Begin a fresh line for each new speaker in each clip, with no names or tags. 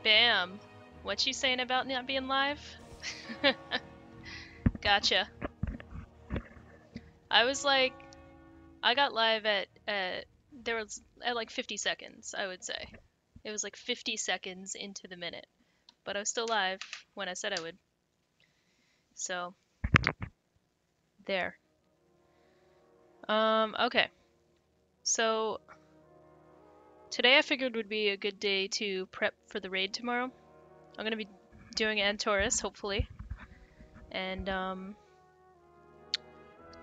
Bam. What you saying about not being live? Gotcha. I was like, I got live at there was at like 50 seconds, I would say. It was like 50 seconds into the minute, but I was still live when I said I would. So, there. Okay. So, today I figured would be a good day to prep for the raid tomorrow. I'm gonna be doing Antorus, hopefully. And,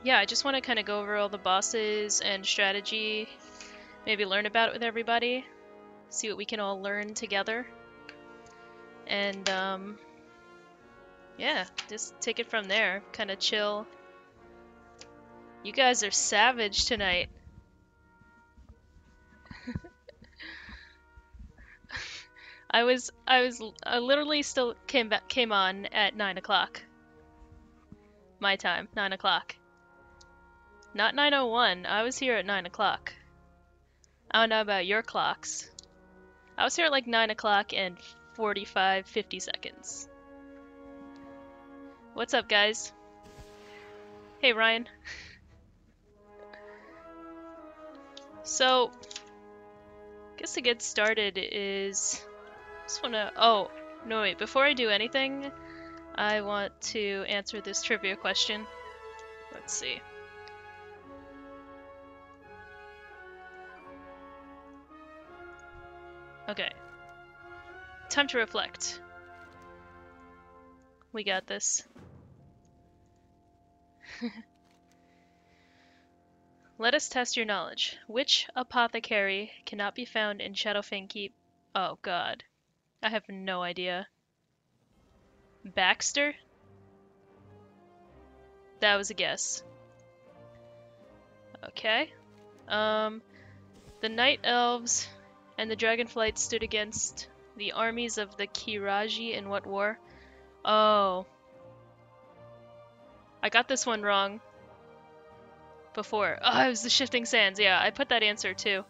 yeah, I just want to kind of go over all the bosses and strategy, maybe learn about it with everybody, see what we can all learn together. And, yeah, just take it from there, kind of chill. You guys are savage tonight. I literally still came on at 9 o'clock. My time, 9 o'clock. Not 9:01, I was here at 9 o'clock. I don't know about your clocks. I was here at like 9 o'clock and 45, 50 seconds. What's up, guys? Hey, Ryan. So, I guess to get started is... just wanna... oh, no wait, before I do anything, I want to answer this trivia question. Let's see. Okay. Time to reflect. We got this. Let us test your knowledge. Which apothecary cannot be found in Shadowfang Keep? Oh god. I have no idea. Baxter? That was a guess. Okay. The Night Elves and the Dragonflight stood against the armies of the Kiraji in what war? Oh. I got this one wrong before. Oh, it was the Shifting Sands. Yeah, I put that answer too.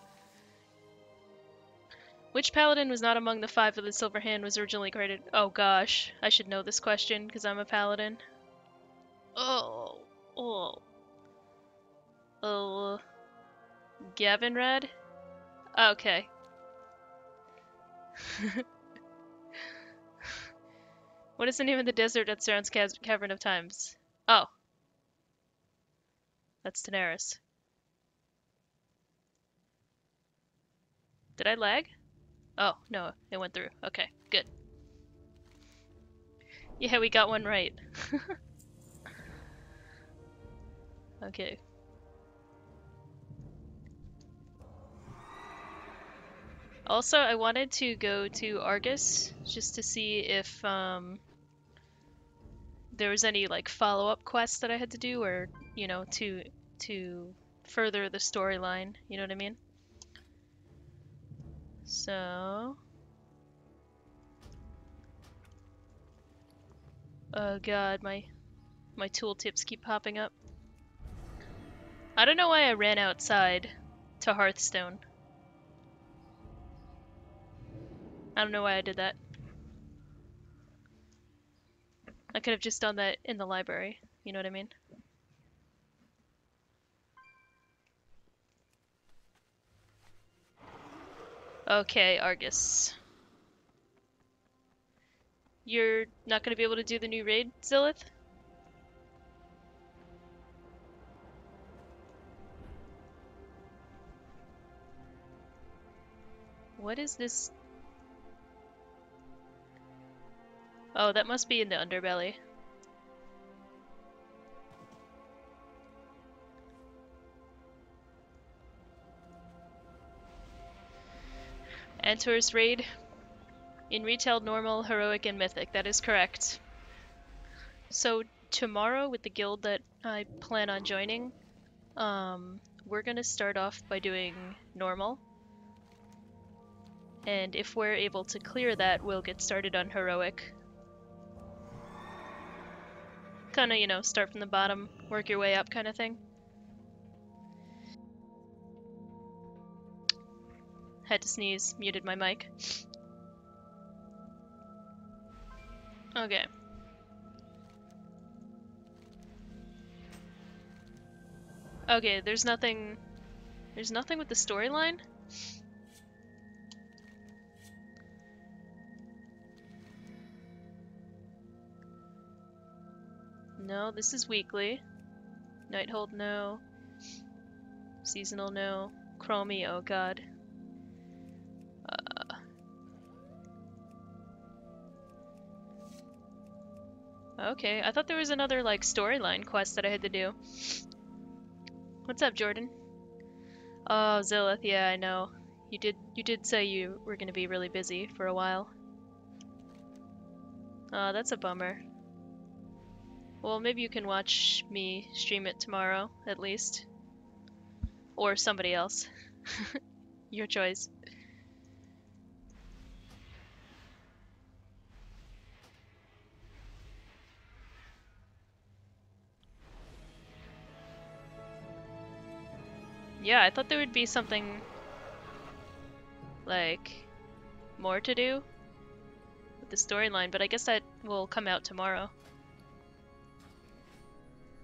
Which paladin was not among the 5 of the Silver Hand was originally created? Oh gosh, I should know this question because I'm a paladin. Oh. Gavinrad? Okay. What is the name of the desert that surrounds Cavern of Times? Oh. That's Daenerys. Did I lag? Oh, no, it went through. Okay, good. Yeah, we got one right. Okay. Also, I wanted to go to Argus just to see if there was any like follow-up quests that I had to do, or you know, to further the storyline. You know what I mean? So, oh god, my tooltips keep popping up. I don't know why I ran outside to Hearthstone. I don't know why I did that. I could have just done that in the library. You know what I mean? Okay, Argus. You're not going to be able to do the new raid, Zilith? What is this? Oh, that must be in the underbelly. Antorus raid. In retail, normal, heroic, and mythic. That is correct. So tomorrow with the guild that I plan on joining, we're gonna start off by doing normal. And if we're able to clear that, we'll get started on heroic. Kinda, you know, start from the bottom, work your way up kind of thing. Had to sneeze, muted my mic. Okay. Okay, there's nothing with the storyline? No, this is weekly. Nighthold, no. Seasonal, no. Chromie, oh god. Okay, I thought there was another, like, storyline quest that I had to do. What's up, Jordan? Oh, Zillith, yeah, I know. You did say you were gonna be really busy for a while. Oh, that's a bummer. Well, maybe you can watch me stream it tomorrow, at least. Or somebody else. Your choice. Yeah, I thought there would be something, like, more to do with the storyline, but I guess that will come out tomorrow.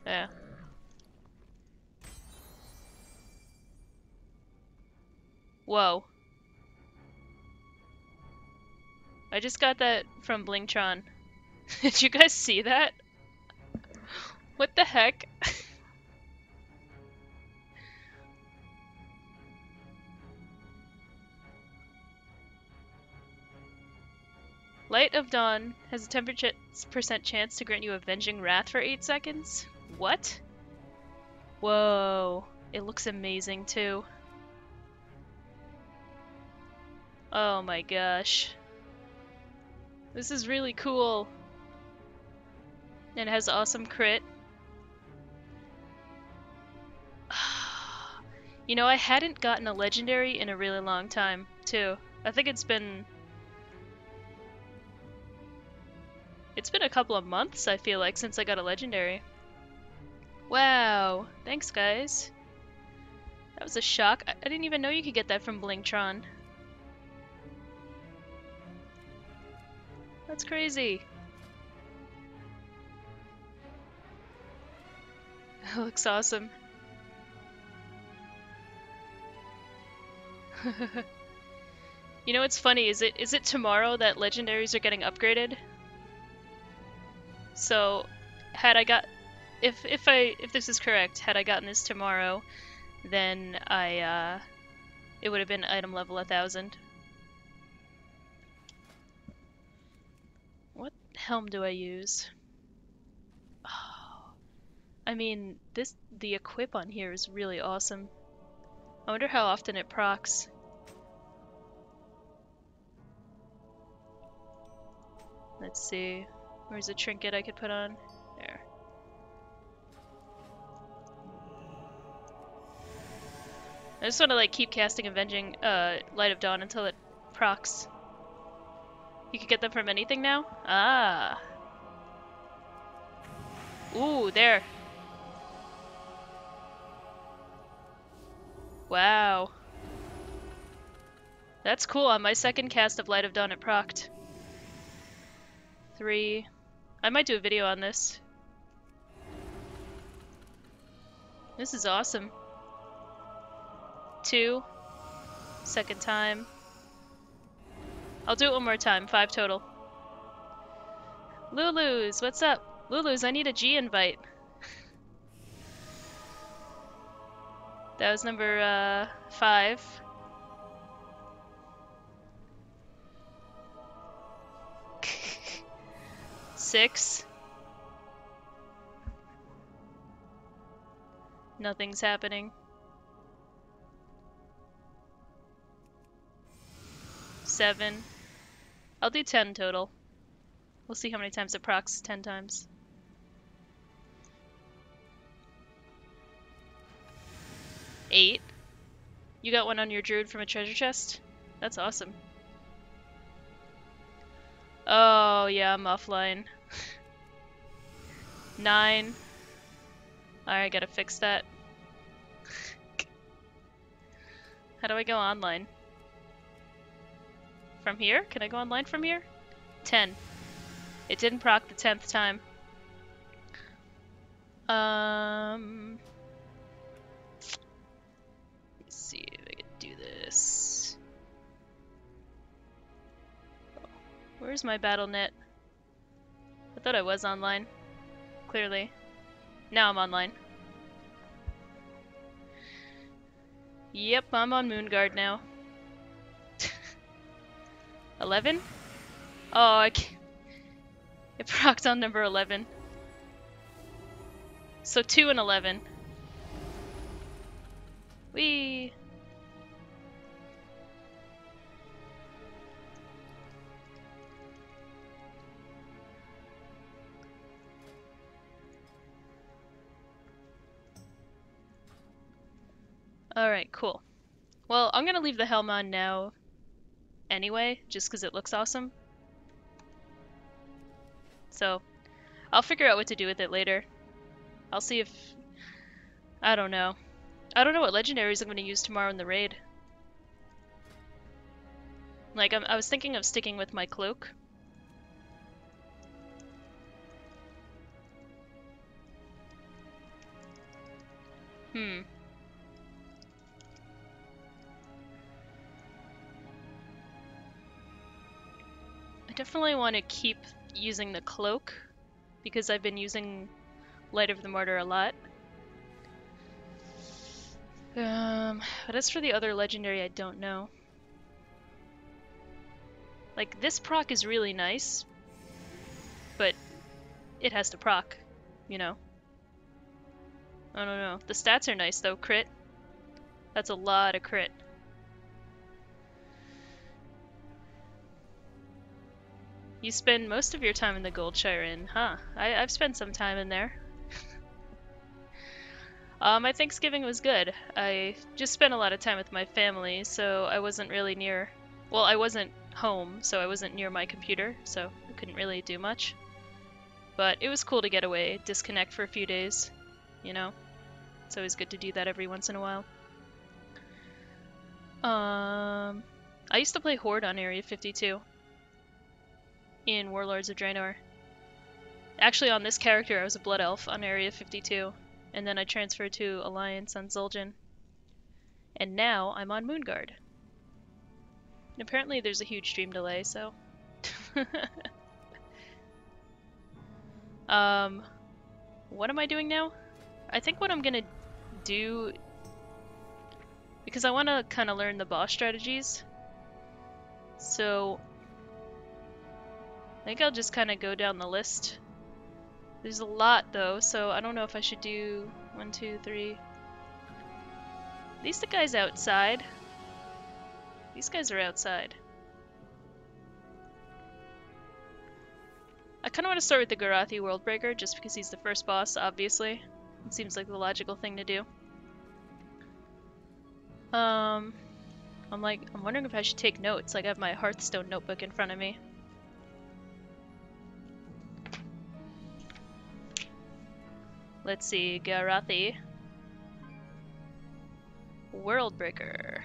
Yeah. Whoa. I just got that from Blingtron. Did you guys see that? What the heck? Light of Dawn has a 10% chance to grant you Avenging Wrath for 8 seconds? What? Whoa. It looks amazing too. Oh my gosh. This is really cool. And it has awesome crit. You know, I hadn't gotten a legendary in a really long time, too. I think it's been a couple of months, I feel like, since I got a legendary. Wow. Thanks, guys. That was a shock. I didn't even know you could get that from Blingtron. That's crazy. It looks awesome. You know what's funny? Is it tomorrow that legendaries are getting upgraded? So, had I got if this is correct, had I gotten this tomorrow, then it would have been item level 1000. What helm do I use? Oh, I mean, the equip on here is really awesome. I wonder how often it procs. Let's see. Where's a trinket I could put on? There. I just want to like keep casting Avenging Light of Dawn until it procs. You could get them from anything now? Ah. Ooh, there. Wow. That's cool. On my second cast of Light of Dawn, it procced. 3. I might do a video on this. This is awesome. 2. Second time. I'll do it one more time. 5 total. Lulu's, what's up? Lulu's, I need a G invite. That was number 5. Six. Nothing's happening. 7. I'll do 10 total. We'll see how many times it procs 10 times. 8. You got one on your druid from a treasure chest? That's awesome. Oh, yeah, I'm offline. 9. Alright, gotta fix that. How do I go online? From here? Can I go online from here? 10. It didn't proc the 10th time. Let's see if I can do this. Where's my battle net? I thought I was online. Clearly. Now I'm online. Yep, I'm on Moonguard now. 11? Oh, I can't. It procced on number 11. So 2 and 11. Whee! Alright, cool. Well, I'm gonna leave the helm on now anyway, just because it looks awesome. So, I'll figure out what to do with it later. I'll see if... I don't know. I don't know what legendaries I'm gonna use tomorrow in the raid. Like, I was thinking of sticking with my cloak. I definitely want to keep using the cloak, because I've been using Light of the Martyr a lot. But as for the other legendary, I don't know. Like, this proc is really nice, but it has to proc, you know? I don't know. The stats are nice though. Crit. That's a lot of crit. You spend most of your time in the Goldshire Inn, huh? I've spent some time in there. My Thanksgiving was good. I just spent a lot of time with my family, so I wasn't really near... Well, I wasn't home, so I wasn't near my computer, so I couldn't really do much. But it was cool to get away, disconnect for a few days, you know? It's always good to do that every once in a while. I used to play Horde on Area 52 in Warlords of Draenor. Actually, on this character, I was a Blood Elf on Area 52, and then I transferred to Alliance on Zul'jin. And now I'm on Moonguard. And apparently there's a huge stream delay, so... What am I doing now? I think what I'm gonna do... Because I want to kind of learn the boss strategies. So... I think I'll just kind of go down the list. There's a lot though, so I don't know if I should do 1, 2, 3. These the guys outside. These guys are outside. I kind of want to start with the Garothi Worldbreaker, just because he's the first boss, obviously. It seems like the logical thing to do. I'm wondering if I should take notes. Like, I have my Hearthstone notebook in front of me. Let's see, Garothi Worldbreaker.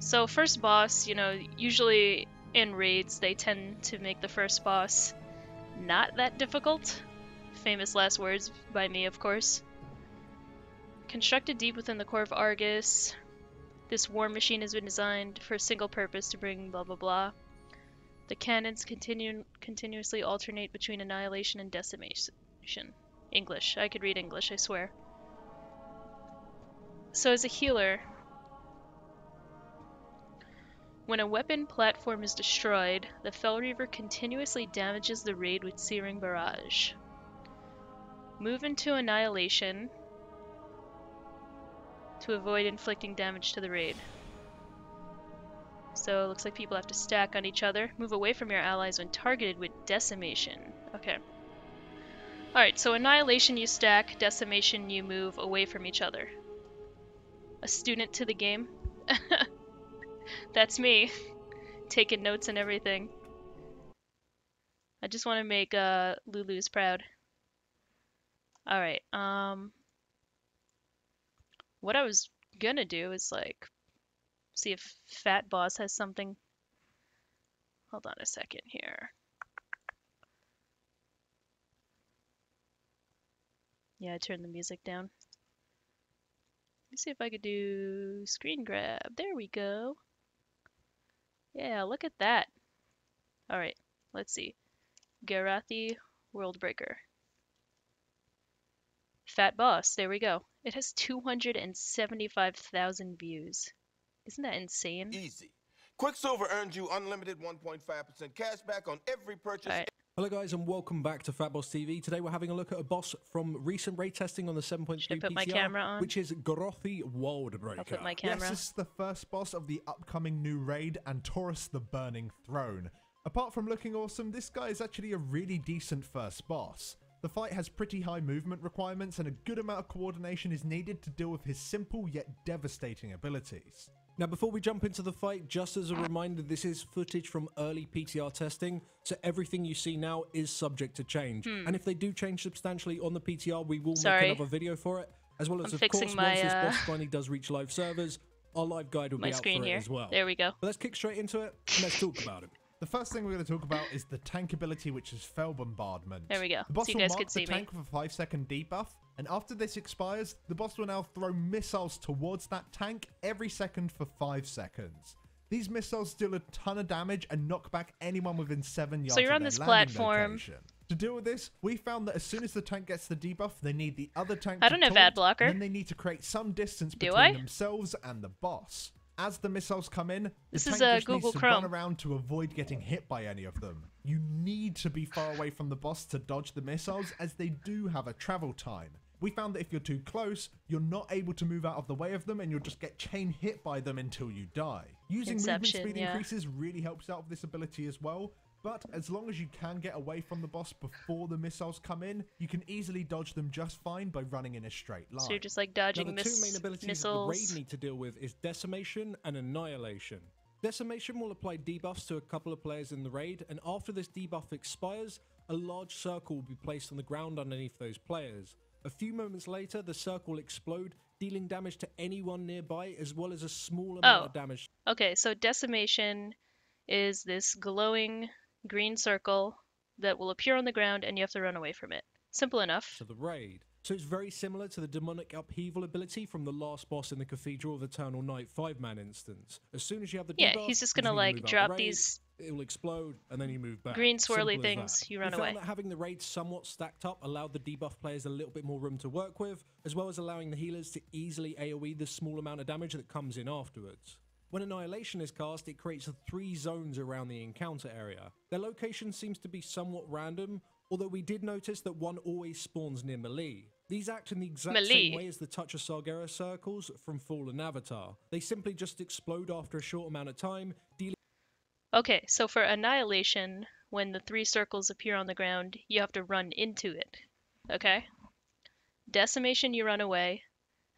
So first boss, you know, usually in raids they tend to make the first boss not that difficult. Famous last words by me, of course. Constructed deep within the core of Argus, this war machine has been designed for a single purpose, to bring blah blah blah. The cannons continuously alternate between annihilation and decimation. English. I could read English, I swear. So as a healer, when a weapon platform is destroyed, the Fel Reaver continuously damages the raid with Searing Barrage. Move into Annihilation to avoid inflicting damage to the raid. So it looks like people have to stack on each other. Move away from your allies when targeted with Decimation. Okay. Alright, so Annihilation you stack, Decimation you move away from each other. A student to the game. That's me. Taking notes and everything. I just want to make Lulu's proud. Alright, what I was gonna do is, like, see if Fat Boss has something Hold on a second here. Yeah, I turned the music down. Let me see if I could do screen grab. There we go. Yeah, look at that. Alright, let's see. Garothi Worldbreaker. Fat Boss, there we go. It has 275,000 views. Isn't that insane?
Easy. Quicksilver earns you unlimited 1.5% cash back on every purchase.
Alright.
Hello guys and welcome back to Fat Boss TV. Today we're having a look at a boss from recent raid testing on the 7.3
Should I put
PTR,
my camera on?
which is Garothi Worldbreaker.
I'll put my camera.
Yes, this is the first boss of the upcoming new raid, Antorus the Burning Throne. Apart from looking awesome, this guy is actually a really decent first boss. The fight has pretty high movement requirements and a good amount of coordination is needed to deal with his simple yet devastating abilities.
Now before we jump into the fight, just as a reminder, this is footage from early PTR testing, so everything you see now is subject to change. And if they do change substantially on the PTR, we will make another video for it, as well as of course once this boss finally does reach live servers, our live guide will be out for it as well.
There we go.
But let's kick straight into it and let's talk about it.
The first thing we're going to talk about is the tank ability, which is Fel Bombardment.
There we go.
The boss
So you
will
guys
mark
could see
the tank with a 5-second debuff, and after this expires, the boss will now throw missiles towards that tank every second for 5 seconds. These missiles deal a ton of damage and knock back anyone within 7 yards
So you're
of
on
their
this
landing
platform.
location. To deal with this, we found that as soon as the tank gets the debuff, they need the other tank
I don't
to
have ad
taunt,
blocker.
and then they need to create some distance
Do
between
I?
themselves and the boss. As the missiles come in, the
This
tank
is,
just
Google
needs to
Chrome.
run around to avoid getting hit by any of them. You need to be far away from the boss to dodge the missiles, as they do have a travel time. We found that if you're too close, you're not able to move out of the way of them and you'll just get chain hit by them until you die. Using movement speed increases really helps out with this ability as well, but as long as you can get away from the boss before the missiles come in, you can easily dodge them just fine by running in a straight line.
So you're just like dodging
now, the two main abilities
missiles.
that the raid need to deal with is Decimation and Annihilation. Decimation will apply debuffs to a couple of players in the raid, and after this debuff expires, a large circle will be placed on the ground underneath those players. A few moments later, the circle will explode, dealing damage to anyone nearby, as well as a small amount of damage.
Okay, so Decimation is this glowing green circle that will appear on the ground and you have to run away from it. Simple enough.
To the raid. So it's very similar to the Demonic Upheaval ability from the last boss in the Cathedral of Eternal Night 5-man instance. As soon as you have the debuff,
he's just gonna like drop these
it will explode and then you move back.
green swirly
Simple as
things,
that.
you run
we
away.
found that having the raids somewhat stacked up allowed the debuff players a little bit more room to work with, as well as allowing the healers to easily AoE the small amount of damage that comes in afterwards. When Annihilation is cast, it creates 3 zones around the encounter area. Their location seems to be somewhat random, although we did notice that one always spawns near melee. These act in the exact same way as the Touch of Sargeras circles from Fallen Avatar. They simply just explode after a short amount of time, dealing...
Okay, so for Annihilation, when the 3 circles appear on the ground, you have to run into it. Okay? Decimation, you run away.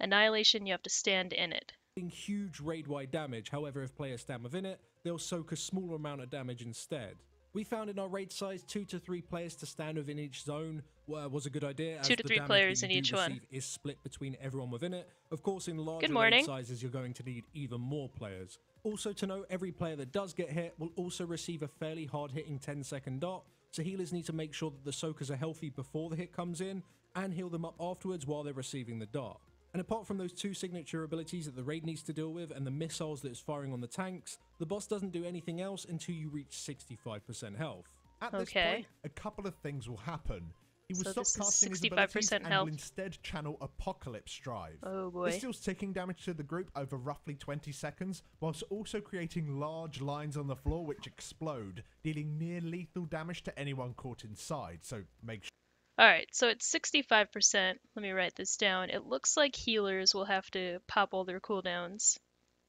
Annihilation, you have to stand in it.
Huge raid-wide damage. However, if players stand within it, they'll soak a smaller amount of damage instead. We found in our raid size 2 to 3 players to stand within each zone was a good idea.
2 to 3 players in each one
is split between everyone within it. Of course, in larger raid sizes, you're going to need even more players. Also to note, every player that does get hit will also receive a fairly hard-hitting 10-second dot, so healers need to make sure that the soakers are healthy before the hit comes in, and heal them up afterwards while they're receiving the dot. And apart from those 2 signature abilities that the raid needs to deal with and the missiles that it's firing on the tanks, the boss doesn't do anything else until you reach 65% health.
At this point, a couple of things will happen. He will stop casting his abilities and will instead channel Apocalypse Drive.
Oh boy.
This deals ticking damage to the group over roughly 20 seconds, whilst also creating large lines on the floor which explode, dealing near lethal damage to anyone caught inside, so make sure.
Alright, so it's 65%. Let me write this down. It looks like healers will have to pop all their cooldowns,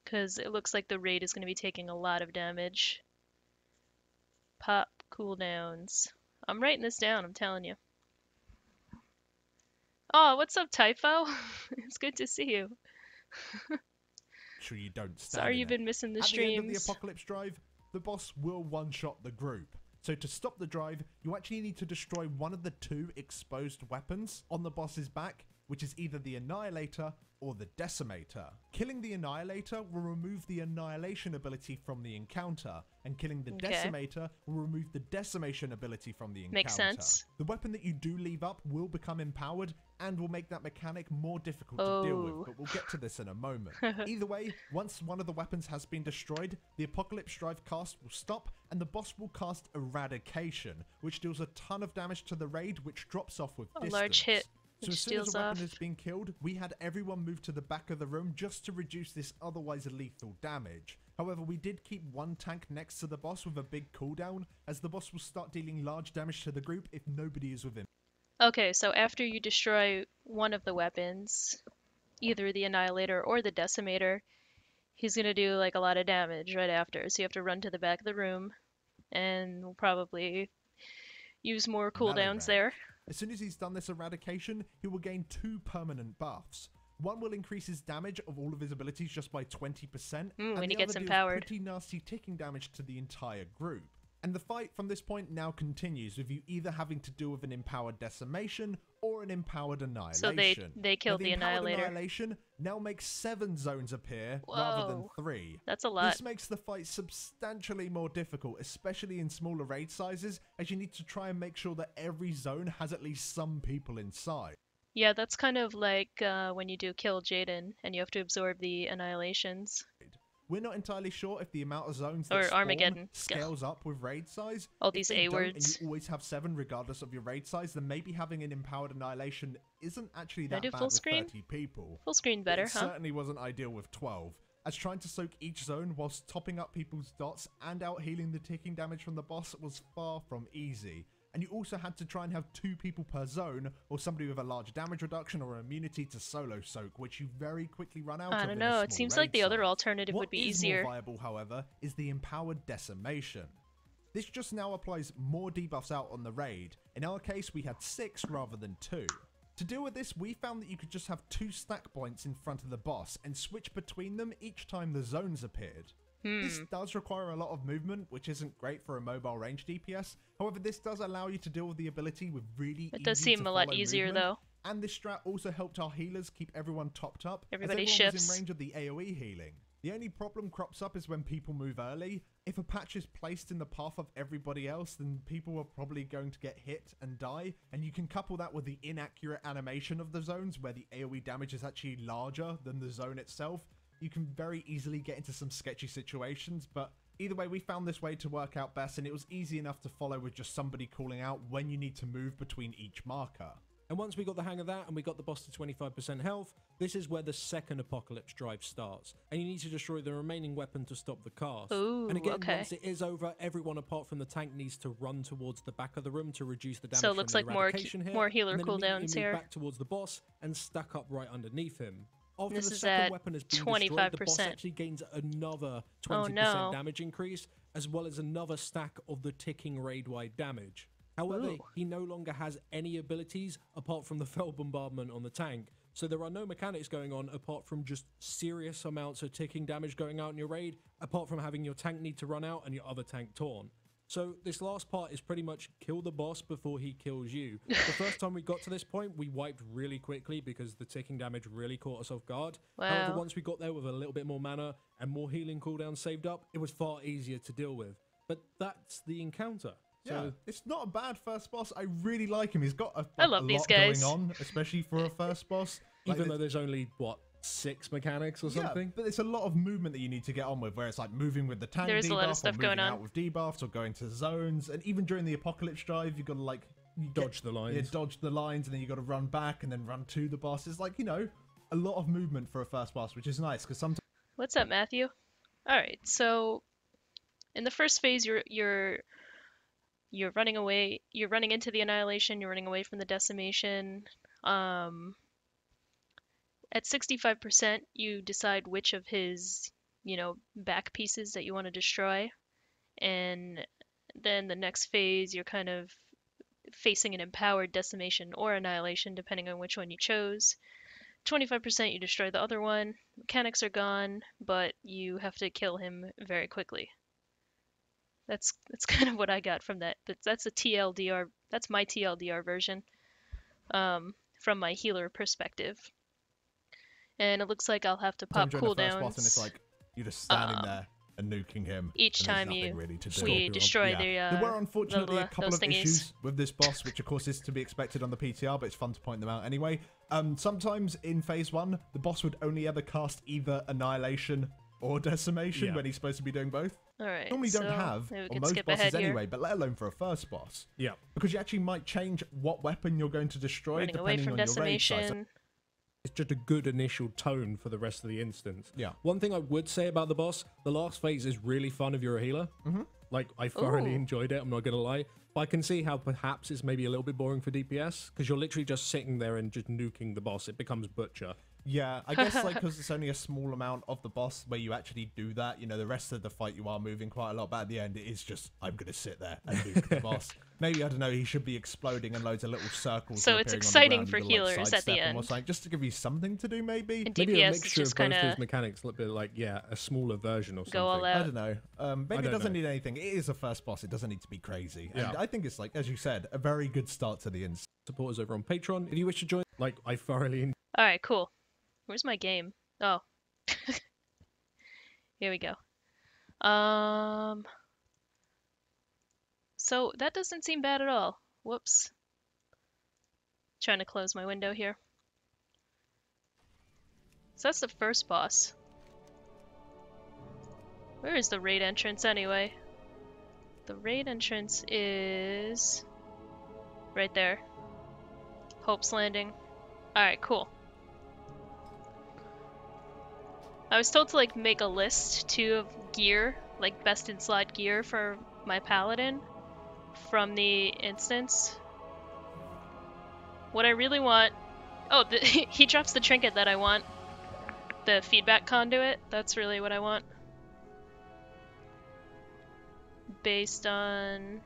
because it looks like the raid is going to be taking a lot of damage. Pop cooldowns. I'm writing this down, I'm telling you. Oh, what's up, Typho? It's good to see you.
Sure you don't stand
Sorry you've been missing the streams.
At the end of the Apocalypse Drive, the boss will one-shot the group. So to stop the drive, you actually need to destroy one of the 2 exposed weapons on the boss's back, which is either the Annihilator or the Decimator. Killing the Annihilator will remove the Annihilation ability from the encounter, and killing the Decimator will remove the Decimation ability from the encounter.
Makes sense.
The weapon that you do leave up will become empowered and will make that mechanic more difficult to deal with, but we'll get to this in a moment. Either way, once one of the weapons has been destroyed, the Apocalypse Drive cast will stop and the boss will cast Eradication, which deals a ton of damage to the raid, which drops off with distance.
Large hit.
So as soon as a weapon has been killed, we had everyone move to the back of the room just to reduce this otherwise lethal damage. However, we did keep one tank next to the boss with a big cooldown, as the boss will start dealing large damage to the group if nobody is within.
Okay, so after you destroy one of the weapons, either the Annihilator or the Decimator, he's gonna do like a lot of damage right after. So you have to run to the back of the room, and we'll probably use more cooldowns there.
As soon as he's done this Eradication, he will gain 2 permanent buffs. One will increase his damage of all of his abilities just by 20%, and
when he
the
gets
other
empowered.
deals pretty nasty ticking damage to the entire group. And the fight from this point now continues, with you either having to deal with an empowered Decimation or an empowered Annihilation.
So they killed the Annihilator.
Annihilation now makes 7 zones appear rather than 3.
That's a lot.
This makes the fight substantially more difficult, especially in smaller raid sizes, as you need to try and make sure that every zone has at least some people inside.
Yeah, that's kind of like when you do Kill Jaden and you have to absorb the Annihilations.
We're not entirely sure if the amount of zones that spawn
Armageddon
scales up with raid size.
All these A words.
And you always have 7 regardless of your raid size, then maybe having an empowered Annihilation isn't actually
Can I
that
do
bad
full
with
screen?
30 people.
Full screen better,
It
huh?
certainly wasn't ideal with 12, as trying to soak each zone whilst topping up people's dots and out healing the ticking damage from the boss was far from easy. And you also had to try and have 2 people per zone, or somebody with a large damage reduction or immunity to solo soak, which you very quickly run out of.
I don't know, it seems like the other alternative would be easier.
What is more viable, however, is the empowered Decimation. This just now applies more debuffs out on the raid. In our case, we had 6 rather than 2. To deal with this, we found that you could just have 2 stack points in front of the boss and switch between them each time the zones appeared. This does require a lot of movement, which isn't great for a mobile range DPS. However, this does allow you to deal with the ability with really
It does seem a lot easier though.
And this strat also helped our healers keep everyone topped up,
Everybody
as everyone was
shifts.
in range of the AoE healing. The only problem crops up is when people move early. If a patch is placed in the path of everybody else, then people are probably going to get hit and die, and you can couple that with the inaccurate animation of the zones, where the AoE damage is actually larger than the zone itself. You can very easily get into some sketchy situations, but either way, we found this way to work out best, and it was easy enough to follow with just somebody calling out when you need to move between each marker.
And once we got the hang of that and we got the boss to 25% health, this is where the second Apocalypse Drive starts, and you need to destroy the remaining weapon to stop the cast.
Ooh,
and again,
okay.
once it is over, everyone apart from the tank needs to run towards the back of the room to reduce the damage
So it looks
from the
like more
Eradication hit,
more healer
and then immediately
cooldowns
move
here.
back towards the boss and stack up right underneath him. After
This
the
is
second
at
weapon has been destroyed, the boss
25%.
actually gains another 20%
no.
damage increase, as well as another stack of the ticking raid-wide damage. However,
Ooh.
he no longer has any abilities apart from the Fel bombardment on the tank, so there are no mechanics going on apart from just serious amounts of ticking damage going out in your raid, apart from having your tank need to run out and your other tank torn. So this last part is pretty much kill the boss before he kills you. The first time we got to this point, we wiped really quickly because the ticking damage really caught us off guard. However,
Wow.
once we got there with a little bit more mana and more healing cooldowns saved up, it was far easier to deal with. But that's the encounter.
Yeah,
So
it's not a bad first boss. I really like him. He's got
I love
a
these
lot
guys.
going on, especially for a first boss. Like,
even though there's only, what, 6 mechanics or something?
Yeah, but it's a lot of movement that you need to get on with, where it's like moving with the tank
There's a
debuff,
lot of stuff
or moving
going on.
out with debuffs, or going to zones, and even during the Apocalypse Drive, you got to like
Dodge the lines.
Yeah, dodge the lines, and then you got to run back and then run to the boss. It's like, you know, a lot of movement for a first boss, which is nice because sometimes.
What's up, Matthew? All right, so in the first phase, you're running away. You're running into the Annihilation. You're running away from the Decimation. At 65%, you decide which of his, back pieces that you want to destroy, and then the next phase, you're kind of facing an empowered Decimation or Annihilation, depending on which one you chose. 25% you destroy the other one. Mechanics are gone, but you have to kill him very quickly. That's kind of what I got from that. That's a TLDR. That's my TLDR version, from my healer perspective. And it looks like I'll have to
So I'm
pop
doing the first boss, and it's
cooldowns
like you're just standing there and nuking him.
each
and there's
time
nothing really to do.
we destroy
There were unfortunately a couple
those
of
thingies.
issues with this boss, which of course is to be expected on the PTR, but it's fun to point them out anyway. Sometimes in phase 1, the boss would only ever cast either Annihilation or Decimation when he's supposed to be doing both.
Alright,
Normally
so
don't have
maybe we
on
can
most
skip
bosses
ahead here.
anyway, but let alone for a first boss.
Yeah.
Because you actually might change what weapon you're going to destroy
Running away
depending
from
on your raid size.
decimation.
It's just a good initial tone for the rest of the instance.
Yeah.
One thing I would say about the boss, the last phase is really fun if you're a healer. Like, I thoroughly
Ooh.
enjoyed it, I'm not going to lie. But I can see how perhaps it's maybe a little bit boring for DPS, because you're literally just sitting there and just nuking the boss. It becomes Butcher.
Yeah, I guess like because it's only a small amount of the boss where you actually do that. You know, the rest of the fight you are moving quite a lot, but at the end it is just I'm gonna sit there and nuke the boss. Maybe I don't know. He should be exploding and loads of little circles.
So
are
it's
appearing on the
exciting
ground.
for
You gotta, like,
healers at the
sidestep them or
end.
something, just to give you something to do. Maybe.
And
Maybe a
DPS is
mixture
just
of both
kinda
those mechanics, a little bit like, yeah, a smaller version or something.
go all
I
out.
don't know. Maybe it
don't
doesn't
know.
need anything. It is a first boss. It doesn't need to be crazy. And
Yeah.
I think it's like, as you said, a very good start to the instance.
Support us over on Patreon. If you wish to join, like, I thoroughly enjoyed
Alright, cool. Where's my game? Oh. Here we go. So that doesn't seem bad at all. Whoops. Trying to close my window here. So that's the first boss. Where is the raid entrance anyway? The raid entrance is right there. Hope's Landing. Alright, cool. I was told to like make a list too of gear, like best in slot gear for my Paladin from the instance. What I really want... Oh, he drops the trinket that I want. The feedback conduit, that's really what I want. Based on...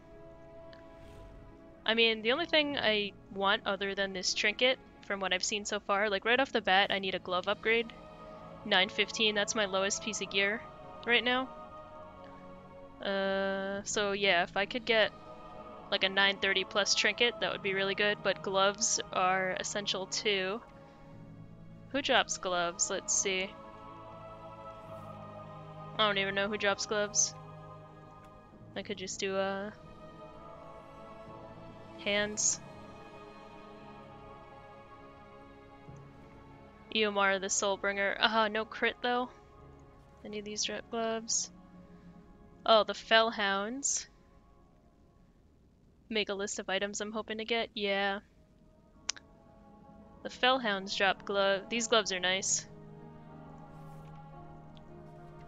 I mean, the only thing I want other than this trinket, from what I've seen so far, like right off the bat, I need a glove upgrade. 915, that's my lowest piece of gear right now. So yeah, if I could get like a 930 plus trinket, that would be really good, but gloves are essential too. Who drops gloves? Let's see. I don't even know who drops gloves. I could just do hands. Eonar the Soulbringer. No crit though. Any of these drip gloves. Oh, the Fel Hounds. Make a list of items I'm hoping to get. Yeah. The Fel Hounds drop glove. These gloves are nice.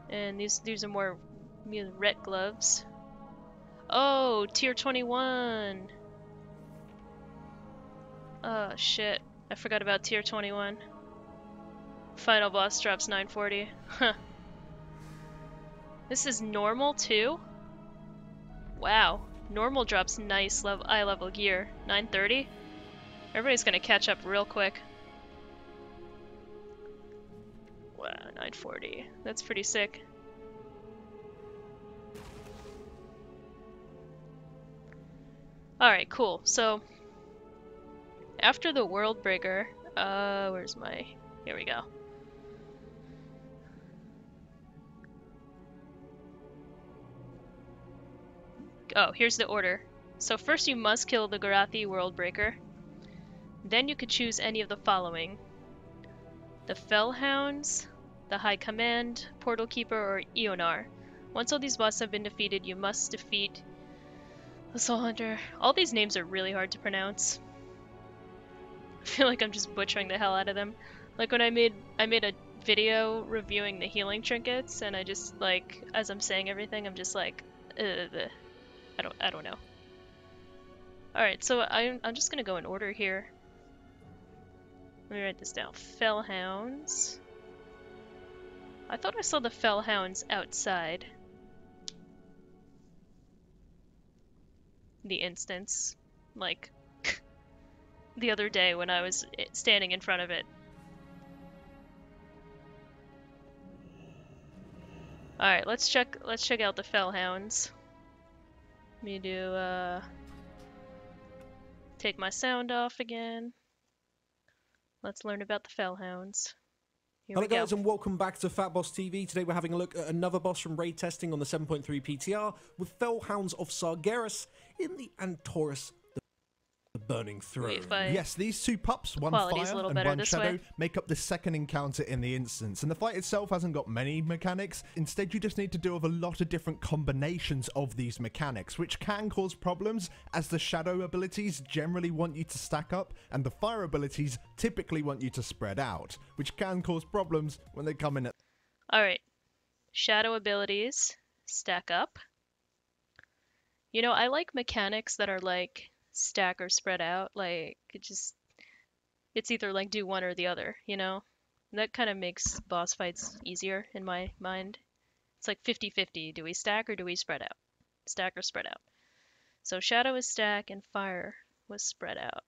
And these are more ret gloves. Oh, tier 21. Oh shit. I forgot about tier 21. Final boss drops 940. Huh. This is normal too? Wow. Normal drops nice eye level gear. 930? Everybody's gonna catch up real quick. Wow, 940. That's pretty sick. Alright, cool. So, after the Worldbreaker, where's my... Here we go. Oh, here's the order. So first you must kill the Garothi Worldbreaker. Then you could choose any of the following. The Fel Hounds, the High Command, Portal Keeper, or Eonar. Once all these bosses have been defeated, you must defeat the Soulhunter. All these names are really hard to pronounce. I feel like I'm just butchering the hell out of them. Like when I made a video reviewing the healing trinkets, and I just like, as I'm saying everything, I'm just like, I don't know. Alright, so I'm just gonna go in order here. Let me write this down. Fel Hounds. I thought I saw the Fel Hounds outside the instance, like the other day when I was standing in front of it. Alright, let's check out the Fel Hounds. Let me do take my sound off again. Let's learn about the Fel Hounds. Here
Hello
we go.
guys and welcome back to Fat Boss TV. Today we're having a look at another boss from raid testing on the 7.3 PTR with Fel Hounds of Sargeras in the Antorus, the Burning Throne.
Yes, these two pups, one
Quality's a
fire
little
and
better
one
this
shadow,
way.
make up the second encounter in the instance. And the fight itself hasn't got many mechanics. Instead, you just need to deal with a lot of different combinations of these mechanics, which can cause problems as the shadow abilities generally want you to stack up and the fire abilities typically want you to spread out, which can cause problems when they come in at...
Alright. Shadow abilities stack up. You know, I like mechanics that are like stack or spread out. Like, it's either like do one or the other, you know? That kind of makes boss fights easier in my mind. It's like 50-50. Do we stack or do we spread out? Stack or spread out. So shadow is stack and fire was spread out.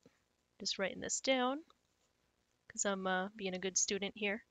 Just writing this down because I'm being a good student here.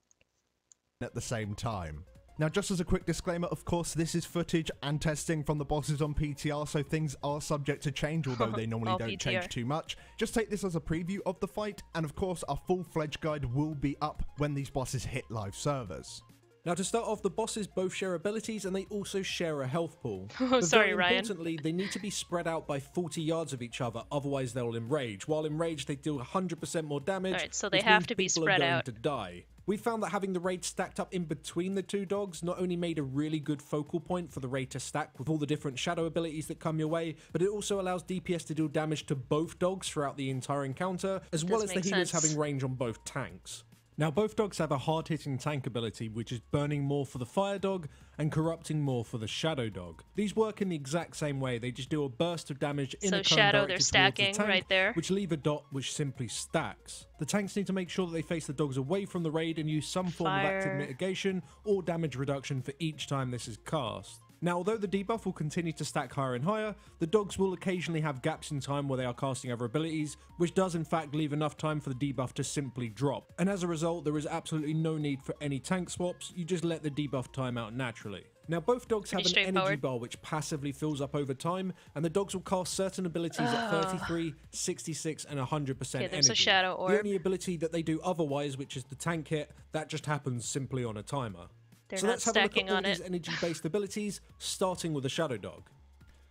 at the same time. Now, just as a quick disclaimer, of course, this is footage and testing from the bosses on PTR, so things are subject to change, although they normally don't
PTR.
change too much. Just take this as a preview of the fight, and of course, our full-fledged guide will be up when these bosses hit live servers.
Now, to start off, the bosses both share abilities and they also share a health pool.
Oh,
But
sorry,
very
Ryan.
importantly, they need to be spread out by 40 yards of each other, otherwise they'll enrage. While enraged, they deal 100% more damage.
Alright, so they
which
have
means
to be
people
spread
are going
out.
to die. We found that having the raid stacked up in between the two dogs not only made a really good focal point for the raid to stack with all the different shadow abilities that come your way, but it also allows DPS to deal damage to both dogs throughout the entire encounter, as well as the
make
healers
sense.
having range on both tanks. Now, both dogs have a hard-hitting tank ability, which is burning more for the fire dog and corrupting more for the shadow dog. These work in the exact same way, they just do a burst of damage in
So
a cone
shadow,
directed
they're
towards the
stacking
tank,
right there.
which leave a dot which simply stacks. The tanks need to make sure that they face the dogs away from the raid and use some form of active
Fire.
mitigation or damage reduction for each time this is cast. Now, although the debuff will continue to stack higher and higher, the dogs will occasionally have gaps in time where they are casting other abilities, which does in fact leave enough time for the debuff to simply drop. And as a result, there is absolutely no need for any tank swaps, you just let the debuff time out naturally. Now, both dogs have
Pretty
an energy
straightforward.
bar which passively fills up over time, and the dogs will cast certain abilities at 33, 66, and 100%
Okay, there's
energy.
a shadow
The
orb.
only ability that they do otherwise, which is the tank hit, that just happens simply on a timer.
They're
So
not
let's have a look
stacking
at all
on
these
it.
energy-based abilities, starting with the Shadow Dog.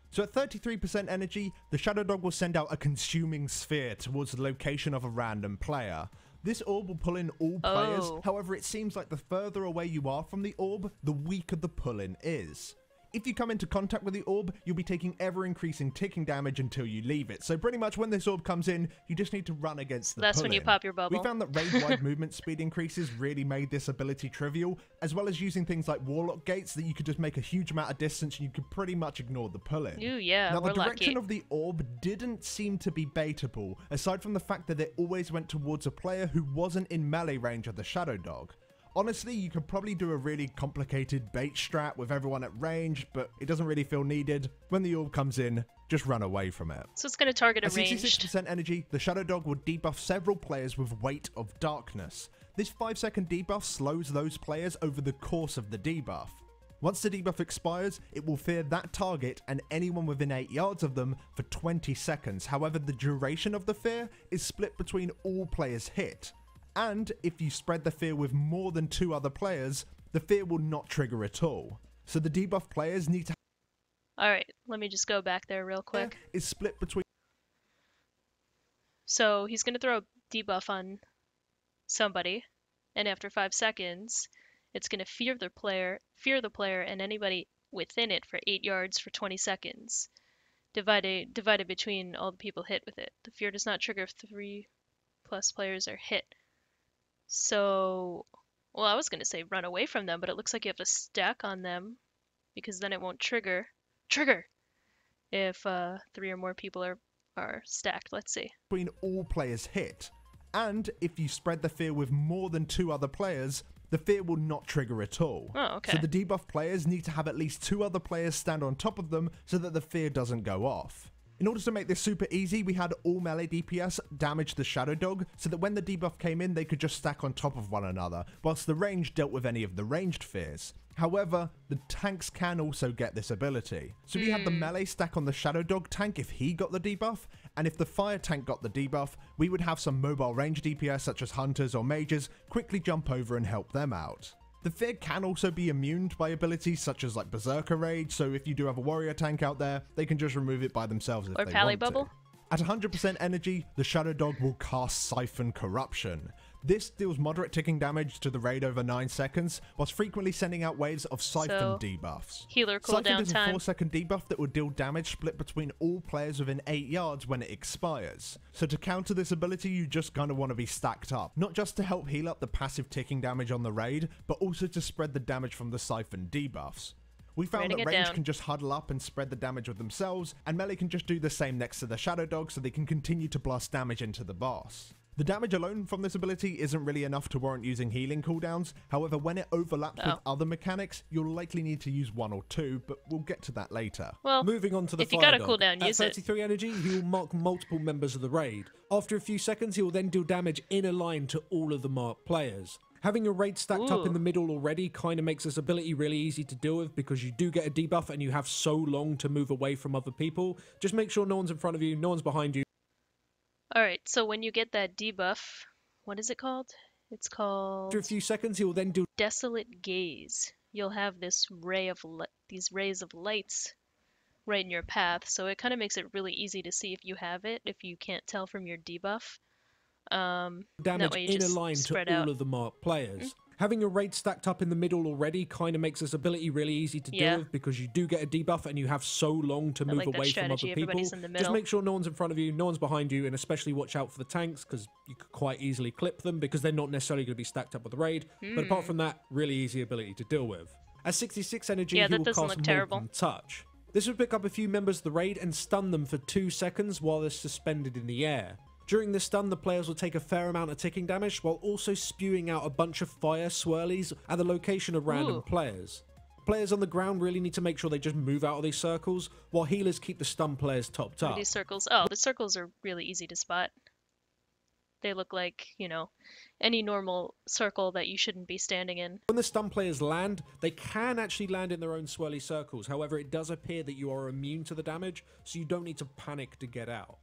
So at 33% energy, the Shadow Dog will send out a consuming sphere towards the location of a random player. This orb will pull in all players,
Oh.
however it seems like the further away you are from the orb, the weaker the pull-in is. If you come into contact with the orb, you'll be taking ever-increasing ticking damage until you leave it. So pretty much when this orb comes in, you just need to run against the
That's when you
pull-in.
pop your bubble.
We found that raid-wide movement speed increases really made this ability trivial, as well as using things like Warlock Gates that you could just make a huge amount of distance and you could pretty much ignore the pull-in.
Ooh, yeah,
Now, the
we're
direction
lucky.
of the orb didn't seem to be baitable, aside from the fact that it always went towards a player who wasn't in melee range of the Shadow Dog. Honestly, you could probably do a really complicated bait strat with everyone at range, but it doesn't really feel needed. When the orb comes in, just run away from it.
So it's going to target a
At
ranged.
66% energy, the Shadow Dog will debuff several players with Weight of Darkness. This 5-second debuff slows those players over the course of the debuff. Once the debuff expires, it will fear that target and anyone within 8 yards of them for 20 seconds. However, the duration of the fear is split between all players hit. And if you spread the fear with more than 2 other players, the fear will not trigger at all. So the debuff players need to
Alright, let me just go back there real quick.
is split between
So he's going to throw a debuff on somebody, and after 5 seconds, it's going to fear the player and anybody within it for 8 yards for 20 seconds, divided between all the people hit with it. The fear does not trigger if 3+ players are hit. So, well, I was going to say run away from them, but it looks like you have to stack on them, because then it won't trigger if 3 or more people are stacked. Let's see.
all players hit. And if you spread the fear with more than 2 other players, the fear will not trigger at all.
Oh, okay.
So the debuff players need to have at least 2 other players stand on top of them so that the fear doesn't go off. In order to make this super easy, we had all melee DPS damage the Shadow Dog so that when the debuff came in, they could just stack on top of one another, whilst the range dealt with any of the ranged fears. However, the tanks can also get this ability. So we had the melee stack on the Shadow Dog tank if he got the debuff, and if the fire tank got the debuff, we would have some mobile range DPS such as hunters or mages quickly jump over and help them out. The Fear can also be immune by abilities such as like Berserker Rage, so if you do have a warrior tank out there, they can just remove it by themselves if they want
Bubble.
to. At 100% energy, the Shadow Dog will cast Siphon Corruption. This deals moderate ticking damage to the raid over 9 seconds, whilst frequently sending out waves of Siphon debuffs.
Healer
Siphon
cooldown
is a
time.
4-second debuff that will deal damage split between all players within 8 yards when it expires. So to counter this ability, you just kind of want to be stacked up. Not just to help heal up the passive ticking damage on the raid, but also to spread the damage from the Siphon debuffs. We found that range can just huddle up and spread the damage with themselves, and melee can just do the same next to the Shadow Dog so they can continue to blast damage into the boss. The damage alone from this ability isn't really enough to warrant using healing cooldowns, however when it overlaps with other mechanics, you'll likely need to use 1 or 2, but we'll get to that later.
Well,
moving on to the
if you got a
Fire Dog.
cooldown, use it.
At 33 energy, he will mark multiple members of the raid. After a few seconds, he will then deal damage in a line to all of the marked players. Having your raid stacked up in the middle already kind of makes this ability really easy to deal with because you do get a debuff and you have so long to move away from other people. Just make sure no one's in front of you, no one's behind you.
Alright, so when you get that debuff, what is it called? It's called...
After a few seconds, he will then do
Desolate Gaze. You'll have this these rays of lights right in your path, so it kind of makes it really easy to see if you have it, if you can't tell from your debuff.
damage in a line to all of the marked players. Having your raid stacked up in the middle already kind of makes this ability really easy to deal with because you do get a debuff and you have so long to move away from other people. Just make sure no one's in front of you, no one's behind you, and especially watch out for the tanks because you could quite easily clip them because they're not necessarily going to be stacked up with the raid. But apart from that, really easy ability to deal with. At 66 energy, he will cast Molten Touch. This would pick up a few members of the raid and stun them for 2 seconds while they're suspended in the air. During this stun, the players will take a fair amount of ticking damage while also spewing out a bunch of fire swirlies at the location of random players. Players on the ground really need to make sure they just move out of these circles, while healers keep the stun players topped up.
These circles, oh, the circles are really easy to spot. They look like, you know, any normal circle that you shouldn't be standing in.
When the stun players land, they can actually land in their own swirly circles. However, it does appear that you are immune to the damage, so you don't need to panic to get out.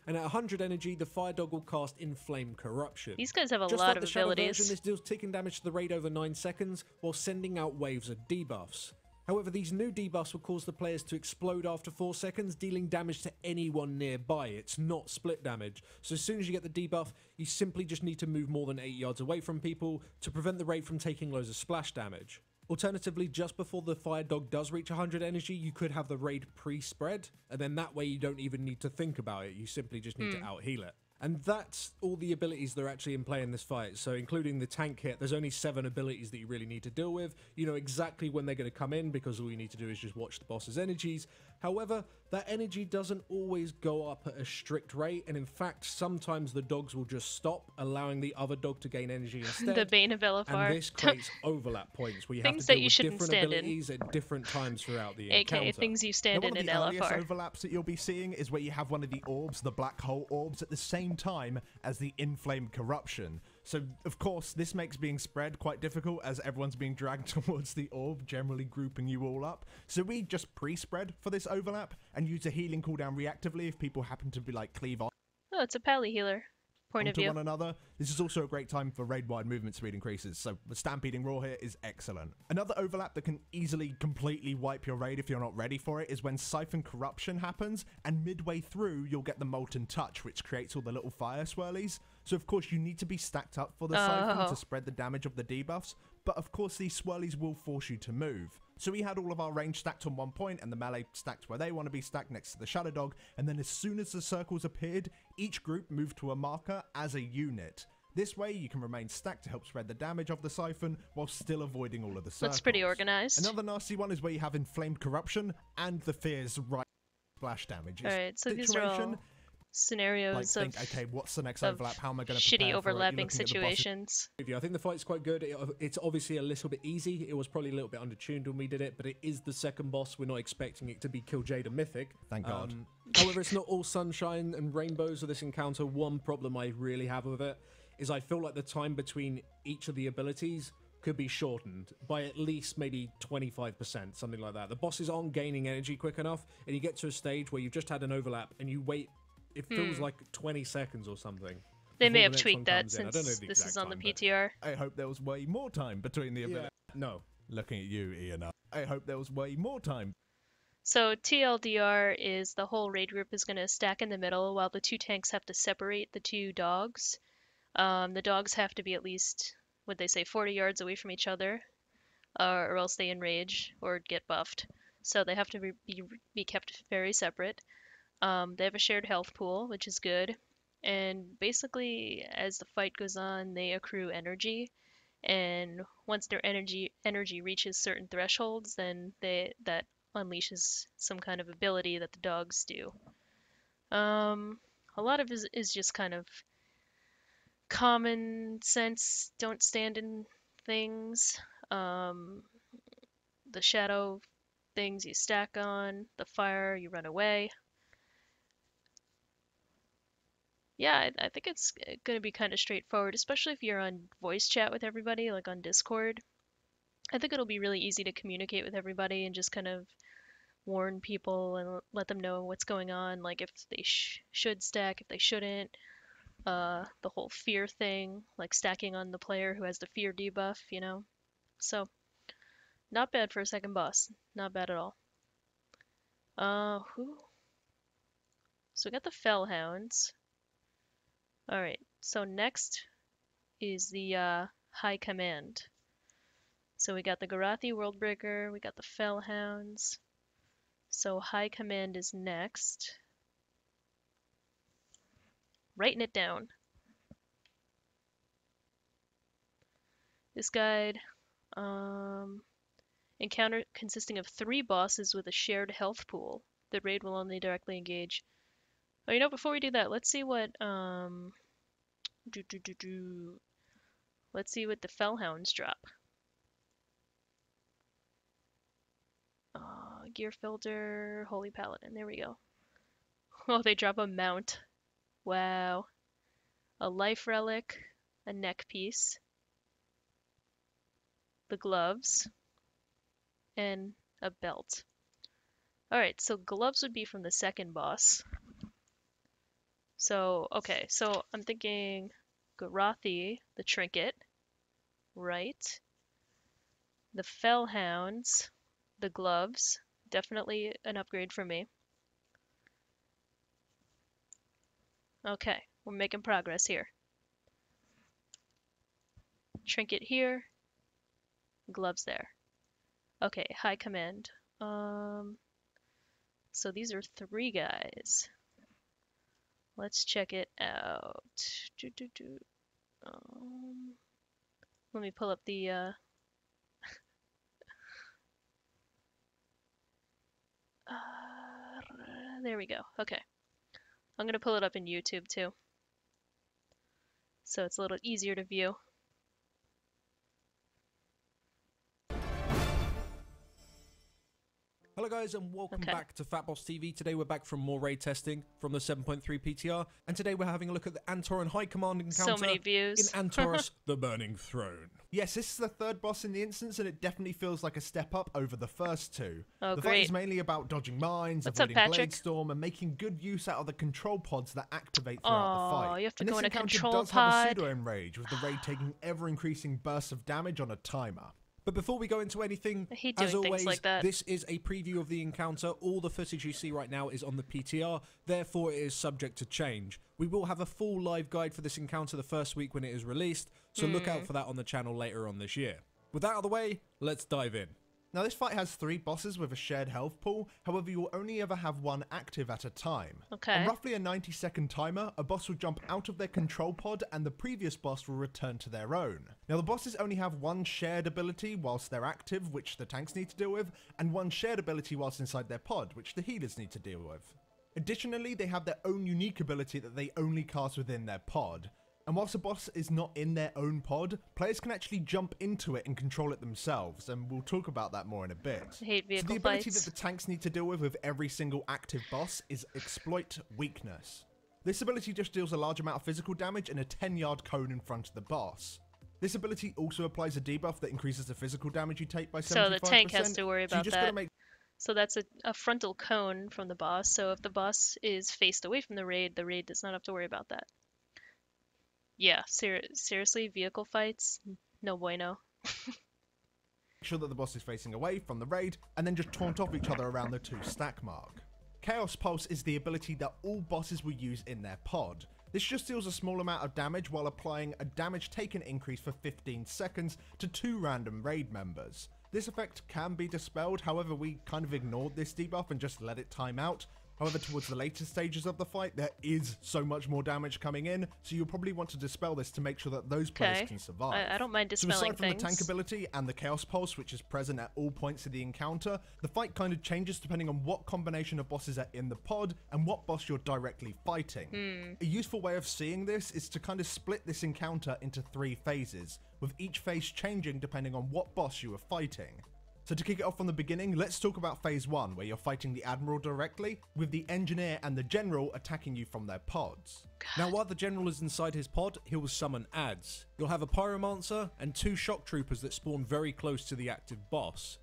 And at 100 energy, the Fire Dog will cast Inflame Corruption.
These guys have a
Just
lot
like
of
the Shadow
abilities.
Version, this deals ticking damage to the raid over 9 seconds while sending out waves of debuffs. However, these new debuffs will cause the players to explode after 4 seconds, dealing damage to anyone nearby. It's not split damage. So as soon as you get the debuff, you simply just need to move more than 8 yards away from people to prevent the raid from taking loads of splash damage. Alternatively, just before the Fire Dog does reach 100 energy, you could have the raid pre-spread, and then that way you don't even need to think about it, you simply just need to out-heal it. And that's all the abilities that are actually in play in this fight, so including the tank hit, there's only 7 abilities that you really need to deal with. You know exactly when they're going to come in, because all you need to do is just watch the boss's energies. However, that energy doesn't always go up at a strict rate, and in fact, sometimes the dogs will just stop, allowing the other dog to gain energy instead.
The Bane of Elefar.
And this creates overlap points where you have to deal with different abilities at different times throughout the encounter.
AKA things you stand in Elefar.
One of the earliest overlaps that you'll be seeing is where you have one of the orbs, the black hole orbs, at the same time as the Inflame Corruption. So, of course, this makes being spread quite difficult as everyone's being dragged towards the orb, generally grouping you all up. So we just pre-spread for this overlap and use a healing cooldown reactively if people happen to be like cleave on.
Oh, it's a pally healer. Point of view.
One another. This is also a great time for raid-wide movement speed increases, so the Stampeding Roar here is excellent. Another overlap that can easily completely wipe your raid if you're not ready for it is when Siphon Corruption happens, and midway through you'll get the Molten Touch, which creates all the little fire swirlies. So of course you need to be stacked up for the Siphon to spread the damage of the debuffs, but of course these swirlies will force you to move. So we had all of our range stacked on one point and the melee stacked where they want to be stacked next to the Shadow Dog, and then as soon as the circles appeared, each group moved to a marker as a unit. This way you can remain stacked to help spread the damage of the Siphon while still avoiding all of the circles.
Looks pretty organized.
Another nasty one is where you have Inflamed Corruption and the Fear's right splash damage.
Alright, so these are all scenarios of
okay, what's the next overlap? How am I going to
shitty overlapping situations.
I think the fight's quite good. It's obviously a little bit easy. It was probably a little bit undertuned when we did it, but it is the second boss. We're not expecting it to be Kil'jaeden Mythic.
Thank God.
However, it's not all sunshine and rainbows with this encounter. One problem I really have with it is I feel like the time between each of the abilities could be shortened by at least maybe 25%, something like that. The bosses aren't gaining energy quick enough, and you get to a stage where you've just had an overlap and you wait, it feels like 20 seconds or something.
They may
before
have
the next
tweaked
one
that
comes in. I
since
don't know the
this is
exact
on the
time, but-
PTR.
I hope there was way more time between the ability.
No.
Looking at you, Eonar. I hope there was way more time.
So TLDR is the whole raid group is going to stack in the middle while the two tanks have to separate the two dogs. The dogs have to be at least, would they say, 40 yards away from each other, or else they enrage or get buffed. So they have to be kept very separate. They have a shared health pool, which is good. And basically, as the fight goes on, they accrue energy. And once their energy reaches certain thresholds, then that unleashes some kind of ability that the dogs do. A lot of it is just kind of common sense, don't stand in things. The shadow things you stack on, the fire you run away. Yeah, I think it's going to be kind of straightforward, especially if you're on voice chat with everybody, like on Discord. I think it'll be really easy to communicate with everybody and just kind of warn people and let them know what's going on, like if they should stack, if they shouldn't. The whole fear thing, like stacking on the player who has the fear debuff, you know? So, not bad for a second boss. Not bad at all. So we got the Fel Hounds. Alright, so next is the High Command. So we got the Garothi Worldbreaker, we got the Fel Hounds. So High Command is next. Writing it down. This guide, encounter consisting of 3 bosses with a shared health pool. The raid will only directly engage. Oh, you know, before we do that, let's see what let's see what the Fel Hounds drop. Gear filter, Holy Paladin. There we go. Oh, they drop a mount. Wow. A life relic, a neck piece, the gloves, and a belt. Alright, so gloves would be from the second boss. So, okay, so I'm thinking Garothi, the trinket, right? The Fel Hounds, the gloves, definitely an upgrade for me. Okay, we're making progress here. Trinket here, gloves there. Okay, High Command. So these are 3 guys. Let's check it out. Let me pull up the there we go. Okay. I'm gonna pull it up in YouTube too, so it's a little easier to view.
Hello guys and welcome
Okay.
back to Fat Boss TV. Today we're back from more raid testing from the 7.3 PTR, and today we're having a look at the Antoran High Command encounter
So many views.
in Antorus, the Burning Throne.
Yes, this is the 3rd boss in the instance, and it definitely feels like a step up over the first 2.
Oh,
the fight
great.
is mainly about dodging mines,
What's up,
avoiding
Patrick?
Blade Storm, and making good use out of the control pods that activate throughout the fight.
You have to
and
go
this
in a
encounter
control
does have a
pod.
pseudo enrage, with the raid taking ever-increasing bursts of damage on a timer.
But before we go into anything,
I hate
as
doing
always,
things like that.
this is a preview of the encounter. All the footage you see right now is on the PTR, therefore it is subject to change. We will have a full live guide for this encounter the first week when it is released, so look out for that on the channel later on this year. With that out of the way, let's dive in.
Now this fight has 3 bosses with a shared health pool, however you will only ever have 1 active at a time.
Okay.
On roughly a 90-second timer, a boss will jump out of their control pod and the previous boss will return to their own. Now the bosses only have 1 shared ability whilst they're active, which the tanks need to deal with, and 1 shared ability whilst inside their pod, which the healers need to deal with. Additionally, they have their own unique ability that they only cast within their pod. And whilst a boss is not in their own pod, players can actually jump into it and control it themselves, and we'll talk about that more in a bit.
I hate
So
vehicle
the ability
fights.
that the tanks need to deal with every single active boss is Exploit Weakness. This ability just deals a large amount of physical damage in a 10-yard cone in front of the boss. This ability also applies a debuff that increases the physical damage you take by 75%.
So the tank has to worry
so you
about
just gotta
that.
make
So that's a frontal cone from the boss. So if the boss is faced away from the raid does not have to worry about that. Yeah, seriously, vehicle fights? No bueno.
sure that the boss is facing away from the raid, and then just taunt off each other around the 2 stack mark. Chaos Pulse is the ability that all bosses will use in their pod. This just deals a small amount of damage while applying a damage taken increase for 15 seconds to 2 random raid members. This effect can be dispelled, however we kind of ignored this debuff and just let it time out. However, towards the later stages of the fight, there is so much more damage coming in, so you'll probably want to dispel this to make sure that those players can survive.
I don't mind
So
dispelling
aside from
things.
the tank ability and the Chaos Pulse, which is present at all points of the encounter, the fight kind of changes depending on what combination of bosses are in the pod and what boss you're directly fighting. A useful way of seeing this is to kind of split this encounter into 3 phases, with each phase changing depending on what boss you are fighting. So to kick it off from the beginning, let's talk about phase 1, where you're fighting the Admiral directly, with the Engineer and the General attacking you from their pods.
Now while the General is inside his pod, he will summon adds. You'll have a Pyromancer and 2 Shock Troopers that spawn very close to the active boss.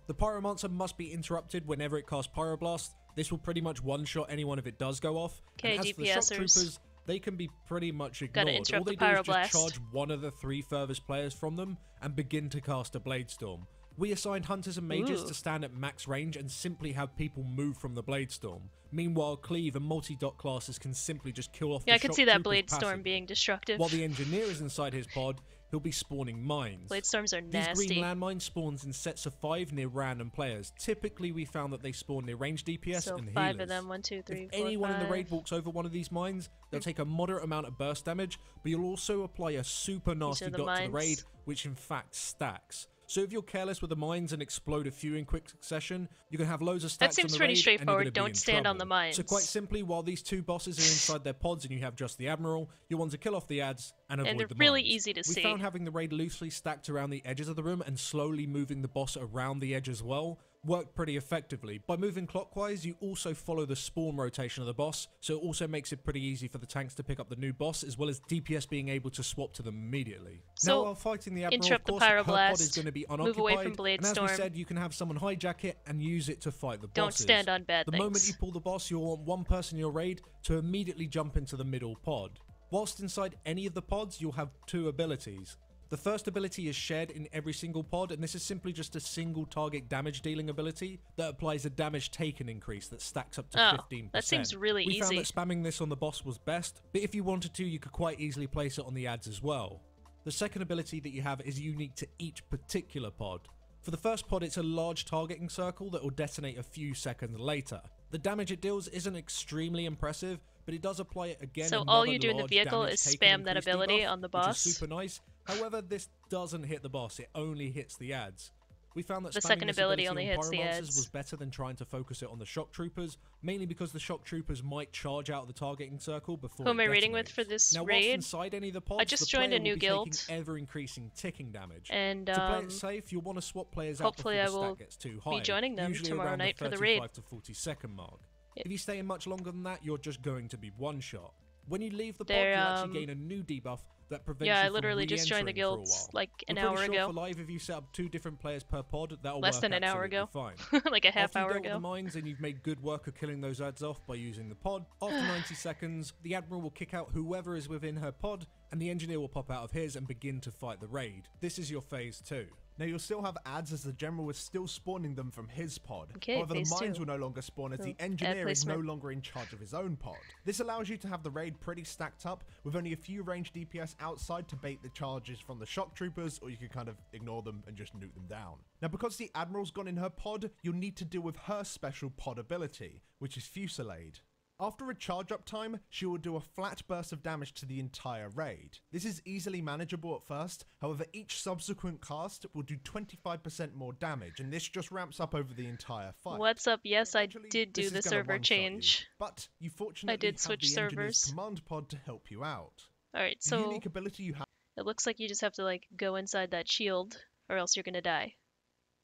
The Pyromancer must be interrupted whenever it casts Pyroblast. This will pretty much one-shot anyone if it does go off.
Okay,
and as for the Shock
DPSers.
Troopers, they can be pretty much
Gotta
ignored. All
interrupt
they
the
do is
Pyroblast.
just charge one of the 3 furthest players from them and begin to cast a Blade Storm. We assigned Hunters and Mages
Ooh.
to stand at max range and simply have people move from the Blade Storm. Meanwhile, Cleave and multi-dot classes can simply just kill off
Yeah,
the
I could
Shock
see that
Troopers
Blade Storm
passively.
being destructive.
While the Engineer is inside his pod, he'll be spawning mines.
Blade Storms are
These
nasty.
green landmine spawns in sets of 5 near random players. Typically, we found that they spawn near ranged DPS
So
and
5
healers.
of them, 1, 2, 3,
If
4,
anyone in the
5.
raid walks over one of these mines, they'll take a moderate amount of burst damage, but you'll also apply a super nasty
are the
dot to the
mines.
raid, which in fact stacks. So if you're careless with the mines and explode a few in quick succession, you can have loads of stacks
seems
on the
pretty
raid,
straightforward.
and you're gonna be
Don't
in
stand on
trouble.
the mines.
So quite simply, while these 2 bosses are inside their pods and you have just the Admiral, you'll want to kill off the adds and avoid
they're
the
really
mines.
easy to
We
see.
found having the raid loosely stacked around the edges of the room and slowly moving the boss around the edge as well worked pretty effectively. By moving clockwise, you also follow the spawn rotation of the boss, so it also makes it pretty easy for the tanks to pick up the new boss, as well as DPS being able to swap to them immediately.
So,
now, while fighting the Admiral, of
interrupt the
course, her pod
Pyroblast,
is going to be
move
unoccupied,
away from Blade
and as
Storm.
we said, you can have someone hijack it and use it to fight the
Don't
bosses.
stand on bad
The
things.
moment you pull the boss, you'll want one person in your raid to immediately jump into the middle pod. Whilst inside any of the pods, you'll have 2 abilities. The first ability is shared in every single pod, and this is simply just a single target damage dealing ability that applies a damage taken increase that stacks up to 15%.
That seems really
We found
easy.
that spamming this on the boss was best, but if you wanted to, you could quite easily place it on the adds as well. The second ability that you have is unique to each particular pod. For the first pod, it's a large targeting circle that will detonate a few seconds later. The damage it deals isn't extremely impressive, but it does apply it again.
So all
another
you do in the
large
vehicle
damage
is
taken
spam that
increase
ability
debuff,
on the
which
boss?
is super nice. However, this doesn't hit the boss, it only hits the adds. We found that
The
spamming
second
this
ability
ability
only
on
hits the
Pyromancers
adds.
was better than trying to focus it on the Shock Troopers, mainly because the Shock Troopers might charge out of the targeting circle before
Who am
it
I raiding with
detonates.
for this
now, whilst
raid?
inside any of the pods,
I just
the
joined a
player will
new
be
guild.
taking ever-increasing ticking damage.
And
To play it safe, you'll want to swap players out
hopefully
before
I
the
will
stat gets too
be
high,
joining them
usually
tomorrow
around
night
the
for the raid.
35 to 40-second mark.
Yep.
If you stay in much longer than that, you're just going to be one-shot. When you leave the pod,
They're,
you'll actually gain a new debuff that prevents
yeah,
you
I
from
literally just joined the
re-entering for a
guild
while.
like an
You're
hour
pretty sure
ago.
for live, if you set up 2 different players per pod, that'll
Less
work
than an hour ago.
absolutely fine.
Like a half
After
hour
you dealt with
ago.
the mines and you've made good work of killing those adds off by using the pod, after 90 seconds, the Admiral will kick out whoever is within her pod, and the Engineer will pop out of his and begin to fight the raid. This is your phase 2.
Now you'll still have adds as the General is still spawning them from his pod.
Okay,
However, the
phase
mines
2.
will no longer spawn as the
ad
Engineer is no
placement.
longer in charge of his own pod. This allows you to have the raid pretty stacked up, with only a few ranged DPS outside to bait the charges from the Shock Troopers, or you can kind of ignore them and just nuke them down. Now because the Admiral's gone in her pod, you'll need to deal with her special pod ability, which is Fusillade. After a charge up time, she will do a flat burst of damage to the entire raid. This is easily manageable at first, however each subsequent cast will do 25% more damage, and this just ramps up over the entire fight.
What's up? Yes, I
Eventually,
did do
this
the
is gonna
server
one-shot you,
change.
but you fortunately
did
have
switch
the Engineer's
servers.
command pod to help you out.
Alright,
The
so
unique ability you have
it looks like you just have to like go inside that shield or else you're gonna die.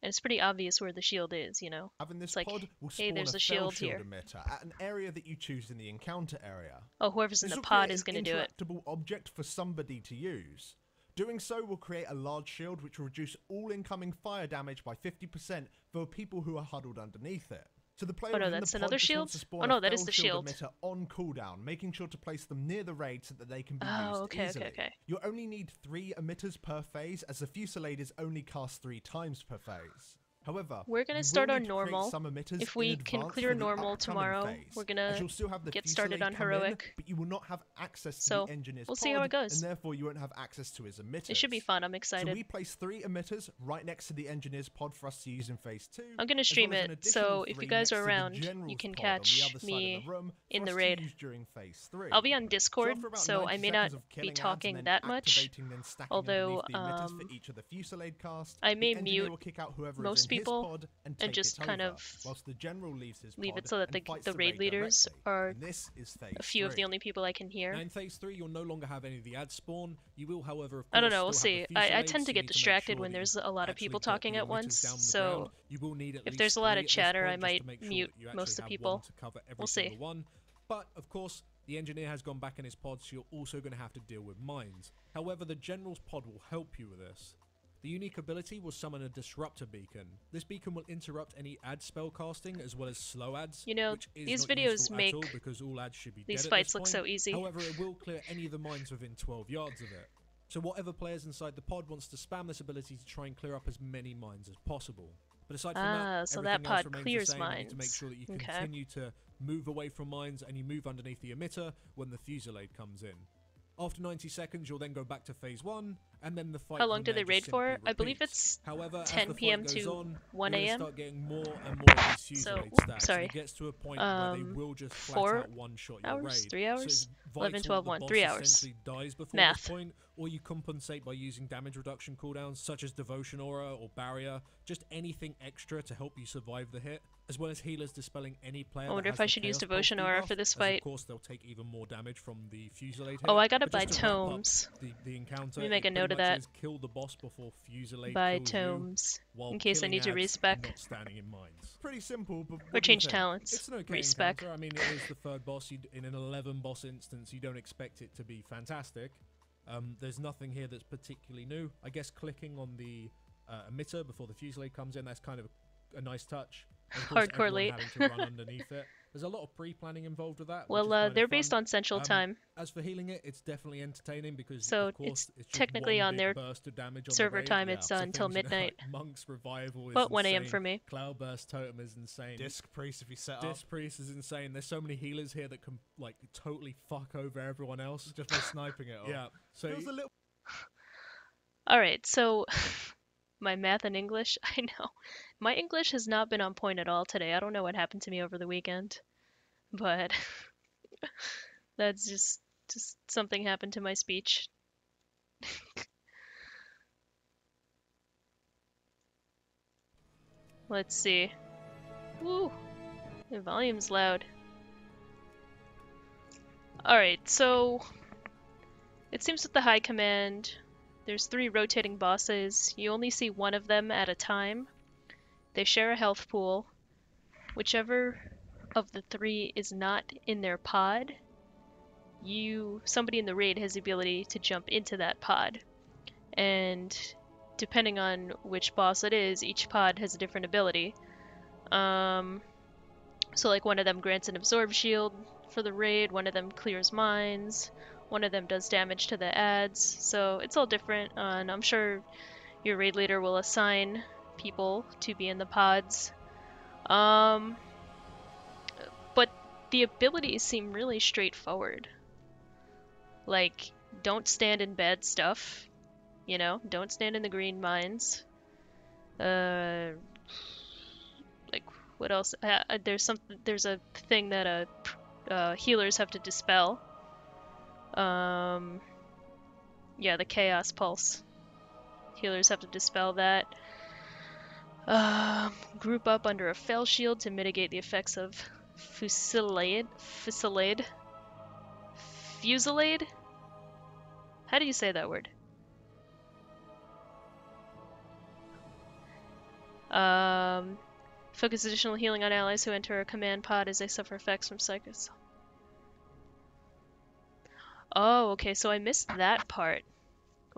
And it's pretty obvious where the shield is, you know?
in this
It's like,
pod will
hey,
spawn
there's
a
a
Fel
shield
shield
here.
emitter at an area that you choose in the encounter area.
Oh, whoever's in
This
the
will
pod
create
is
an
gonna do it.
interactable object for somebody to use. Doing so will create a large shield which will reduce all incoming fire damage by 50% for people who are huddled underneath it. So the player
Oh no,
within
that's
the pod
another
just
shield?
wants to spawn
Oh no,
a
that is
Fel
the
shield
shield.
emitter on cooldown, making sure to place them near the raid so that they can be
Oh,
used
okay,
easily.
okay.
You'll only need 3 emitters per phase, as the Fusillade is only cast 3 times per phase. However,
We're gonna
you
start
will
on
need to create
normal.
some emitters
If we
in
can
advance
clear
for the
normal
upcoming
tomorrow,
phase,
we're gonna
as you'll still have the
get started
Fusillade
on
come in,
heroic.
but you will not have access to
So,
the engineer's
we'll
pod,
see how it goes.
and therefore you won't have access to his emitters.
It should be fun, I'm
So
excited.
we place 3 emitters right next to the engineer's pod for us to use in phase 2.
I'm gonna
as
stream
well as an
it, so
additional
if
3
you guys
next
are
to the
around, you
general's
can
pod on the
catch
other side of
me
the room
in
for
the
us to
raid.
use during phase 3.
I'll be on Discord,
after about
so I
90
may
seconds
not
of
be
killing ads
talking
and then
that much.
activating, then stacking
Although,
underneath the emitters for each of the Fusillade cast,
I may
the engineer
mute
will kick out whoever
most
is in
people
his pod and
and
take
just
it
kind
over,
of
whilst the general leaves his
leave
pod
it so that
and fights
the raid leaders
directly.
are
And this is phase
a few of the
3.
only people I can hear.
Now in phase 3, you'll no longer have any of the ads spawn. You will, however, of
I don't
course,
know, we'll
still
see.
have the
I
Fusillades,
tend to
so you
get
need to make
distracted
sure
when
that
there's
you
a lot of
actually
people
get the
talking at
emitters
once,
down the
so
ground. You will need at
if
least
there's a lot
3
of
at this
chatter, I
point, just
might
to make sure
mute
that you
most of
actually
the
have one
people.
to cover every
We'll see.
single one. But, of course, the engineer has gone back in his pod, so you're also going to have to deal with mines. However, the general's pod will help you with this. The unique ability will summon a disruptor beacon. This beacon will interrupt any ad spell casting as well as slow ads.
You know,
which is
these
not
videos
useful
make
at all because all ads should be
these
dead at
fights
this
look
point.
so easy.
However, it will clear any of the mines within 12 yards of it. So whatever players inside the pod wants to spam this ability to try and clear up as many mines as possible. But aside from that,
so that
everything else
pod
remains
clears
the same. You need to make
mines.
sure that you
Okay.
continue to move away from mines and you move underneath the emitter when the Fusillade comes in. After 90 seconds, you'll then go back to phase 1, and then the fight
How long
from
do they
there
raid
just
for?
simply
I believe
repeats.
it's
However, as
10
the
PM
fight goes
to
on,
1
you're gonna
AM.
start getting more and more of these
So,
Fusillade stacks.
sorry.
And it gets to a point where they will just flat
4
out one-shot your
hours?
raid.
3
So
hours?
it's
11,
vital
12,
the
1,
boss
3 hours.
essentially dies before
Math.
this point, or you compensate by using damage reduction cooldowns such as Devotion Aura or Barrier, just anything extra to help you survive the hit, as well as healers dispelling any player
I wonder
that
if
has
I
the
should use
Chaos
Devotion
Pulse
Aura
debuff,
for this
as
fight.
Of course, they'll take even more damage from the Fusillade hit.
Oh, I gotta
But
buy
just to wrap up
tomes.
the encounter,
Let me make
it
a note
pretty
of
much
that.
is kill the boss before Fusillade
Buy
kills you,
tomes
while
in case I
killing
need to
ads
respec.
and not standing in mines.
Pretty simple, but
Or
what do you
change
think?
talents.
It's an okay
Respec.
encounter. I mean, it is the third boss. In an 11 boss instance, you don't expect it to be fantastic. There's nothing here that's particularly new. I guess clicking on the emitter before the Fusillade comes in, that's kind of a nice touch. And of course,
Hardcore
everyone
late.
having to run underneath it. There's a lot of pre-planning involved with that.
Well,
which is kind
they're
of
based
fun.
on Central Time.
As for healing it, it's definitely entertaining because,
So
of course, it's just
technically
one
on
big
their
burst of damage on
server
the raid.
time, it's
So
until
things, you know,
midnight.
like Monk's Revival is
But 1 AM
insane.
for me.
Cloudburst Totem is insane.
Disc Priest if you set up.
Disc Priest is insane. There's so many healers here that can like totally fuck over everyone else.
Just by sniping it off.
Yeah. So
Feels a little
Alright, so my math and English, I know. My English has not been on point at all today. I don't know what happened to me over the weekend. But that's just something happened to my speech. Let's see. Woo! The volume's loud. Alright, so it seems with the High Command, there's 3 rotating bosses. You only see one of them at a time. They share a health pool. Whichever of the 3 is not in their pod, somebody in the raid has the ability to jump into that pod. And depending on which boss it is, each pod has a different ability. So like one of them grants an absorb shield for the raid, one of them clears mines, one of them does damage to the ads, so it's all different, and I'm sure your raid leader will assign people to be in the pods. But the abilities seem really straightforward. Like, don't stand in bad stuff, you know, don't stand in the green mines. Like, what else? There's a thing that healers have to dispel. Yeah, the Chaos Pulse. Healers have to dispel that. Group up under a Fel shield to mitigate the effects of Fusillade? How do you say that word? Focus additional healing on allies who enter a command pod as they suffer effects from psychos. Oh, okay, so I missed that part.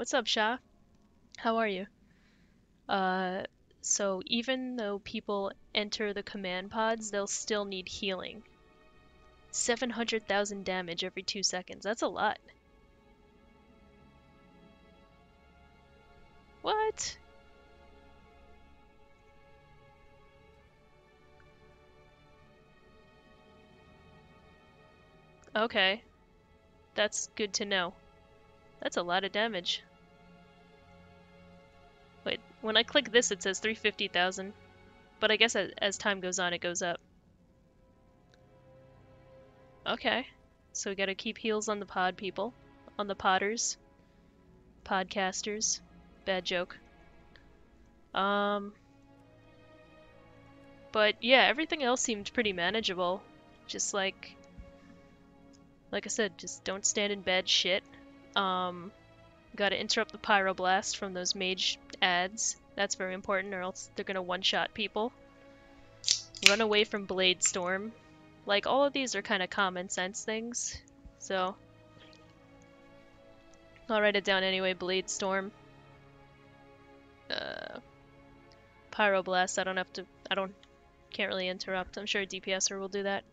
What's up, Sha? How are you? So even though people enter the command pods, they'll still need healing. 700,000 damage every 2 seconds. That's a lot. What? Okay. That's good to know. That's a lot of damage. Wait, when I click this it says 350,000. But I guess as time goes on it goes up. Okay. So we gotta keep heals on the pod people. On the podders. Podcasters. Bad joke. But yeah, everything else seemed pretty manageable. Just like I said, just don't stand in bad shit. Gotta interrupt the pyroblast from those mage ads. That's very important, or else they're gonna one-shot people. Run away from Blade Storm. Like, all of these are kind of common sense things, so I'll write it down anyway. Blade Storm. Pyroblast, can't really interrupt. I'm sure a DPSer will do that.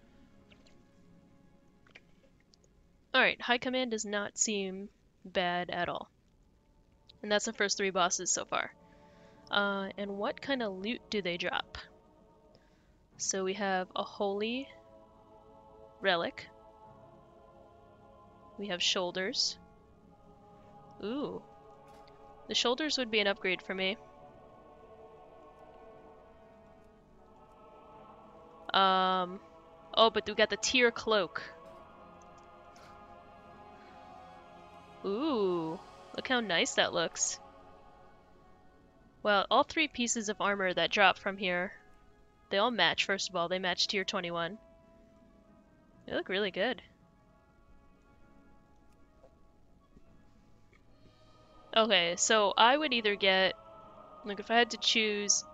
Alright, High Command does not seem bad at all. And that's the first 3 bosses so far. And what kind of loot do they drop? So we have a holy relic. We have shoulders. Ooh. The shoulders would be an upgrade for me. Oh, but we got the tier cloak. Ooh, look how nice that looks. Well, all 3 pieces of armor that drop from here, they all match, first of all. They match tier 21. They look really good. Okay, so I would either get, like if I had to choose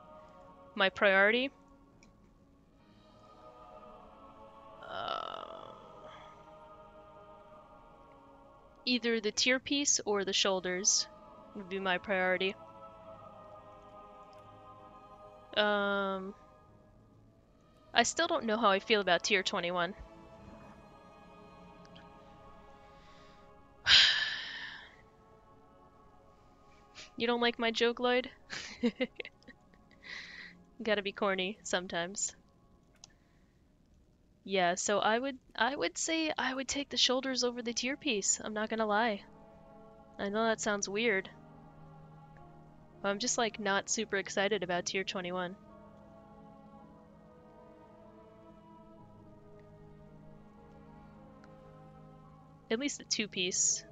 my priority, either the tier piece or the shoulders would be my priority. I still don't know how I feel about tier 21. You don't like my joke, Lloyd? Gotta be corny sometimes. Yeah, so I would say I would take the shoulders over the tier piece. I'm not gonna lie. I know that sounds weird. But I'm just like not super excited about tier 21. At least the 2-piece.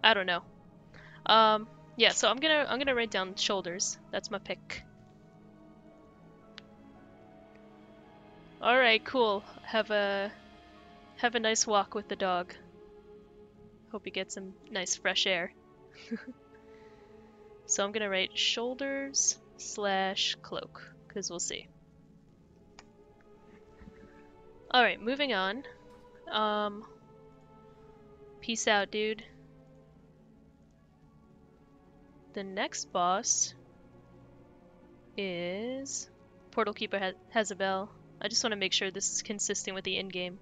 I don't know. Yeah, so I'm gonna write down shoulders. That's my pick. Alright, cool. Have a nice walk with the dog. Hope you get some nice fresh air. So I'm gonna write shoulders / cloak, because we'll see. Alright, moving on. Peace out, dude. The next boss is Portal Keeper Hasabel. I just want to make sure this is consistent with the in-game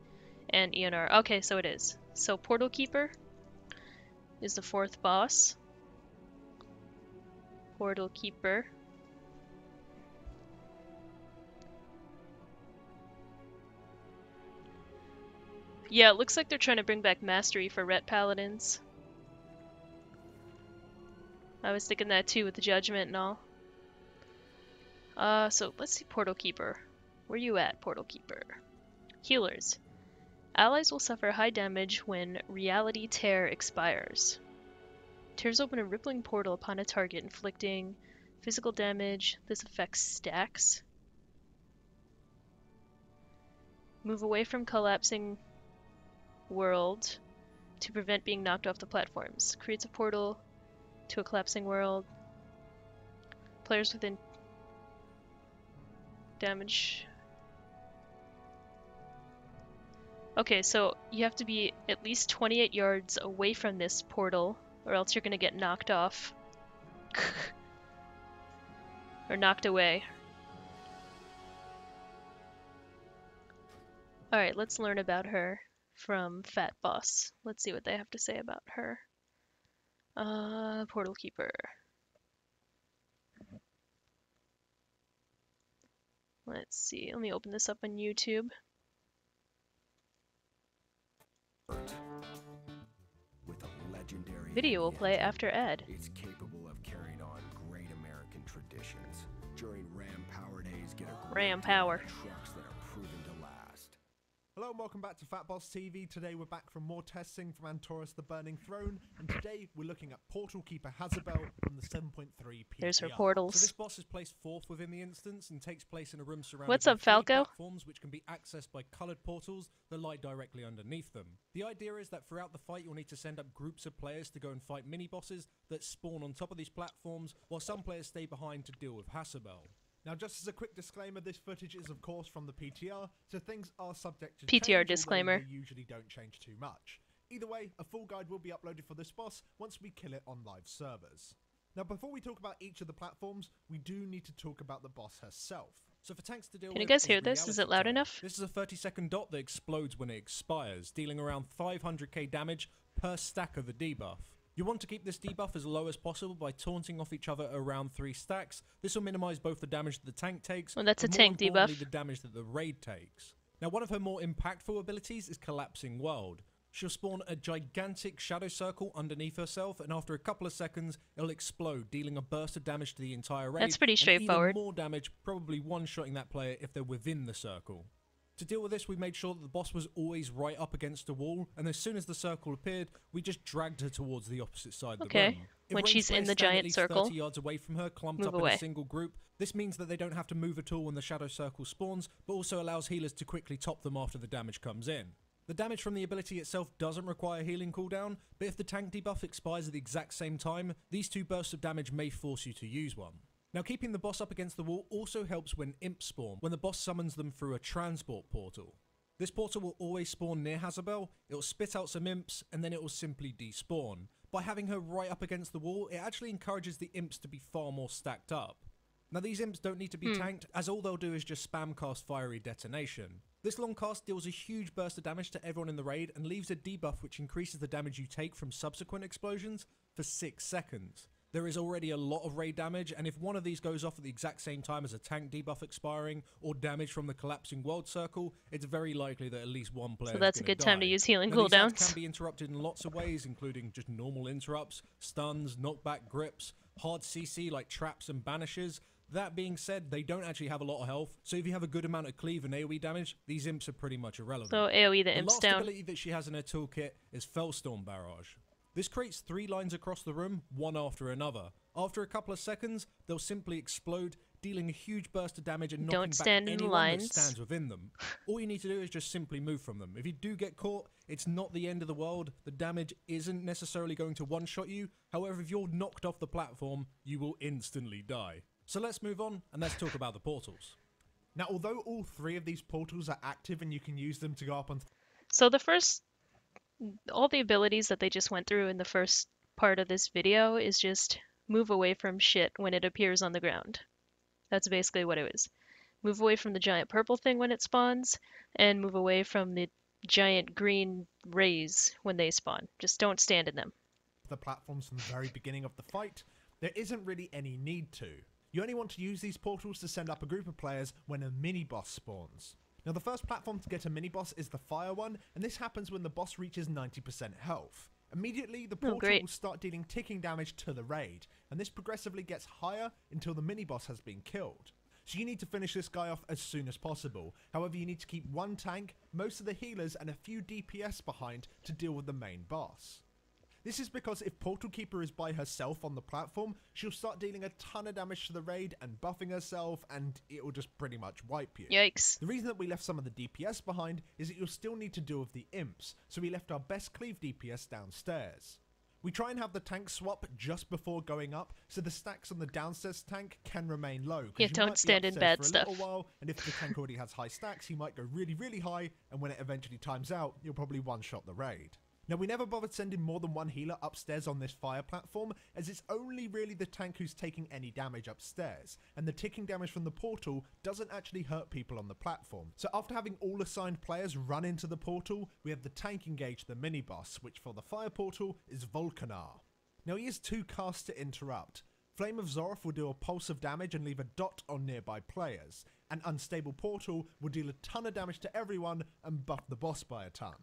and Eonar. Okay, so it is. So Portal Keeper is the 4th boss. Portal Keeper. Yeah, it looks like they're trying to bring back Mastery for Ret Paladins. I was thinking that too with the Judgment and all. So let's see Portal Keeper. Where you at, Portal Keeper? Healers. Allies will suffer high damage when Reality Tear expires. Tears open a rippling portal upon a target, inflicting physical damage. This affects stacks. Move away from collapsing world to prevent being knocked off the platforms. Creates a portal to a collapsing world. Players within damage. Okay, so you have to be at least 28 yards away from this portal, or else you're gonna get knocked off. Or knocked away. Alright, let's learn about her from Fat Boss. Let's see what they have to say about her. Portal Keeper. Let's see, let me open this up on YouTube.
With a legendary
Video will play after ad.
It's capable of carrying on great American traditions. During Ram Power Days, get a great
Ram
deal
Power.
on trucks that are proven to last.
Hello and welcome back to Fat Boss TV. Today we're back from more testing from Antorus the Burning Throne, and today we're looking at Portal Keeper Hasabel from the 7.3 PTR.
There's her
So
portals.
this boss is placed fourth within the instance and takes place in a room surrounded
What's
by
up,
3
Falco?
platforms which can be accessed by coloured portals that lie directly underneath them. The idea is that throughout the fight you'll need to send up groups of players to go and fight mini-bosses that spawn on top of these platforms, while some players stay behind to deal with Hasabel. Now, just as a quick disclaimer, this footage is of course from the PTR, so things are subject to
PTR
change, although
disclaimer.
they usually don't change too much. Either way, a full guide will be uploaded for this boss once we kill it on live servers. Now, before we talk about each of the platforms, we do need to talk about the boss herself.
So for tanks to deal
Can you
with
guys
is
hear this? Is it
reality
loud
time.
enough?
This is a 30-second dot that explodes when it expires, dealing around 500k damage per stack of the debuff. You want to keep this debuff as low as possible by taunting off each other around 3 stacks. This will minimize both the damage that the tank takes,
Well, that's a
and more
tank
importantly,
debuff.
the damage that the raid takes. Now, one of her more impactful abilities is Collapsing World. She'll spawn a gigantic shadow circle underneath herself, and after a couple of seconds, it'll explode, dealing a burst of damage to the entire raid.
That's pretty
and
straightforward.
even more damage, probably one-shotting that player if they're within the circle. To deal with this, we made sure that the boss was always right up against a wall, and as soon as the circle appeared, we just dragged her towards the opposite side of the room. If
When
ranged
she's in
players
the
stand at
giant
least
circle,
30 yards away from her, clumped
move
up
away.
in a single group, this means that they don't have to move at all when the shadow circle spawns, but also allows healers to quickly top them after the damage comes in. The damage from the ability itself doesn't require healing cooldown, but if the tank debuff expires at the exact same time, these 2 bursts of damage may force you to use one. Now, keeping the boss up against the wall also helps when imps spawn, when the boss summons them through a transport portal. This portal will always spawn near Hasabel, it'll spit out some imps, and then it will simply despawn. By having her right up against the wall, it actually encourages the imps to be far more stacked up. Now, these imps don't need to be tanked, as all they'll do is just spam cast Fiery Detonation. This long cast deals a huge burst of damage to everyone in the raid and leaves a debuff which increases the damage you take from subsequent explosions for 6 seconds. There is already a lot of raid damage, and if one of these goes off at the exact same time as a tank debuff expiring or damage from the Collapsing World Circle, it's very likely that at least one player
So that's a good time to use healing
Now, these ads
cooldowns.
can be interrupted in lots of ways, including just normal interrupts, stuns, knockback grips, hard CC like traps and banishes. That being said, they don't actually have a lot of health, so if you have a good amount of cleave and AoE damage, these imps are pretty much irrelevant.
So AoE the
The
imps
last
down.
ability that she has in her toolkit is Fellstorm Barrage. This creates 3 lines across the room, one after another. After a couple of seconds, they'll simply explode, dealing a huge burst of damage and knocking
Don't
back
stand in
anyone
lines.
that stands within them. All you need to do is just simply move from them. If you do get caught, it's not the end of the world. The damage isn't necessarily going to one-shot you. However, if you're knocked off the platform, you will instantly die. So let's move on, and let's talk about the portals.
Now, although all 3 of these portals are active and you can use them to go up on
So all the abilities that they just went through in the first part of this video is just move away from shit when it appears on the ground. That's basically what it is. Move away from the giant purple thing when it spawns, and move away from the giant green rays when they spawn. Just don't stand in them.
the platforms from the very beginning of the fight, there isn't really any need to. You only want to use these portals to send up a group of players when a mini-boss spawns. Now, the first platform to get a mini-boss is the fire one, and this happens when the boss reaches 90% health. Immediately, the portal will start dealing ticking damage to the raid, and this progressively gets higher until the mini-boss has been killed. So you need to finish this guy off as soon as possible. However, you need to keep one tank, most of the healers, and a few DPS behind to deal with the main boss. This is because if Portal Keeper is by herself on the platform, she'll start dealing a ton of damage to the raid and buffing herself, and it will just pretty much wipe you.
Yikes.
The reason that we left some of the DPS behind is that you'll still need to deal with the imps, so we left our best cleave DPS downstairs. We try and have the tank swap just before going up, so the stacks on the downstairs tank can remain low.
Yeah, don't stand in bad
for a
stuff.
little while, and if the tank already has high stacks, he might go really, really high, and when it eventually times out, you'll probably one-shot the raid. Now, we never bothered sending more than one healer upstairs on this fire platform, as it's only really the tank who's taking any damage upstairs, and the ticking damage from the portal doesn't actually hurt people on the platform. So after having all assigned players run into the portal, we have the tank engage the mini-boss, which for the fire portal is Volcanar. Now, he has 2 casts to interrupt. Flame of Zoroth will do a pulse of damage and leave a dot on nearby players, and Unstable Portal will deal a ton of damage to everyone and buff the boss by a ton.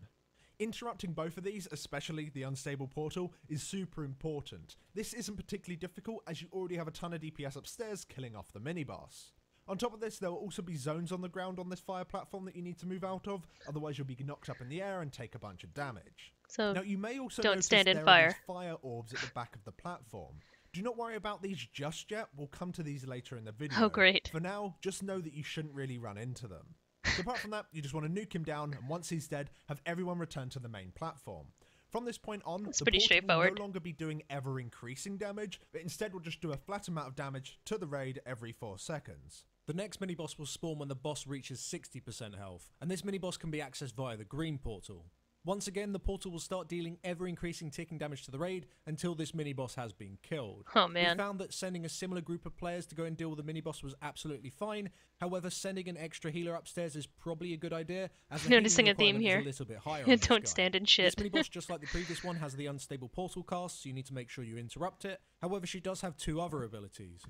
Interrupting both of these, especially the Unstable Portal, is super important. This isn't particularly difficult as you already have a ton of DPS upstairs killing off the mini-boss. On top of this, there will also be zones on the ground on this fire platform that you need to move out of, otherwise you'll be knocked up in the air and take a bunch of damage.
So
now, you may also
don't
notice
stand in
there
fire.
are these fire orbs at the back of the platform. Do not worry about these just yet, we'll come to these later in the video.
Oh, great.
For now, just know that you shouldn't really run into them. So apart from that, you just want to nuke him down, and once he's dead, have everyone return to the main platform. From this point on,
It's
the
pretty
portal will
straightforward.
no longer be doing ever-increasing damage, but instead will just do a flat amount of damage to the raid every 4 seconds.
The next mini-boss will spawn when the boss reaches 60% health, and this mini-boss can be accessed via the green portal. Once again, the portal will start dealing ever-increasing ticking damage to the raid until this mini-boss has been killed.
Oh man.
We found that sending a similar group of players to go and deal with the mini-boss was absolutely fine. However, sending an extra healer upstairs is probably a good idea, as the
Noticing
healing
a theme
requirement is
here.
a little bit higher on this
Don't
guy.
stand in
This
shit.
mini-boss, just like the previous one, has the Unstable Portal cast, so you need to make sure you interrupt it. However, she does have 2 other abilities.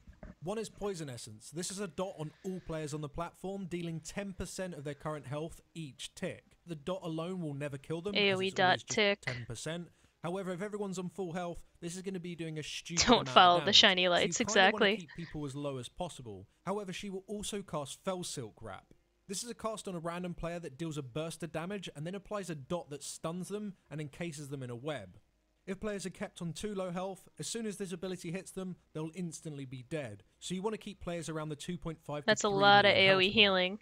One is Poison Essence. This is a dot on all players on the platform, dealing 10% of their current health each tick. The dot alone will never kill them, as
AoE
it's
dot
always just
tick.
10%. However, if everyone's on full health, this is going to be doing a stupid
Don't
amount of
follow the
damage.
shiny
So
lights,
you kinda wanna
exactly.
keep people as low as possible. However, she will also cast Fel Silk Wrap. This is a cast on a random player that deals a burst of damage and then applies a dot that stuns them and encases them in a web. If players are kept on too low health, as soon as this ability hits them, they'll instantly be dead. So you want to keep players around the 2.5
That's
to
a
3
lot of
million health
AoE
mark.
healing.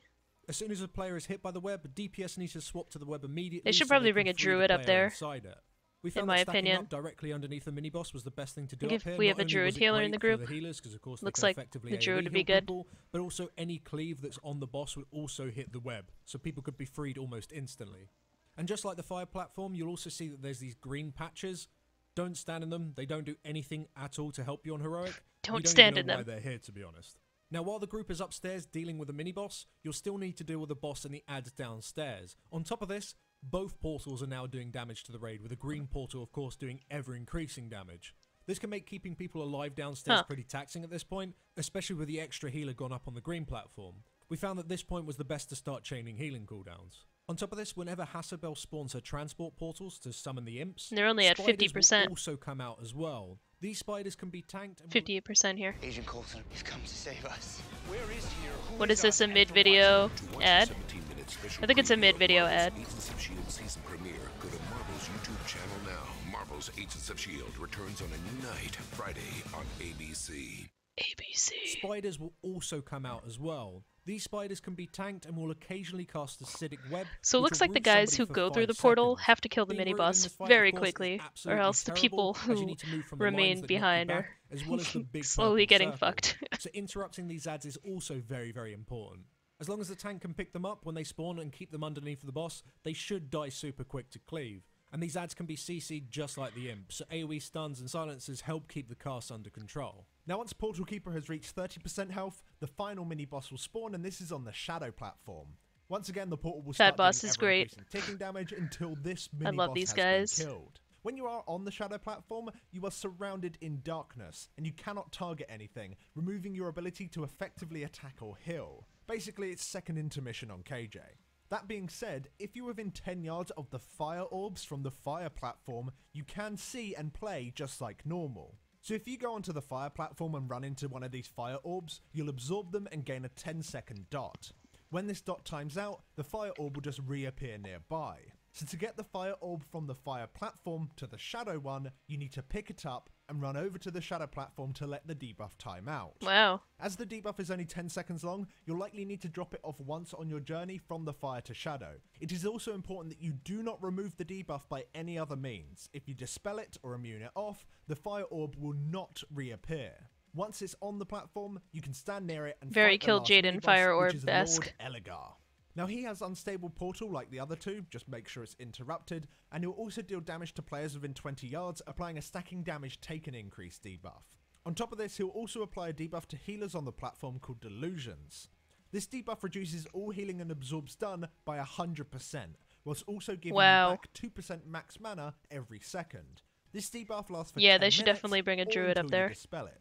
As soon as a player is hit by the web, DPS needs to swap to the web immediately.
They should
so
probably
can
bring a
free the
druid up
player
there,
inside it. We
in
found
my
that stacking
opinion.
up directly underneath the mini-boss was the best thing to do
Think
up
if
here.
we
Not
have a
only
druid
was it
healer in
great
the group,
for the healers, 'cause of course
looks
they can
like
effectively
the druid
AoE
would be
heal
good.
people, but also any cleave that's on the boss would also hit the web, so people could be freed almost instantly. And just like the fire platform, you'll also see that there's these green patches. Don't stand in them. They don't do anything at all to help you on heroic.
Don't
You don't
stand
even
in
know why
them.
they're here, to be honest. Now, while the group is upstairs dealing with the mini-boss, you'll still need to deal with the boss and the ads downstairs. On top of this, both portals are now doing damage to the raid, with the green portal, of course, doing ever-increasing damage. This can make keeping people alive downstairs pretty taxing at this point, especially with the extra healer gone up on the green platform. We found that this point was the best to start chaining healing cooldowns. On top of this, whenever Hasabel spawns her transport portals to summon the imps,
They're only at
spiders
50%.
will also come out as well. These spiders can be tanked and will
58% here.
Agent Coulson, he's come to save us.
What is this, a mid-video ad? I think it's a mid-video ad.
Agents of S.H.I.E.L.D. season premiere. Go to Marvel's YouTube channel now. Marvel's Agents of S.H.I.E.L.D. returns on a new night, Friday on ABC.
ABC.
Spiders will also come out as well. These spiders can be tanked and will occasionally cast acidic web.
So it
which
looks
will
like the
root
guys who
somebody for
go through
5
the portal
seconds.
have to kill the
Being rooted in
mini-boss
this fight,
very
of course, is
quickly, or
absolutely
else the
terrible,
people
as you
who
need to move from the
remain
lines that knock you
behind
back,
are
as well as the big
slowly
purple
getting
circle.
fucked.
So interrupting these ads is also very, very important. As long as the tank can pick them up when they spawn and keep them underneath the boss, they should die super quick to cleave. And these ads can be CC'd just like the imp, so AoE stuns and silencers help keep the cast under control.
Now once Portal Keeper has reached 30% health, the final mini-boss will spawn, and this is on the Shadow platform. Once again, the portal will
That
start
boss
doing
is great.
ever-increasing ticking damage until this
I
mini-boss
love these
has
guys.
been killed. When you are on the Shadow platform, you are surrounded in darkness, and you cannot target anything, removing your ability to effectively attack or heal. Basically, it's second intermission on KJ. That being said, if you're within 10 yards of the fire orbs from the fire platform, you can see and play just like normal. So if you go onto the fire platform and run into one of these fire orbs, you'll absorb them and gain a 10-second dot. When this dot times out, the fire orb will just reappear nearby. So to get the fire orb from the fire platform to the shadow one, you need to pick it up and run over to the shadow platform to let the debuff time out.
Wow.
As the debuff is only 10 seconds long, you'll likely need to drop it off once on your journey from the fire to shadow. It is also important that you do not remove the debuff by any other means. If you dispel it or immune it off, the fire orb will not reappear. Once it's on the platform, you can stand near it and
Very
fight the
Kill
last
Jaden
mini-boss,
Fire
which is
Orb-esque.
Lord Elegar. Now he has unstable portal like the other two, just make sure it's interrupted, and he'll also deal damage to players within 20 yards, applying a stacking damage taken increase debuff. On top of this, he'll also apply a debuff to healers on the platform called Delusions. This debuff reduces all healing and absorbs done by 100%, whilst also giving you back 2% max mana every second. This debuff lasts for 10
Yeah,
minutes,
they should definitely bring a
or
druid up
until you
there.
dispel it.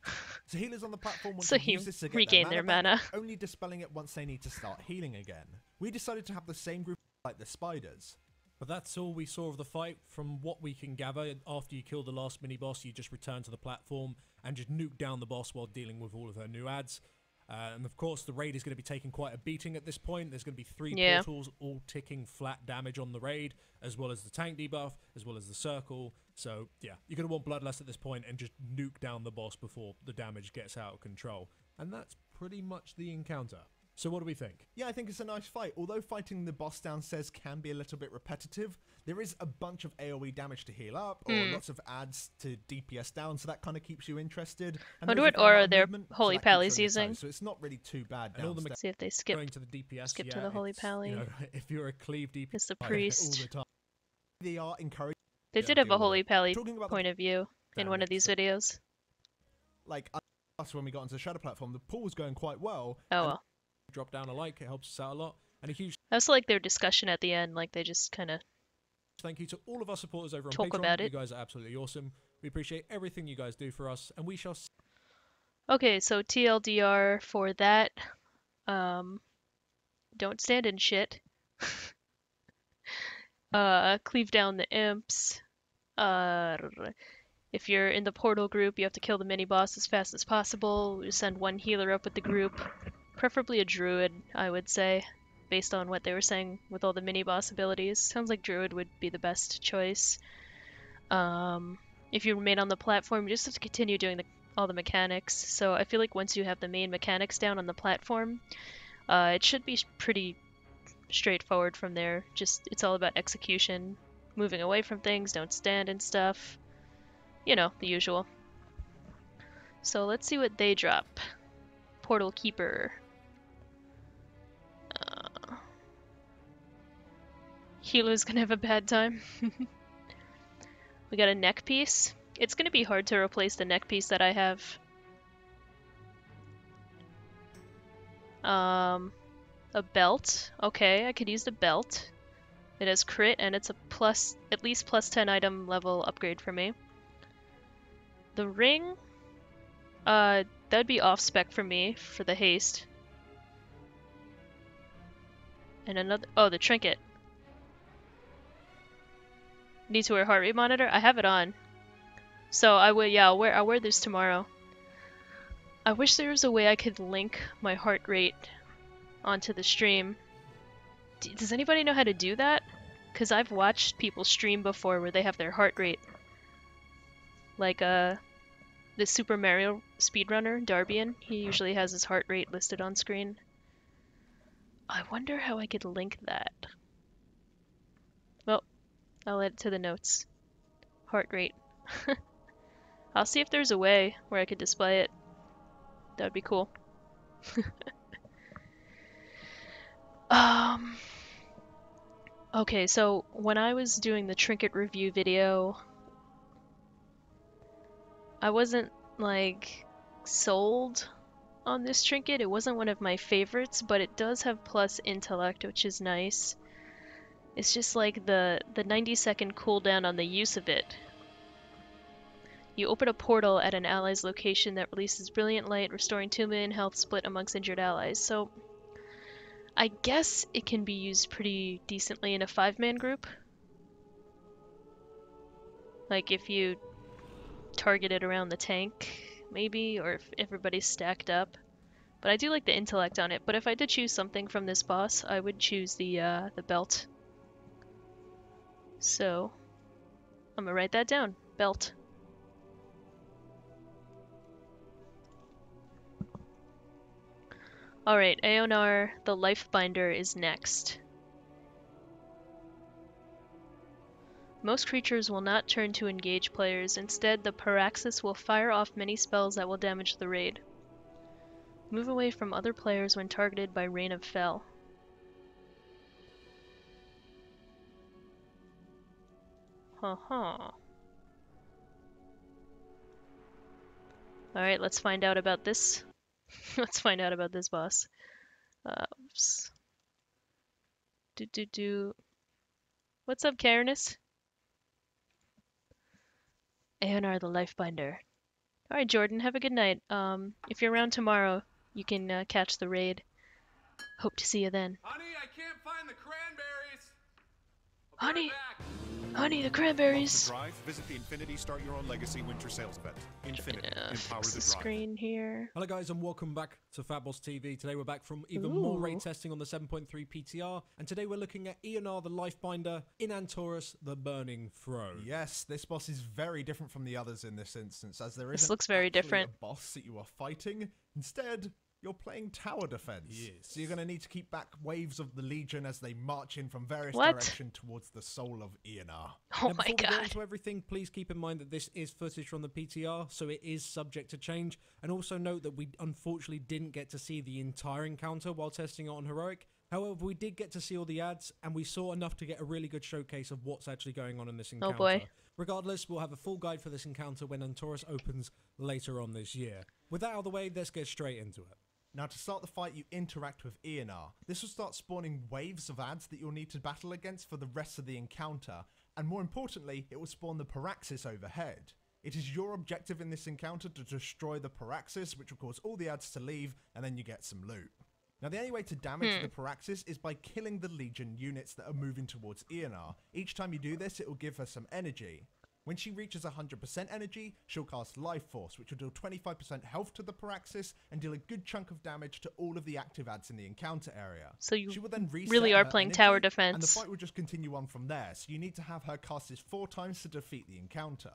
So healers on the platform want
So
to use this to get
regain their mana.
back, only dispelling it once they need to start healing again. We decided to have the same group like the spiders.
But that's all we saw of the fight. From what we can gather, after you kill the last mini-boss, you just return to the platform and just nuke down the boss while dealing with all of her new adds. And of course, the raid is going to be taking quite a beating at this point. There's going to be 3 portals, all ticking flat damage on the raid, as well as the tank debuff, as well as the circle. So, yeah, you're going to want Bloodlust at this point and just nuke down the boss before the damage gets out of control. And that's pretty much the encounter. So what do we think?
Yeah, I think it's a nice fight. Although fighting the boss downstairs can be a little bit repetitive, there is a bunch of AoE damage to heal up, or lots of adds to DPS down, so that kind of keeps you interested. And
I wonder
there's
what
a fair amount
aura
of
their
movement, so
Holy
that keeps you on
Pally's
your
using.
toes, so it's not really too bad
And all the
downstairs.
See if they skip.
Going to the DPS,
skip
yeah,
to the Holy
it's,
Pally.
you know, if you're a cleave DPS,
It's the
all
priest.
the time.
They are encouraged.
They
Yeah,
did have
deal
a
with
Holy
it.
Pally
Talking about the
point of view in one of these videos.
Like us when we got onto the shadow platform, the pool was going quite well.
Oh well.
Drop down a like, it helps us out a lot. And a huge
I also like their discussion at the end, like they just kind of
thank you to all of our supporters over on
talk
Patreon.
about
You
it.
guys are absolutely awesome. We appreciate everything you guys do for us, and we shall see.
Okay, so TLDR for that. Don't stand in shit. Cleave down the imps. If you're in the portal group, you have to kill the mini boss as fast as possible. You send one healer up with the group, preferably a druid, I would say, based on what they were saying with all the mini boss abilities. Sounds like druid would be the best choice. If you remain on the platform, you just have to continue doing all the mechanics. So I feel like once you have the main mechanics down on the platform, it should be pretty straightforward from there. Just it's all about execution, moving away from things, don't stand and stuff. You know, the usual. So let's see what they drop. Portal Keeper. Healer's gonna have a bad time. We got a neck piece. It's gonna be hard to replace the neck piece that I have. A belt. Okay, I could use the belt. It has crit and it's a at least plus 10 item level upgrade for me. The ring, that'd be off spec for me for the haste. And another, oh, the trinket. Need to wear heart rate monitor? I have it on. So I will, yeah, I'll wear this tomorrow. I wish there was a way I could link my heart rate onto the stream. Does anybody know how to do that? Because I've watched people stream before where they have their heart rate. Like, the Super Mario speedrunner, Darbian, he usually has his heart rate listed on screen. I wonder how I could link that. Well, I'll add it to the notes. Heart rate. I'll see if there's a way where I could display it. That would be cool. Okay, so when I was doing the trinket review video, I wasn't, like, sold on this trinket. It wasn't one of my favorites, but it does have plus intellect, which is nice. It's just like the 90-second cooldown on the use of it. You open a portal at an ally's location that releases brilliant light, restoring 2 million health split amongst injured allies. So I guess it can be used pretty decently in a 5-man group. Like if you target it around the tank, maybe, or if everybody's stacked up. But I do like the intellect on it. But if I did choose something from this boss, I would choose the belt. So, I'm gonna write that down. Belt. Alright, Eonar the Life-Binder is next. Most creatures will not turn to engage players. Instead, the Paraxis will fire off many spells that will damage the raid. Move away from other players when targeted by Rain of Fel. Alright, let's find out about this. Let's find out about this boss. Oops. What's up, Cairnus? Eonar the Life-Binder. Alright, Jordan, have a good night. If you're around tomorrow, you can catch the raid. Hope to see you then.
Honey, I can't find the cranberries.
Honey! Honey, the cranberries!
Drive, visit the Infinity Start Your Own Legacy Winter Sales event. Infinity, empower
Fix
the
the
drive.
screen here.
Hello guys and welcome back to Fatboss TV. Today we're back from even more raid testing on the 7.3 PTR, and today we're looking at Eonar the Life-Binder in Antorus the Burning Throne.
Yes, this boss is very different from the others in this instance, as there isn't
looks very
actually
different.
a boss that you are fighting. Instead, you're playing tower defense.
Yes.
So you're going to need to keep back waves of the Legion as they march in from various
What?
directions towards the soul of Eonar.
Oh
Now,
my
before we go
god.
into everything, please keep in mind that this is footage from the PTR, so it is subject to change. And also note that we unfortunately didn't get to see the entire encounter while testing it on Heroic. However, we did get to see all the ads, and we saw enough to get a really good showcase of what's actually going on in this encounter.
Oh boy.
Regardless, we'll have a full guide for this encounter when Antorus opens later on this year. With that out of the way, let's get straight into it.
Now, to start the fight, you interact with Eonar. This will start spawning waves of ads that you'll need to battle against for the rest of the encounter, and more importantly, it will spawn the Paraxis overhead. It is your objective in this encounter to destroy the Paraxis, which will cause all the ads to leave, and then you get some loot. Now, the only way to damage the Paraxis is by killing the Legion units that are moving towards Eonar. Each time you do this, it will give her some energy. When she reaches 100% energy, she'll cast Life Force, which will deal 25% health to the Paraxis and deal a good chunk of damage to all of the active ads in the encounter area.
So you
She will then reset
really are
her
playing
energy,
tower
and the
defense.
fight will just continue on from there, so you need to have her cast this 4 times to defeat the encounter.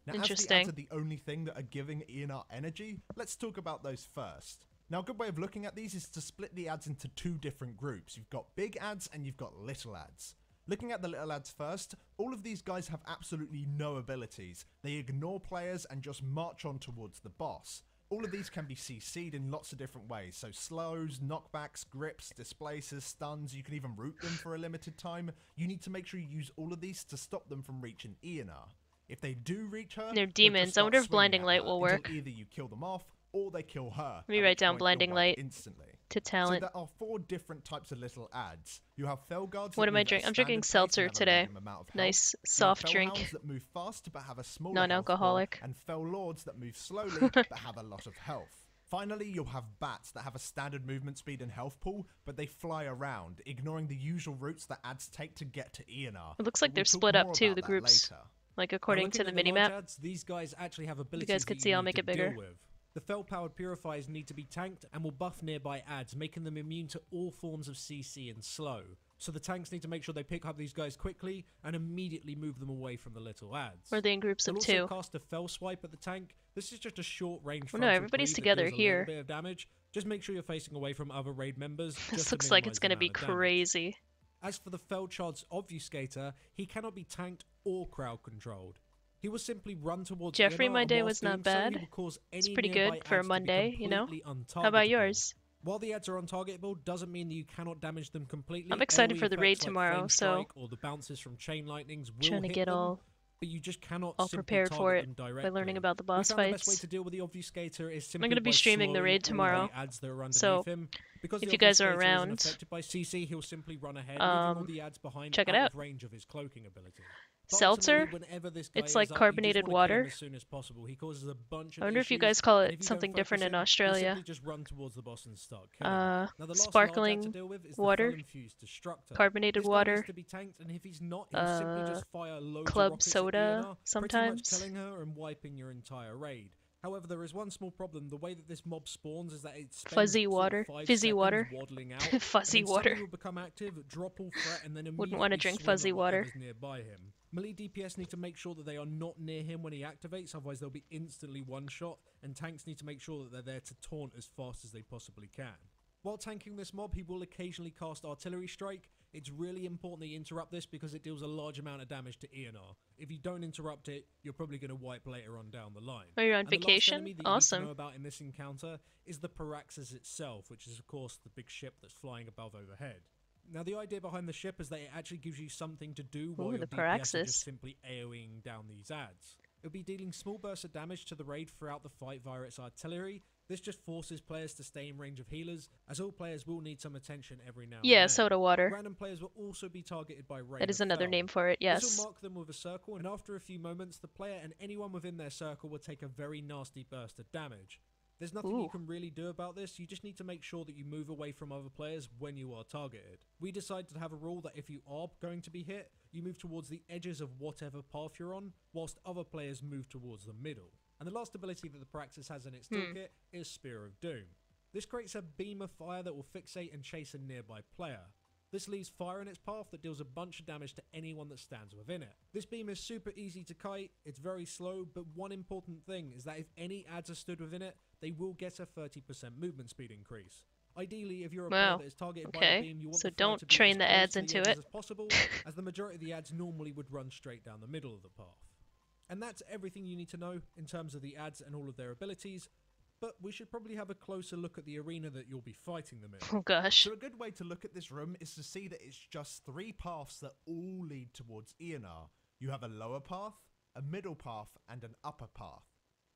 Now, as the
Interesting.
ads are the only thing that are giving Eonar energy, let's talk about those first. Now, a good way of looking at these is to split the ads into 2 different groups. You've got big ads and you've got little ads. Looking at the little ads first, all of these guys have absolutely no abilities. They ignore players and just march on towards the boss. All of these can be CC'd in lots of different ways, so slows, knockbacks, grips, displaces, stuns, you can even root them for a limited time. You need to make sure you use all of these to stop them from reaching Eonar. If they do reach her,
They're
they'll just
demons. I wonder
start
if Blinding
swinging at
Light will
her
work.
until either you kill them off or they kill her.
Let me
at
write
which
down
point
Blinding
you're wiped
Light
instantly.
to talent.
So there are 4 different types of little ads. You have Fel Guards.
What
that
am I
move at a
drinking? I'm drinking
standard pace
seltzer
and have a
today.
random amount of health.
Nice
You have
soft
Fel
drink.
Hounds that move fast but have a smaller
Non-alcoholic.
health pool, and Fel Lords that move slowly but have a lot of health. Finally, you'll have Bats that have a standard movement speed and health pool, but they fly around, ignoring the usual routes that ads take to get to Eonar.
It looks like
But
they're
we'll talk
split up
more
too,
about
the
that
groups.
later.
Like
Now,
according to
looking
the
at large
minimap.
ads, these guys actually have abilities
guys could
that
see,
you
I'll
need
make
to
it bigger.
deal with. The Fel-powered purifiers need to be tanked and will buff nearby ads, making them immune to all forms of CC and slow. So the tanks need to make sure they pick up these guys quickly and immediately move them away from the little ads.
Or are they in groups
They'll
of
also
2?
cast a Fel Swipe at the tank. This is just a short range.
Well, no, everybody's together here.
A bit of damage. Just make sure you're facing away from other raid members.
This
just to
looks like
minimize
it's
the
gonna be
amount of damage.
crazy.
As for the Felchard's Obfuscator, he cannot be tanked or crowd controlled. He will simply run towards
Jeffrey,
Eonar,
my
and
day
whilst
was not
doing so, he
bad.
will cause
It's
any
pretty
nearby
good for a
ads to be
Monday, you know?
completely
How about
untargetable.
yours?
While the ads are untargetable, doesn't mean that you cannot damage them completely.
I'm excited
AoE
for the
effects
raid
like
tomorrow,
Flame
so
Strike or the bounces from chain lightnings will
trying to
hit
get
them,
all
but you just cannot
all
simply
prepared for
target
it
them
by
directly.
learning about the
We
boss
found the best way
fights.
to deal with the Obfuscator is simply
gonna be
by
streaming the
slowing
raid
all
tomorrow,
the ads that are underneath
so
him. Because
if
the
you guys are
Obfuscator isn't
around,
affected by CC, he'll simply run ahead, leaving all the ads behind
check it
out
out.
of range of his cloaking ability. But
Seltzer?
ultimately, whenever this guy
It's
is
like
up, you just
carbonated
wanna kill him
water.
as soon as possible. He causes a bunch of
I wonder if you
issues,
guys call
and
it
if you don't
something different
focus
in
him, he'll
Australia.
simply just run towards the boss and start killing him. Now, the last
Sparkling
large ad to deal with is
water,
the Fel-infused Destructor.
carbonated
This guy
water,
needs to be tanked, and if he's not, he'll simply just fire loads of
club
rockets at
soda
Eonar, pretty much
sometimes.
killing her and wiping your entire raid. However, there is one small problem. The way that this mob spawns is that it spends
Fuzzy
sort of
water.
5
Fizzy
seconds
water.
waddling out.
Fuzzy
and then
water.
suddenly will become active, drop all threat, and then immediately
Wouldn't want to drink
swing
fuzzy
at
water.
whatever's nearby him. Melee DPS need to make sure that they are not near him when he activates, otherwise they'll be instantly one-shot, and tanks need to make sure that they're there to taunt as fast as they possibly can. While tanking this mob, he will occasionally cast Artillery Strike. It's really important that you interrupt this because it deals a large amount of damage to Eonar. If you don't interrupt it, you're probably going to wipe later on down the line.
Oh, you're on
And the last
vacation?
enemy that you
Awesome.
need to know about in this encounter is the Paraxis itself, which is of course the big ship that's flying above overhead. Now the idea behind the ship is that it actually gives you something to do while
Ooh,
your
the
DPS are
Paraxis.
just simply AoEing down these adds. It'll be dealing small bursts of damage to the raid throughout the fight via its artillery. This just forces players to stay in range of healers, as all players will need some attention every now and
Yeah,
then.
soda water.
Random players will also be targeted by raid.
That is
of
another
Fel.
name for it,
This
yes.
will mark them with a circle, and after a few moments, the player and anyone within their circle will take a very nasty burst of damage. There's nothing you
Ooh.
can really do about this, you just need to make sure that you move away from other players when you are targeted. We decided to have a rule that if you are going to be hit, you move towards the edges of whatever path you're on, whilst other players move towards the middle. And the last ability that the Praxis has in its toolkit is Spear of Doom. This creates a beam of fire that will fixate and chase a nearby player. This leaves fire in its path that deals a bunch of damage to anyone that stands within it. This beam is super easy to kite, it's very slow, but one important thing is that if any adds are stood within it, they will get a 30% movement speed increase. Ideally, if you're a player
Wow.
that is targeted by
Okay.
the beam, you want
So
the fire
don't
to be
train
as
the
close
adds
to
into
edges
it.
as possible, as the majority of the adds normally would run straight down the middle of the path. And that's everything you need to know in terms of the adds and all of their abilities, but we should probably have a closer look at the arena that you'll be fighting them in.
Oh gosh.
So a good way to look at this room is to see that it's just 3 paths that all lead towards Eonar. You have a lower path, a middle path, and an upper path.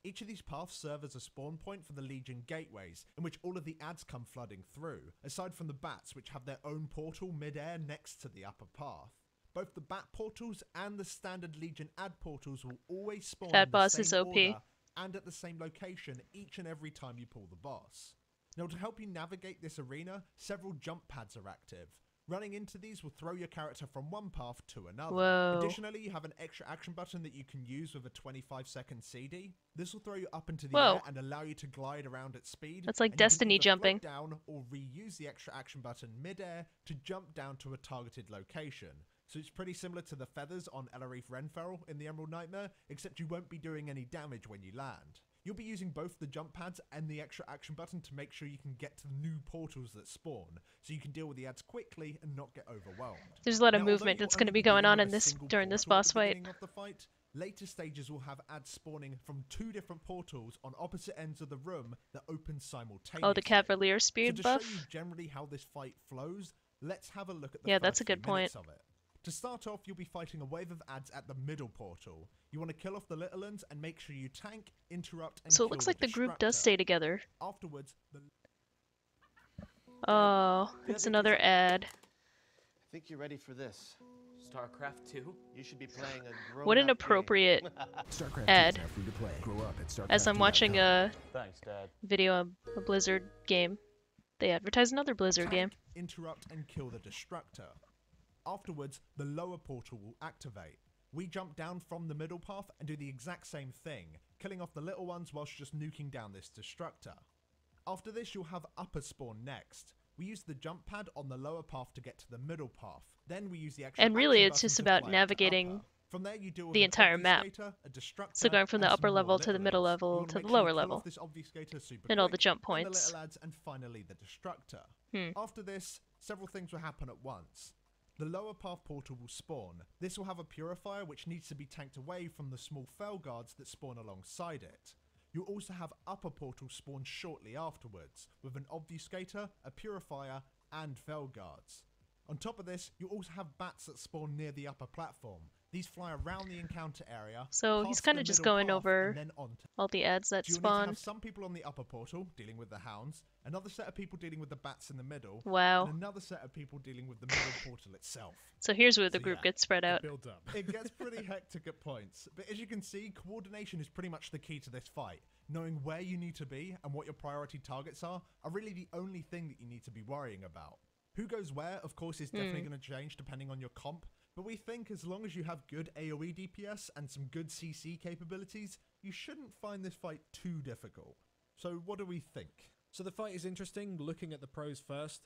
Each of these paths serve as a spawn point for the Legion gateways, in which all of the adds come flooding through, aside from the bats, which have their own portal mid-air next to the upper path. Both the bat portals and the standard Legion add portals will always spawn
Fat
in the
boss
same
is OP.
order and at the same location each and every time you pull the boss. Now, to help you navigate this arena, several jump pads are active. Running into these will throw your character from one path to another.
Whoa.
Additionally, you have an extra action button that you can use with a 25-second CD. This will throw you up into the
Whoa.
air and allow you to glide around at speed.
That's like
and you can
Destiny
either
jumping.
float down or reuse the extra action button mid-air to jump down to a targeted location. So it's pretty similar to the feathers on Ellarif Renferal in the Emerald Nightmare, except you won't be doing any damage when you land. You'll be using both the jump pads and the extra action button to make sure you can get to the new portals that spawn, so you can deal with the adds quickly and not get overwhelmed.
There's a lot of
Now, although
movement
you'll
that's going to
only
be going
dealing
on
with
in
a
this
single
during this
portal at
boss
the
fight.
beginning of the fight, later stages will have adds spawning from 2 different portals on opposite ends of the room that open simultaneously.
Oh, the Cavalier
So
speed
to
buff?
show you generally how this fight flows, let's have a look at the
Yeah,
first
that's a
few
good point.
minutes of it. To start off, you'll be fighting a wave of adds at the middle portal. You want to kill off the little ones and make sure you tank, interrupt, and
So
kill
it looks like the group
Destructor.
does stay together.
Afterwards, the
Oh, it's another ad.
I think you're ready for this.
StarCraft 2?
You should be playing a grown
What an
up game.
appropriate
StarCraft
ad.
2 is now free to play. Grow up at
As I'm watching a
Thanks, Dad.
video of a Blizzard game, they advertise another Blizzard game.
tank, interrupt, and kill the Destructor. Afterwards, the lower portal will activate. We jump down from the middle path and do the exact same thing, killing off the little ones whilst just nuking down this Destructor. After this, you'll have upper spawn next. We use the jump pad on the lower path to get to the middle path. Then we use the extra
And really,
action
it's
button
just
to
about
fly up to
navigating
upper. From there, you deal with
the
an
entire map.
obfuscator, a Destructor,
So going from the
and
upper
some more
level to the
little
middle
ones.
level
You wanna
to
make
the
sure you
lower
kill
level.
off this obfuscator super
And all the
quick,
jump
then
points.
the little lads, and finally the Destructor. After this, several things will happen at once. The lower path portal will spawn. This will have a purifier which needs to be tanked away from the small Fel guards that spawn alongside it. You'll also have upper portals spawn shortly afterwards, with an obfuscator, a purifier, and Fel guards. On top of this, you'll also have bats that spawn near the upper platform. These fly around the encounter area.
So he's
past
kinda
the
just
middle
going
path,
over
and then onto
all the ads that
so you'll need to
spawn.
have some people on the upper portal dealing with the hounds, another set of people dealing with the bats in the middle,
Wow.
and another set of people dealing with the middle portal itself.
So here's where the
So
group
yeah,
gets spread out.
Build up.
It gets pretty hectic at points, but as you can see, coordination is pretty much the key to this fight. Knowing where you need to be and what your priority targets are really the only thing that you need to be worrying about. Who goes where, of course, is definitely going to change depending on your comp, but we think as long as you have good AoE DPS and some good CC capabilities, you shouldn't find this fight too difficult. So what do we think?
So the fight is interesting, looking at the pros first.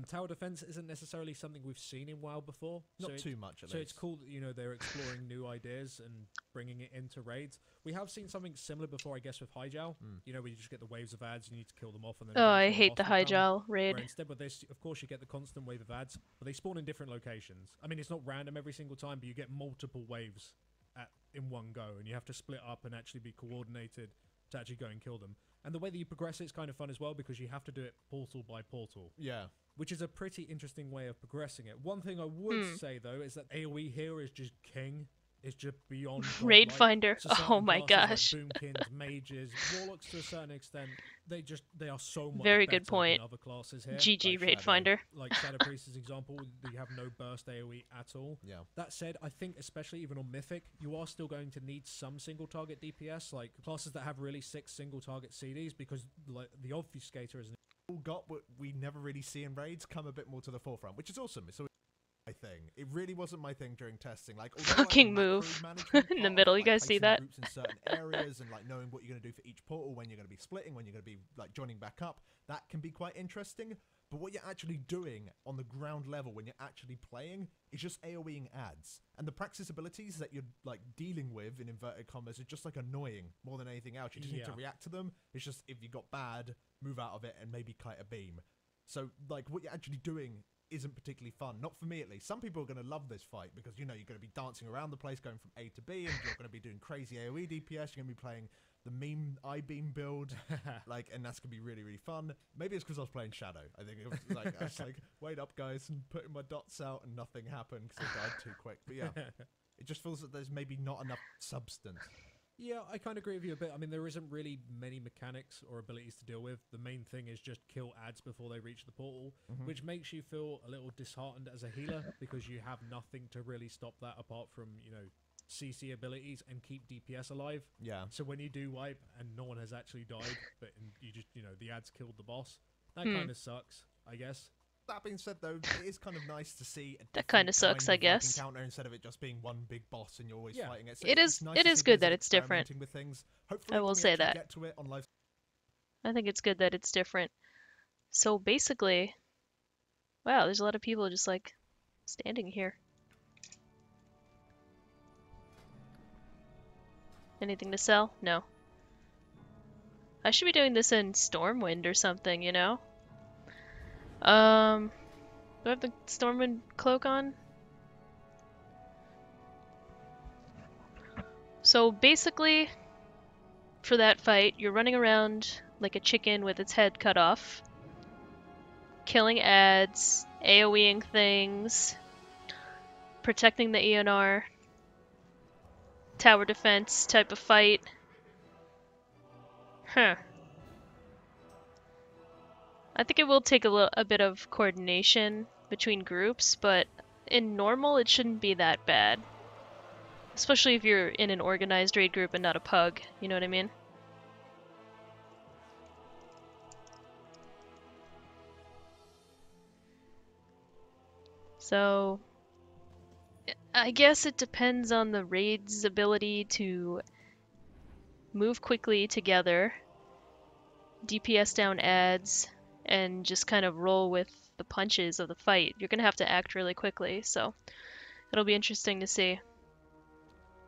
Tower defense isn't necessarily something we've seen in WoW before.
Not too much, at least.
So it's cool that, you know, they're exploring new ideas and bringing it into raids. We have seen something similar before, I guess, with Highjowl. You know, where you just get the waves of ads, you need to kill them off. And then
Oh, I
eventually a
hate the
boss will come.
Highjowl raid.
Where instead with this, of course, you get the constant wave of ads, but they spawn in different locations. I mean, it's not random every single time, but you get multiple waves in one go, and you have to split up and actually be coordinated to actually go and kill them. And the way that you progress it's kind of fun as well, because you have to do it portal by portal.
Yeah.
Which is a pretty interesting way of progressing it. One thing I would say, though, is that AoE here is just king. It's just beyond
Raid
godlike.
Finder.
So certain
Oh my
classes
gosh.
like Boomkins, mages, warlocks to a certain extent, they are so much
Very
better
good point.
than other classes here.
GG
Like
Raid
Shadow.
Finder.
Like Shadow Priest as example, you have no burst AoE at all.
Yeah.
That said, I think especially even on Mythic, you are still going to need some single target DPS, like classes that have really sick single target CDs, because like the Obfuscator is an
Got what we never really see in raids come a bit more to the forefront, which is awesome. It's always my thing. It really wasn't my thing during testing. Like
Fucking move in the middle. You guys see that?
Groups in certain areas and like knowing what you're going to do for each portal, when you're going to be splitting, when you're going to be like joining back up, that can be quite interesting. But what you're actually doing on the ground level when you're actually playing is just AoEing ads. And the praxis abilities that you're like dealing with in inverted commas are just like annoying more than anything else. You just need to react to them. It's just if you got bad, move out of it and maybe kite a beam. So like what you're actually doing isn't particularly fun. Not for me at least. Some people are going to love this fight because, you know, you're going to be dancing around the place going from A to B, and you're going to be doing crazy AoE DPS. You're going to be playing the meme I-beam build, like, and that's gonna be really, really fun. Maybe it's because I was playing Shadow. I think it was like I was like, wait up, guys, and putting my dots out, and nothing happened because I died too quick. But yeah, it just feels that there's maybe not enough substance.
Yeah, I kind of agree with you a bit. I mean, there isn't really many mechanics or abilities to deal with. The main thing is just kill ads before they reach the portal, which makes you feel a little disheartened as a healer because you have nothing to really stop that apart from, you know, CC abilities and keep DPS alive.
Yeah.
So when you do wipe and no one has actually died, but you just, you know, the ads killed the boss, that kind of sucks, I guess.
That being said, though, it is kind of nice to see a
That kind of sucks, I guess.
Encounter instead of it just being one big boss and you're always fighting it. So
It is good that it's different.
With things. Hopefully
I will say that.
Get to it on live.
I think it's good that it's different. So basically, wow, there's a lot of people just like standing here. Anything to sell? No. I should be doing this in Stormwind or something, you know? Do I have the Stormwind cloak on? So basically, for that fight, you're running around like a chicken with its head cut off, killing ads, AoEing things, protecting the Eonar, tower defense type of fight. Huh. I think it will take a bit of coordination between groups, but in normal it shouldn't be that bad. Especially if you're in an organized raid group and not a pug, you know what I mean? So, I guess it depends on the raid's ability to move quickly together, DPS down ads, and just kind of roll with the punches of the fight. You're gonna have to act really quickly, so it'll be interesting to see.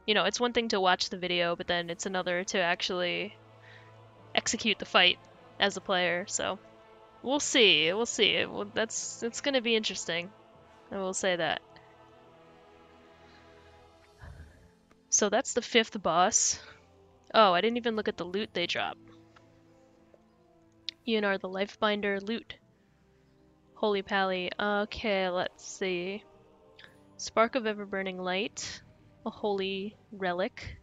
You know, it's one thing to watch the video, but then it's another to actually execute the fight as a player, so we'll see. We'll see. It's gonna be interesting. I will say that. So that's the 5th boss. Oh, I didn't even look at the loot they drop. Eonar the Life-Binder loot. Holy Pally. Okay, let's see. Spark of Ever-Burning Light. A Holy Relic.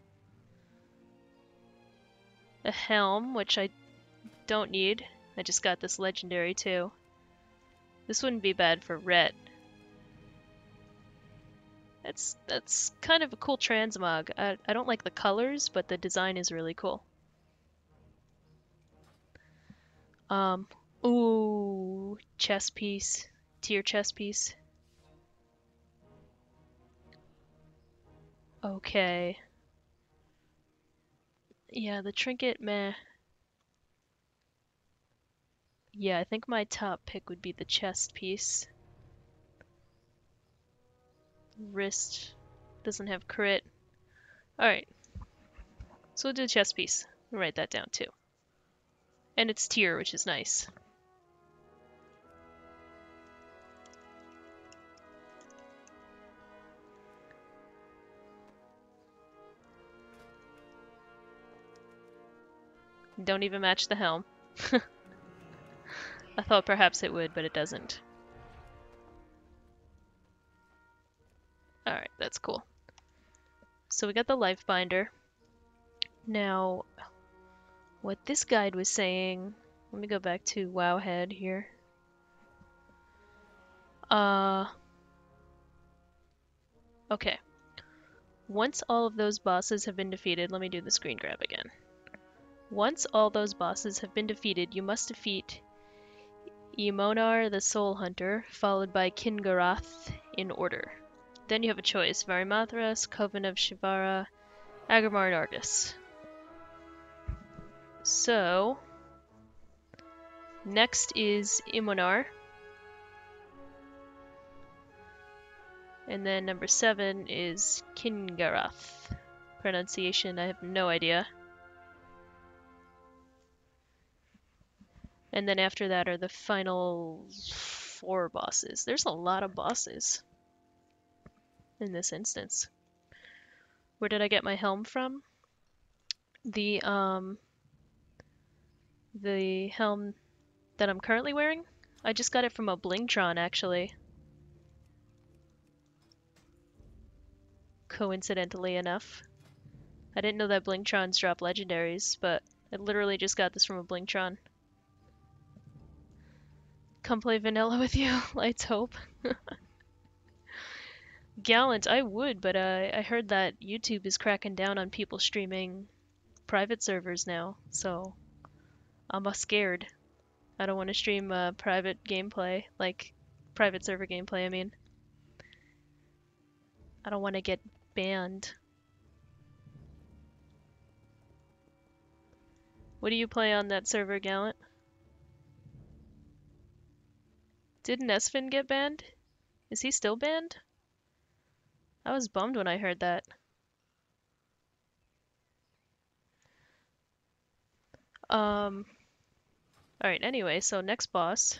A Helm, which I don't need. I just got this legendary too. This wouldn't be bad for Ret. That's kind of a cool transmog. I don't like the colors, but the design is really cool. Ooh, chess piece. Tier chest piece. Okay. Yeah, the trinket, meh. Yeah, I think my top pick would be the chest piece. Wrist doesn't have crit. Alright. So we'll do the chest piece. I'll write that down too. And it's tier, which is nice. Don't even match the helm. I thought perhaps it would, but it doesn't. Alright, that's cool. So we got the Life-Binder. Now, what this guide was saying... Let me go back to Wowhead here. Okay. Once all of those bosses have been defeated... Let me do the screen grab again. Once all those bosses have been defeated, you must defeat Imonar the Soulhunter, followed by Garothi in order. Then you have a choice: Varimathras, Coven of Shivara, Agamar, and Argus. So, next is Imonar. And then number 7 is Garothi. Pronunciation, I have no idea. And then after that are the final 4 bosses. There's a lot of bosses in this instance. Where did I get my helm from? The helm that I'm currently wearing? I just got it from a Blingtron, actually. Coincidentally enough. I didn't know that Blingtrons drop legendaries, but I literally just got this from a Blingtron. Come play vanilla with you, Lights Hope. Gallant, I would, but I heard that YouTube is cracking down on people streaming private servers now, so I'm scared. I don't want to stream private gameplay, like private server gameplay, I mean. I don't want to get banned. What do you play on that server, Gallant? Didn't Esfin get banned? Is he still banned? I was bummed when I heard that. Alright, anyway, so next boss.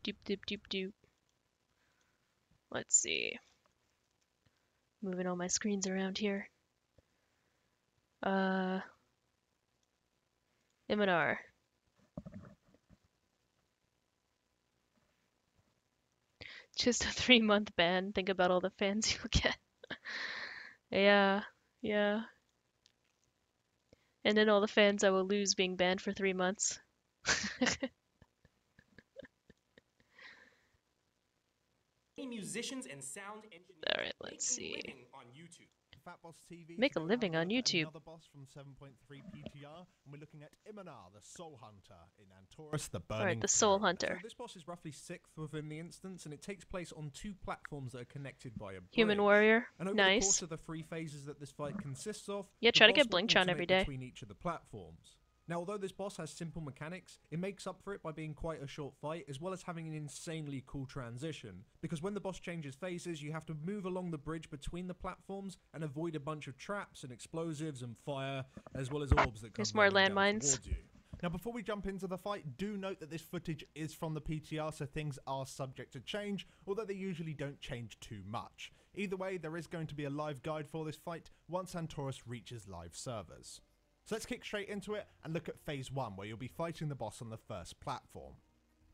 Doop doop doop doop. Let's see. Moving all my screens around here. Imonar. Just a 3-month ban. Think about all the fans you'll get. Yeah, yeah. And then all the fans I will lose being banned for 3 months.
Musicians and sound engineers.
Alright, let's see.
Fat Boss TV.
Make a living on YouTube.
Another boss from 7.3 PTR, and we're looking at Imonar the Soulhunter in Antorus the Burning.
Alright, the Soulhunter.
So this boss is roughly 6th within the instance, and it takes place on 2 platforms that are connected by a bridge.
Human warrior.
And over
Nice.
the course of the 3 phases that this fight consists of,
Yeah,
the
try to
boss
get
will
Blingtron every
alternate
day.
between each of the platforms. Now, although this boss has simple mechanics, it makes up for it by being quite a short fight, as well as having an insanely cool transition. Because when the boss changes phases, you have to move along the bridge between the platforms and avoid a bunch of traps and explosives and fire, as well as orbs that come
There's more
rolling down
landmines.
towards you.
Now, before we jump into the fight, do note that this footage is from the PTR, so things are subject to change, although they usually don't change too much. Either way, there is going to be a live guide for this fight once Antorus reaches live servers. So let's kick straight into it and look at phase 1, where you'll be fighting the boss on the first platform.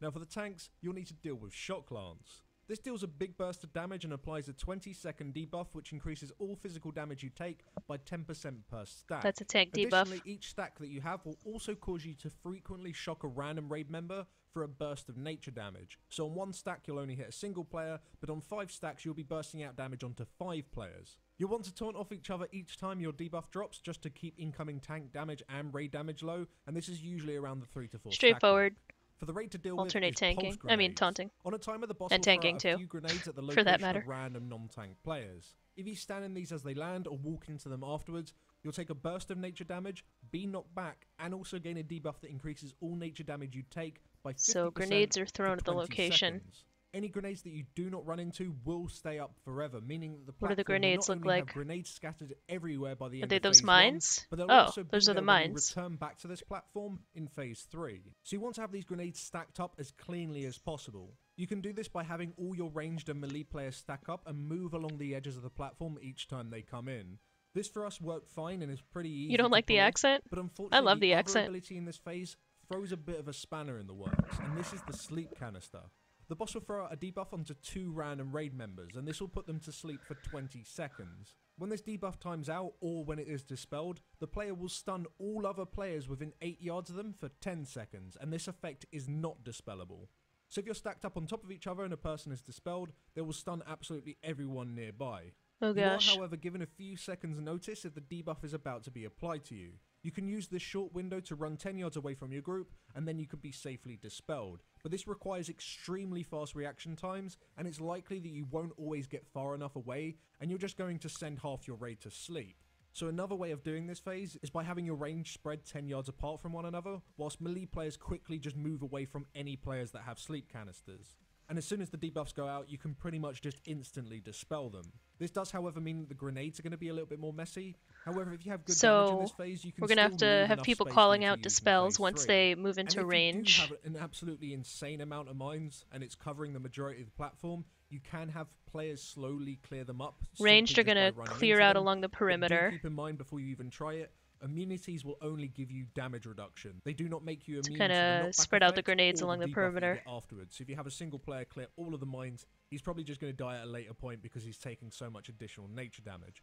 Now for the tanks, you'll need to deal with Shock Lance. This deals a big burst of damage and applies a 20-second debuff, which increases all physical damage you take by 10% per stack.
That's a tank debuff.
Additionally, each stack that you have will also cause you to frequently shock a random raid member for a burst of nature damage. So on 1 stack you'll only hit a single player, but on 5 stacks you'll be bursting out damage onto 5 players. You'll want to taunt off each other each time your debuff drops, just to keep incoming tank damage and raid damage low, and this is usually around the 3 to 4 stack
Straightforward.
mark. For the raid to deal
Alternate
with is
tanking.
pulse
I mean
grenades.
taunting.
On a timer, the boss
And
will throw
tanking
out
too,
a few grenades at the
for that
location
matter.
of random non-tank players. If you stand in these as they land or walk into them afterwards, you'll take a burst of nature damage, be knocked back, and also gain a debuff that increases all nature damage you take by 50%.
So grenades are thrown
for
at the
20
location.
seconds. Any grenades that you do not run into will stay up forever, meaning that the
What do the
platform will
grenades
not
look
only have
like?
grenades scattered everywhere by the
Are
end
they
of
those
phase
mines?
1, but they'll
Oh,
also be
those are the
there when you
mines.
return back to this platform in phase 3. So you want to have these grenades stacked up as cleanly as possible. You can do this by having all your ranged and melee players stack up and move along the edges of the platform each time they come in. This for us worked fine and is pretty easy.
You don't
to
like the
pull off,
accent?
but unfortunately
I love the
other
accent.
ability in this phase throws a bit of a spanner in the works, and this is the sleep canister. The boss will throw out a debuff onto 2 random raid members, and this will put them to sleep for 20 seconds. When this debuff times out, or when it is dispelled, the player will stun all other players within 8 yards of them for 10 seconds, and this effect is not dispellable. So if you're stacked up on top of each other and a person is dispelled, they will stun absolutely everyone nearby.
Oh gosh.
You are, however, given a few seconds notice if the debuff is about to be applied to you. You can use this short window to run 10 yards away from your group, and then you could be safely dispelled. But this requires extremely fast reaction times, and it's likely that you won't always get far enough away, and you're just going to send half your raid to sleep. So another way of doing this phase is by having your range spread 10 yards apart from one another, whilst melee players quickly just move away from any players that have sleep canisters. And as soon as the debuffs go out, you can pretty much just instantly dispel them. This does, however, mean that the grenades are going to be a little bit more messy. However, if you have good damage in this phase, you can
we're gonna have
still
to
leave
have
enough
people
space
calling
for you
out
to use in
dispels
phase
once
3.
they move into
and if
range.
you do have an absolutely insane amount of mines, and it's covering the majority of the platform, you can have players slowly clear them up.
Ranged are
simply just
gonna
by running
clear
into
out
them.
along the
But do
perimeter.
keep in mind before you even try it, immunities will only give you damage reduction. They do not make you immune to the
kinda
knockback
spread out the
effect
grenades
or
along the
debuff that you
perimeter.
get afterwards. So if you have a single player clear all of the mines, he's probably just going to die at a later point because he's taking so much additional nature damage.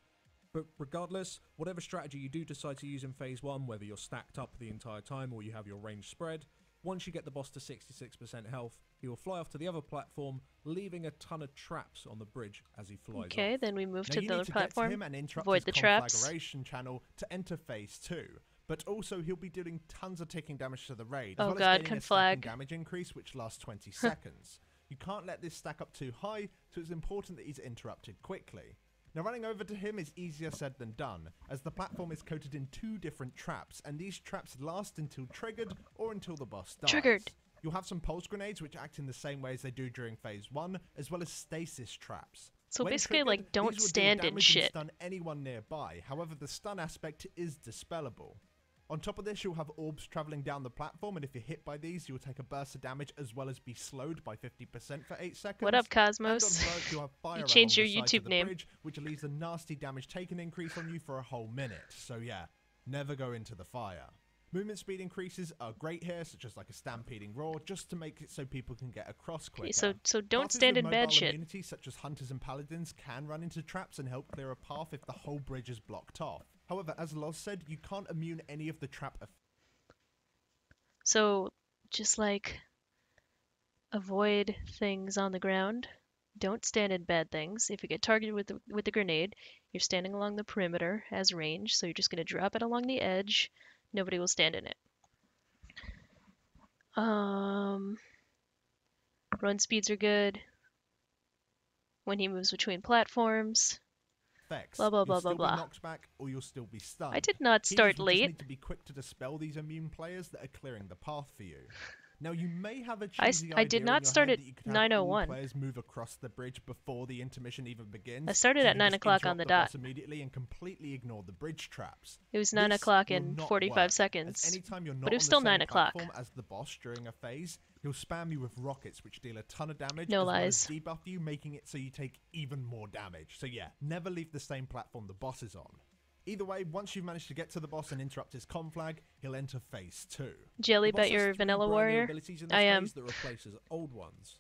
But regardless, whatever strategy you do decide to use in phase 1, whether you're stacked up the entire time or you have your range spread, once you get the boss to 66% health, he will fly off to the other platform, leaving a ton of traps on the bridge as he flies
Okay,
off.
then we move
Now
to
you
the
need
other
to get to
platform.
him and interrupt
Avoid
his
the traps.
conflagration channel to enter phase 2. But also he'll be dealing tons of ticking damage to the raid,
Oh
as well
god,
as gaining a stacking
conflag.
damage increase which lasts 20 seconds. You can't let this stack up too high, so it's important that he's interrupted quickly. Now running over to him is easier said than done, as the platform is coated in 2 different traps, and these traps last until triggered or until the boss dies.
Triggered.
You'll have some pulse grenades which act in the same way as they do during phase 1, as well as stasis traps.
So
When
basically,
triggered,
like, don't
these will deal
stand in
damage and
shit.
Stun anyone nearby. However, the stun aspect is dispellable. On top of this, you'll have orbs traveling down the platform, and if you're hit by these, you'll take a burst of damage as well as be slowed by 50% for 8 seconds.
What up,
And on
Cosmos?
Merc, you'll have fire
changed
along
your
the sides of
YouTube
the
name.
bridge, which leaves a nasty damage taken increase on you for a whole minute. So yeah, never go into the fire. Movement speed increases are great here, such as like a stampeding roar, just to make it so people can get across quicker.
Okay, so don't
Classes
stand
with
in bad
mobile
shit.
immunities, such as hunters and paladins, can run into traps and help clear a path if the whole bridge is blocked off. However, as Loz said, you can't immune any of the trap effects.
So just like avoid things on the ground. Don't stand in bad things. If you get targeted with the grenade, you're standing along the perimeter as range, so you're just gonna drop it along the edge. Nobody will stand in it. Run speeds are good. When he moves between platforms. Blah blah blah
You'll
blah
still
blah.
be knocked back, or you'll still be stunned.
I did not
Healers
start
will just
late.
need to be quick to dispel these immune players that are clearing the path for you. Now you may have a
I
cheesy
did
idea in
not
your
start
head
at
that you could have all
9:01.
players move across the bridge before the intermission even begins.
I started
so
at
you
9
just
o'clock on
interrupt
the
boss
dot.
immediately and completely ignore the bridge traps.
It was 9
This
o'clock
will
and
not
45
work, as
seconds.
anytime you're not
But it was
on
still
the
9
same
o'clock.
platform as the boss during a phase, he'll spam you with rockets which deal a ton of damage,
No
as well as
lies.
debuff you, making it so you take even more damage. So yeah, never leave the same platform the boss is on. Either way, once you've managed to get to the boss and interrupt his conflag, he'll enter phase 2.
Jelly,
The boss
bet
has
you're
3
vanilla
brand new
warrior.
abilities in this
I am.
phase that replaces old ones.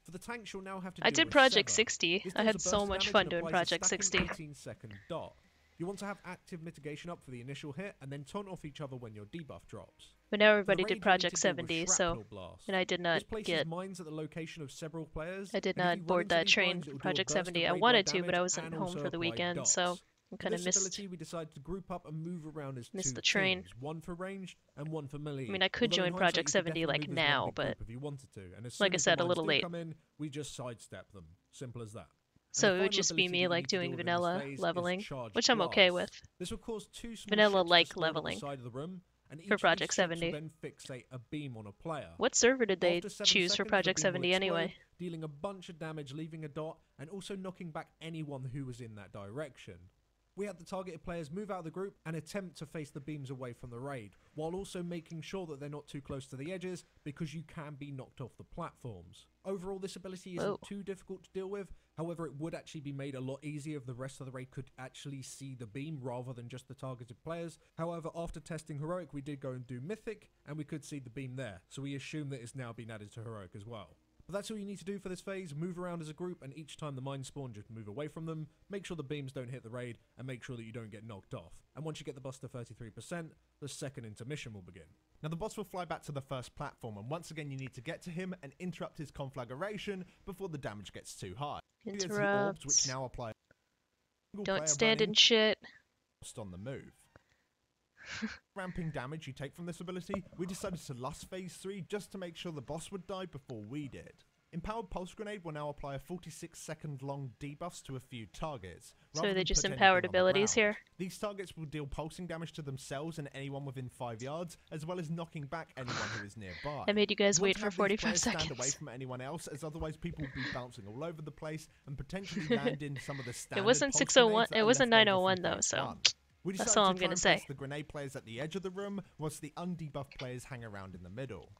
For the tanks, you'll now have to
I
deal
did
with
Project
Sever.
60.
This
I
deals
had
a
so
burst of
much
damage
fun
and
doing
applies a
Project
stacking
60.
18-second dot. You want to have active mitigation up for the initial hit, and then taunt off each other when your debuff drops.
But now
For the
everybody
raid,
did
you'll need
Project
to deal with
70, so
shrapnel blast.
and I did
This
not
places
get.
mines at the location of several players.
I did
and if
not
you run
board
into
that
these
train
mines, it
for
will do a
Project
burst of
70. I
raid-wide
wanted to, but
damage
I wasn't
and
home
also
for the
apply
weekend,
dots.
so I
For
kind of
this
missed.
ability, we decided to group up and move around as
Missed
two
the train.
teams, one for ranged and one for melee.
I mean, I could
Although in
join
hindsight,
Project
you could
70
definitely
like
move as one
now,
big
but
group if you wanted to. And as
like
soon
I
as
said,
the
a little
mines do
late.
come in, we just sidestep them. Simple as that.
So
And
it
the
would
final
just be
ability
me
that you
like
need to deal
doing
with in this
vanilla
phase is
leveling,
Charged
which I'm okay with.
Blasts. This will cause two small
Vanilla-like
ships to spawn at the
leveling
side of the room, and each
for
of these
Project
ships
70.
will then fixate a beam on a player.
What server did they
After 7
choose for
seconds, the
Project
beam will
70
explode,
anyway?
dealing a bunch of damage, leaving a dot, and also knocking back anyone who was in that direction. We had the targeted players move out of the group and attempt to face the beams away from the raid, while also making sure that they're not too close to the edges, because you can be knocked off the platforms. Overall, this ability isn't too difficult to deal with, however it would actually be made a lot easier if the rest of the raid could actually see the beam rather than just the targeted players. However, after testing Heroic, we did go and do Mythic, and we could see the beam there, so we assume that it's now been added to Heroic as well. But that's all you need to do for this phase. Move around as a group, and each time the mines spawn, just move away from them, make sure the beams don't hit the raid, and make sure that you don't get knocked off. And once you get the boss to 33%, the second intermission will begin.
Now the boss will fly back to the first platform, and once again you need to get to him and interrupt his conflagration before the damage gets too high. Here's the orbs, which now apply.
Don't stand in shit.
On the move. Ramping damage you take from this ability, we decided to lust phase 3 just to make sure the boss would die before we did. Empowered Pulse Grenade will now apply a 46-second long debuffs to a few targets.
So they just empowered abilities here?
These targets will deal pulsing damage to themselves and anyone within 5 yards, as well as knocking back anyone who is nearby.
I made you guys wait
to
for
have these
45
players
seconds.
Stand away from anyone else, as otherwise people will be bouncing all over the place and potentially land in some of the standard
It wasn't
pulse
601.
grenades that
It
are
wasn't
left over
901
from
though,
phase
so
1. We
that's
decided
all
to
I'm
try
gonna
and
say.
place the grenade players at the edge of the room, whilst the undebuffed players hang around in the middle.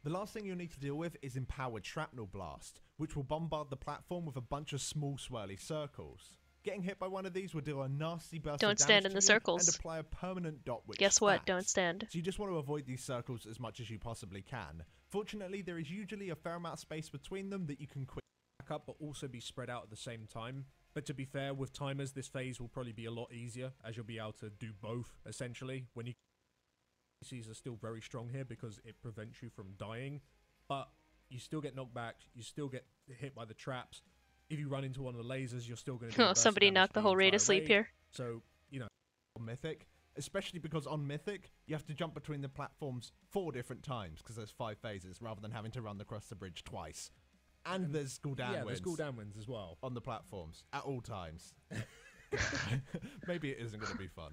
The last thing you'll need to deal with is Empowered Shrapnel Blast, which will bombard the platform with a bunch of small swirly circles. Getting hit by one of these will deal a nasty burst
Don't
of damage
stand in
to
the
you
circles.
and apply a permanent dot which
Guess what?
stacks.
Don't stand.
So you just want to avoid these circles as much as you possibly can. Fortunately, there is usually a fair amount of space between them that you can quickly
back up, but also be spread out at the same time. But to be fair, with timers, this phase will probably be a lot easier, as you'll be able to do both, essentially. When you CCs are still very strong here because it prevents you from dying, but you still get knocked back, you still get hit by the traps. If you run into one of the lasers, you're still going to
Oh, somebody knocked the whole raid asleep here.
So, you know,
on Mythic, especially because on Mythic, you have to jump between the platforms 4 different times, because there's 5 phases, rather than having to run across the bridge twice. And there's cooldown
yeah,
wins.
there's cooldown wins as well.
On the platforms, at all times. Maybe it isn't going to be fun.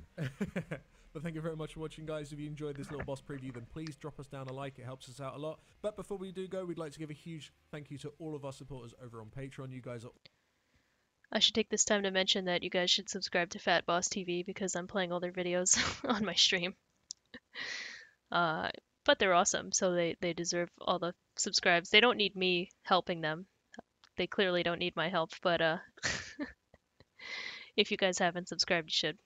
But thank you very much for watching, guys. If you enjoyed this little boss preview, then please drop us down a like. It helps us out a lot. But before we do go, we'd like to give a huge thank you to all of our supporters over on Patreon. You guys are...
I should take this time to mention that you guys should subscribe to Fat Boss TV because I'm playing all their videos on my stream. But they're awesome, so they deserve all the subscribes. They don't need me helping them. They clearly don't need my help, but if you guys haven't subscribed, you should.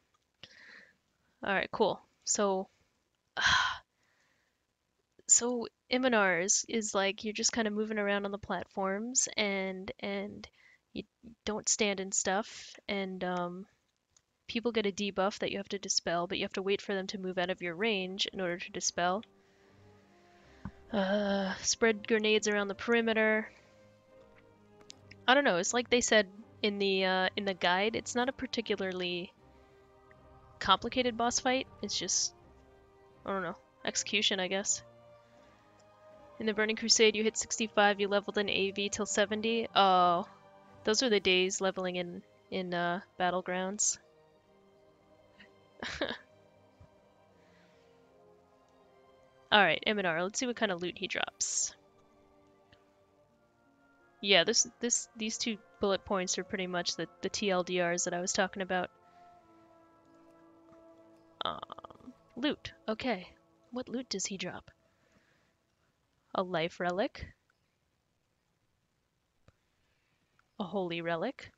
Alright, cool. So Imonar is like you're just kind of moving around on the platforms and you don't stand in stuff, and people get a debuff that you have to dispel, but you have to wait for them to move out of your range in order to dispel. Spread grenades around the perimeter. I don't know, it's like they said in the guide, it's not a particularly complicated boss fight, it's just, I don't know, execution, I guess. In the Burning Crusade, you hit 65, you leveled in AV till 70. Oh, those are the days leveling in Battlegrounds. Alright, Imonar, let's see what kind of loot he drops. Yeah, these 2 bullet points are pretty much the TLDRs that I was talking about. Loot. Okay. What loot does he drop? A life relic. A holy relic.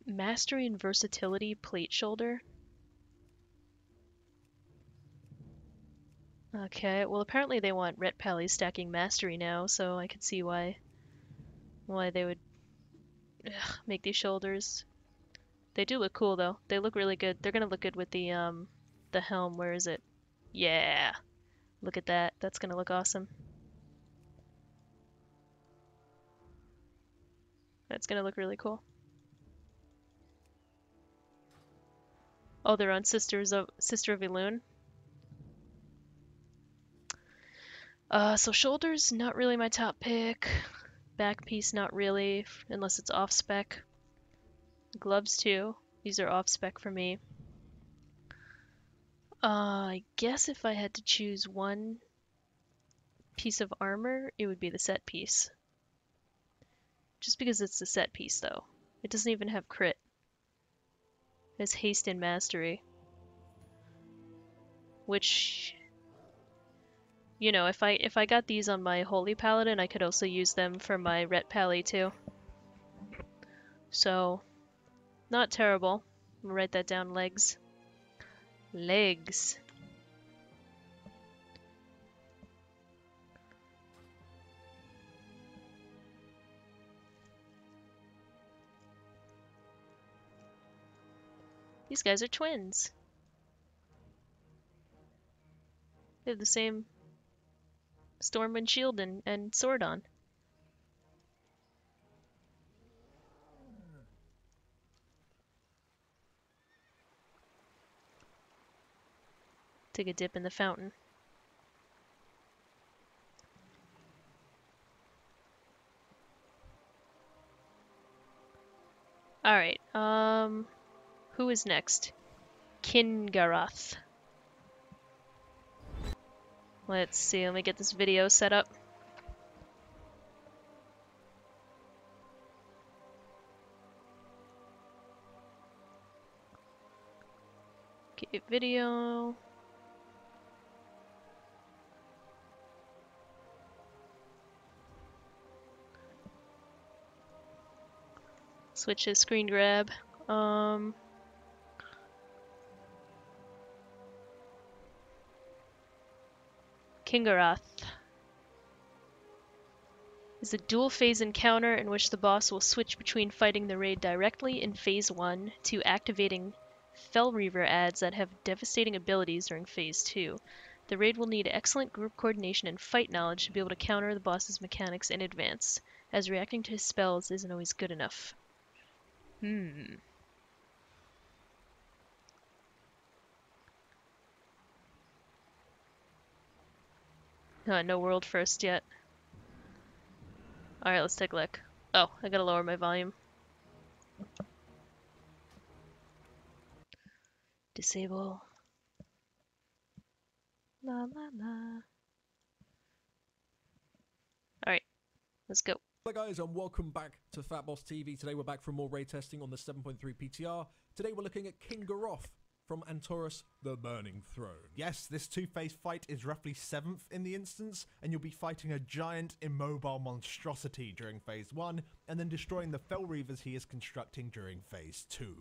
Mastery and versatility plate shoulder. Okay, well apparently they want Ret Pally stacking mastery now, so I can see why they would make these shoulders. They do look cool though. They look really good. They're gonna look good with the helm. Where is it? Yeah. Look at that. That's gonna look awesome. That's gonna look really cool. Oh, they're on Sister of Elune. So shoulders, not really my top pick. Back piece, not really, unless it's off spec. Gloves too. These are off spec for me. I guess if I had to choose one piece of armor, it would be the set piece. Just because it's the set piece, though. It doesn't even have crit. It has haste and mastery. Which, you know, if I got these on my Holy Paladin, I could also use them for my Ret Pally too. So, not terrible. I'm gonna write that down, legs. Legs. These guys are twins. They have the same Stormwind shield and sword on. Take a dip in the fountain. Alright, who is next? Kingaroth. Let's see, let me get this video set up. Okay, video. Switch to screen grab. Kingaroth is a dual phase encounter in which the boss will switch between fighting the raid directly in Phase 1 to activating Fel Reaver adds that have devastating abilities during Phase 2. The raid will need excellent group coordination and fight knowledge to be able to counter the boss's mechanics in advance, as reacting to his spells isn't always good enough. No world first yet. Alright, let's take a look. Oh, I gotta lower my volume. Disable. La la la. Alright, let's go.
Hello guys and welcome back to Fat Boss TV. Today we're back for more raid testing on the 7.3 PTR. Today we're looking at Kingaroth from Antorus, the Burning Throne.
Yes, this two-phase fight is roughly 7th in the instance, and you'll be fighting a giant immobile monstrosity during Phase 1, and then destroying the Fel Reavers he is constructing during Phase 2.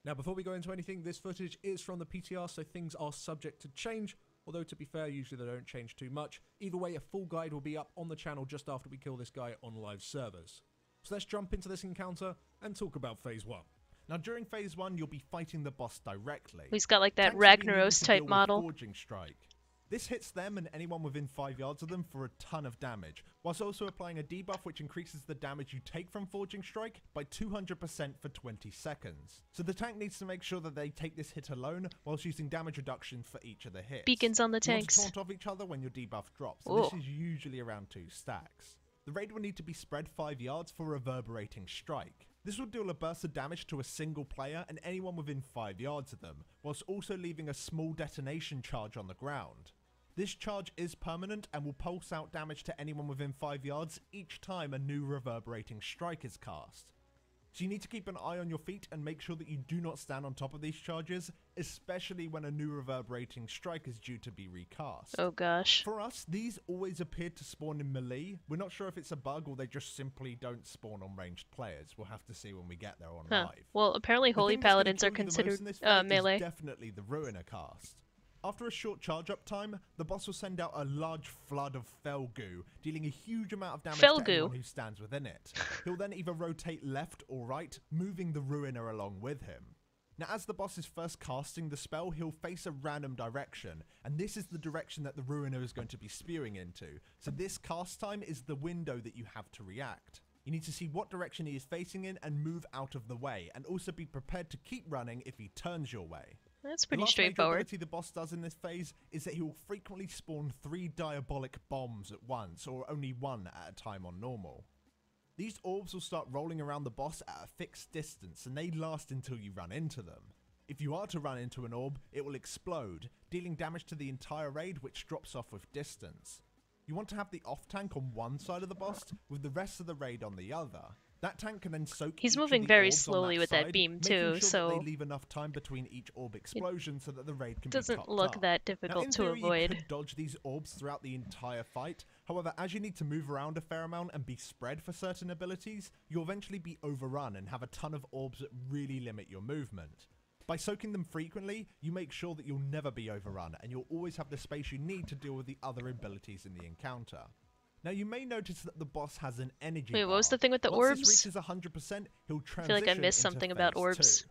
Now before we go into anything, this footage is from the PTR, so things are subject to change, although to be fair, usually they don't change too much. Either way, a full guide will be up on the channel just after we kill this guy on live servers. So let's jump into this encounter and talk about Phase 1.
Now during Phase 1, you'll be fighting the boss directly.
He's got like that
Tanks will be needing
Ragnaros
to
type
deal with
model.
Forging Strike. This hits them and anyone within 5 yards of them for a ton of damage, whilst also applying a debuff which increases the damage you take from Forging Strike by 200% for 20 seconds. So the tank needs to make sure that they take this hit alone, whilst using damage reduction for each of the hits.
Beacons on the
You want
tanks.
to taunt off each other when your debuff drops, so
Ooh.
this is usually around 2 stacks. The raid will need to be spread 5 yards for Reverberating Strike. This will deal a burst of damage to a single player and anyone within 5 yards of them, whilst also leaving a small detonation charge on the ground. This charge is permanent and will pulse out damage to anyone within 5 yards each time a new Reverberating Strike is cast. So you need to keep an eye on your feet and make sure that you do not stand on top of these charges, especially when a new Reverberating Strike is due to be recast.
Oh gosh.
For us, these always appeared to spawn in melee. We're not sure if it's a bug or they just simply don't spawn on ranged players. We'll have to see when we get there on live.
Well, apparently
The
Holy
thing that's gonna
Paladins are
kill you the most
considered
in this fight is
melee.
definitely the Ruiner cast. After a short charge up time, the boss will send out a large flood of Fel goo, dealing a huge amount of damage
Fel
to
goo.
anyone who stands within it. He'll then either rotate left or right, moving the Ruiner along with him. Now as the boss is first casting the spell, he'll face a random direction, and this is the direction that the Ruiner is going to be spewing into, so this cast time is the window that you have to react. You need to see what direction he is facing in and move out of the way, and also be prepared to keep running if he turns your way.
That's
The
pretty
last major
straightforward.
ability the boss does in this phase is that he will frequently spawn 3 diabolic bombs at once, or only 1 at a time on normal. These orbs will start rolling around the boss at a fixed distance, and they last until you run into them. If you are to run into an orb, it will explode, dealing damage to the entire raid, which drops off with distance. You want to have the off tank on one side of the boss, with the rest of the raid on the other. That tank can then soak
He's
each of
moving
the
very
orbs on
slowly with that
side,
beam
making
too,
sure
so
that they leave enough time between each orb explosion so that the raid can be
doesn't
topped
look
up.
that
Now,
difficult
in
to
theory, you
avoid.
could dodge these orbs throughout the entire fight. However, as you need to move around a fair amount and be spread for certain abilities, you'll eventually be overrun and have a ton of orbs that really limit your movement. By soaking them frequently, you make sure that you'll never be overrun, and you'll always have the space you need to deal with the other abilities in the encounter. Now, you may notice that the boss has an energy
Wait,
bar.
what was the thing with the
Once
orbs?
this reaches 100%, he'll
I
transition
feel like I missed
into
something about
phase
orbs.
2.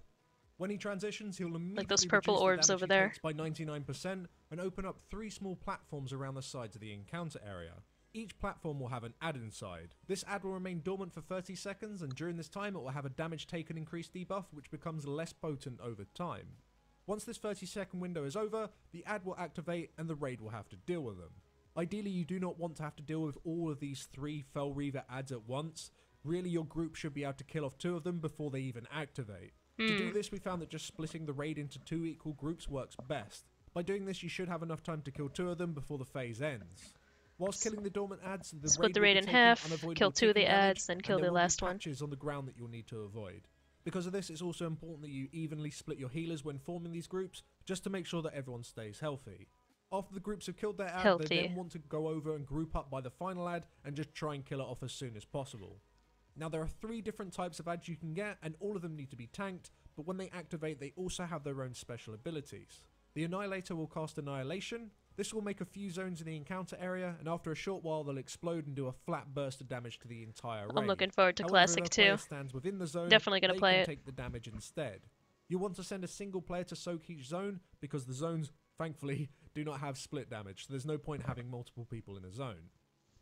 When he transitions, he'll immediately
those purple
reduce the
orbs
damage
over
he
there.
takes by 99% and open up 3 small platforms around the sides of the encounter area. Each platform will have an add inside. This add will remain dormant for 30 seconds, and during this time it will have a damage taken increased debuff, which becomes less potent over time. Once this 30-second window is over, the add will activate and the raid will have to deal with them. Ideally, you do not want to have to deal with all of these 3 Fel Reaver adds at once. Really, your group should be able to kill off 2 of them before they even activate. To do this, we found that just splitting the raid into 2 equal groups works best. By doing this, you should have enough time to kill 2 of them before the phase ends. Whilst killing the dormant adds, the
Split the
will
raid
be
in
taking
half,
unavoidable
kill 2 of the
ticking damage,
adds, then
and
kill
there
the
will be
last one.
patches on the ground that you'll need to avoid. Because of this, it's also important that you evenly split your healers when forming these groups, just to make sure that everyone stays healthy. After the groups have killed their ad, they then want to go over and group up by the final ad and just try and kill it off as soon as possible. Now, there are 3 different types of ads you can get, and all of them need to be tanked, but when they activate, they also have their own special abilities. The Annihilator will cast Annihilation. This will make a few zones in the encounter area, and after a short while, they'll explode and do a flat burst of damage to the entire raid.
I'm looking forward to
However,
Classic
if a player
2.
stands within the zone,
Definitely gonna
they
play
can
it.
take the damage instead. You want to send a single player to soak each zone, because the zones, thankfully, do not have split damage, so there's no point having multiple people in a zone.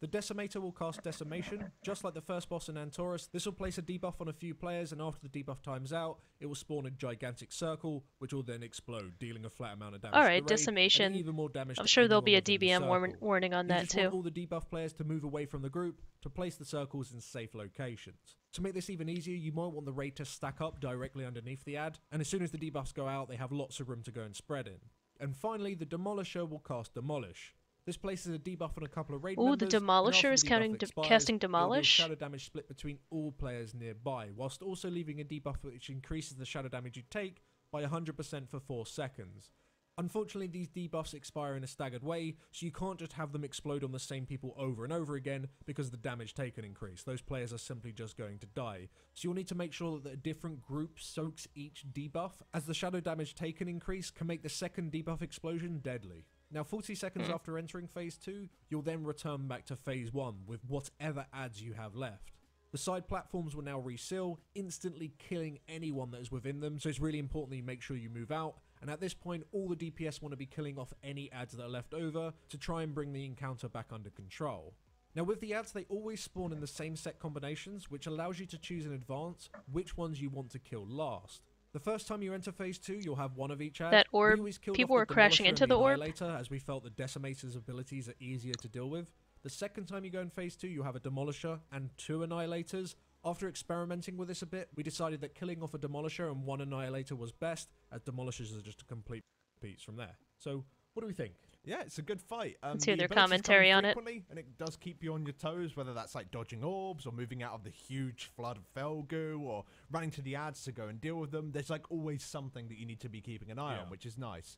The Decimator will cast Decimation. Just like the first boss in Antorus, this will place a debuff on a few players, and after the debuff times out, it will spawn a gigantic circle, which will then explode, dealing a flat amount of damage to the
Alright,
raid,
Decimation.
and even more damage
I'm
to
sure there'll
anyone
be a
within the
DBM
circle.
warning on
You
that
just
too.
want all the debuff players to move away from the group to place the circles in safe locations. To make this even easier, you might want the raid to stack up directly underneath the ad, and as soon as the debuffs go out, they have lots of room to go and spread in. And finally, the Demolisher will cast Demolish. This places a debuff on a couple of raid
Ooh,
members,
the
and
Demolisher
after
is
the
counting
debuff expires,
casting
it will do a
Demolish?
shadow damage split between all players nearby, whilst also leaving a debuff which increases the shadow damage you take by 100% for 4 seconds. Unfortunately, these debuffs expire in a staggered way, so you can't just have them explode on the same people over and over again because the damage taken increase. Those players are simply just going to die. So you'll need to make sure that a different group soaks each debuff, as the shadow damage taken increase can make the second debuff explosion deadly. Now, 40 seconds after entering Phase 2, you'll then return back to Phase 1 with whatever adds you have left. The side platforms will now reseal, instantly killing anyone that is within them, so it's really important that you make sure you move out, and at this point, all the DPS want to be killing off any adds that are left over to try and bring the encounter back under control. Now, with the adds, they always spawn in the same set combinations, which allows you to choose in advance which ones you want to kill last. The first time you enter Phase 2, you'll have one of each ad.
That orb,
We always killed
people
off
were
the
crashing
Demolisher
into
and
the orb?
Annihilator, as we felt the Decimator's abilities are easier to deal with. The second time you go in Phase 2, you'll have a Demolisher and 2 Annihilators. After experimenting with this a bit, we decided that killing off a Demolisher and 1 Annihilator was best, as Demolishers are just a complete piece from there. So, what do we think?
Yeah, it's a good fight.
Let's hear
the
their
abilities come
commentary on it.
frequently, and it does keep you on your toes, whether that's like dodging orbs or moving out of the huge flood of fel goo or running to the ads to go and deal with them. There's like always something that you need to be keeping an eye on, which is nice.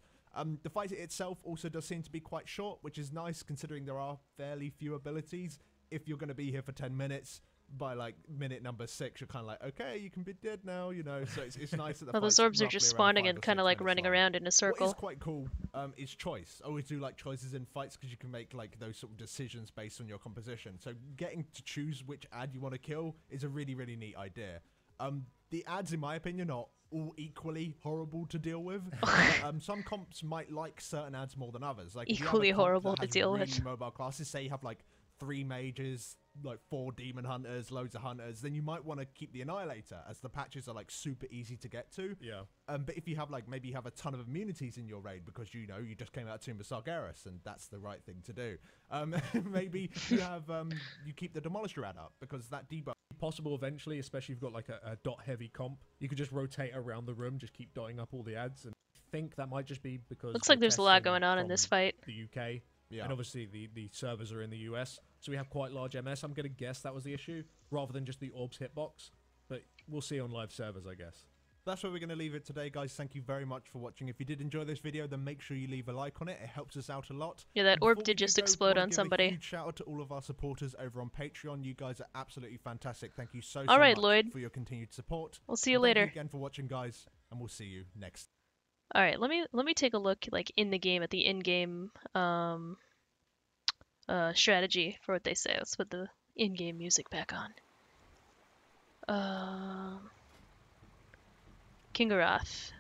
The fight itself also does seem to be quite short, which is nice considering there are fairly few abilities. If you're going to be here for 10 minutes, by like minute number 6, you're kind of like, okay, you can be dead now, you know. So it's nice that the
Well, those
fight's
orbs are
roughly
just
around
spawning
5
and
or
kind of
6
like
minutes
running
long.
around in a circle.
What is quite cool is choice. I always do like choices in fights because you can make like those sort of decisions based on your composition. So getting to choose which ad you want to kill is a really, really neat idea. The ads, in my opinion, are all equally horrible to deal with. Some comps might like certain ads more than others. Like if you have a
Equally
comp that
horrible to
has
deal
really
with.
mobile classes, say you have like 3 mages, like 4 demon hunters, loads of hunters, then you might want to keep the Annihilator, as the patches are like super easy to get to.
Yeah.
But if you have like, maybe you have a ton of immunities in your raid because you know you just came out of Tomb of Sargeras and that's the right thing to do. Maybe you have you keep the Demolisher rad up because that debuff.
Possible eventually, especially if you've got like a dot heavy comp, you could just rotate around the room, just keep dotting up all the ads. And I think that might just be because
Looks like
we're
there's a lot
testing
going on in
from
this fight.
the UK,
Yeah.
and obviously the servers are in the US, so we have quite large MS. I'm gonna guess that was the issue rather than just the orbs hitbox, but we'll see on live servers, I guess.
That's where we're going to leave it today, guys. Thank you very much for watching. If you did enjoy this video, then make sure you leave a like on it. It helps us out a lot.
Yeah, that
And
orb
before
did
we
just
go,
explode
wanna
on
give
somebody.
A huge shout out to all of our supporters over on Patreon. You guys are absolutely fantastic. Thank you so
Alright,
much
Lloyd.
for your continued support.
We'll see you
Thank
later.
again for watching, guys, and we'll see you next.
All right, let me take a look like in the game at the in-game strategy for what they say. Let's put the in-game music back on. Kingaroth.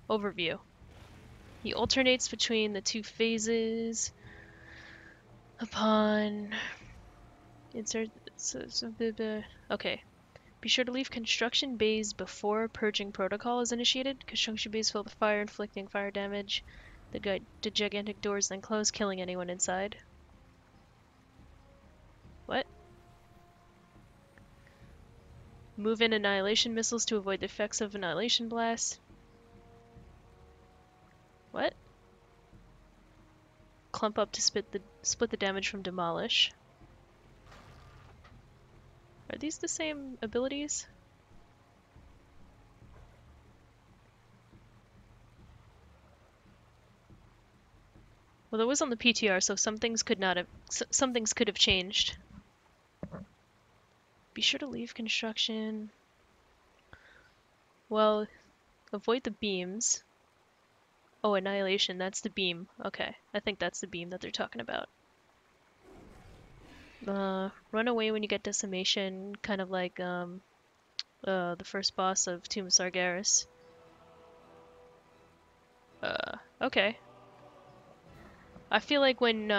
Overview. He alternates between the 2 phases upon insert. Okay. Be sure to leave construction bays before purging protocol is initiated. Construction bays fill with fire, inflicting fire damage. The gigantic doors then close, killing anyone inside. What? Move in annihilation missiles to avoid the effects of annihilation blast. What? Clump up to split the damage from demolish. Are these the same abilities? Well, that was on the PTR, so some things could not have. Some things could have changed. Be sure to leave construction. Well, avoid the beams. Oh, annihilation. That's the beam. Okay, I think that's the beam that they're talking about. Run away when you get decimation, kind of like the first boss of Tomb of Sargeras. Okay. I feel like when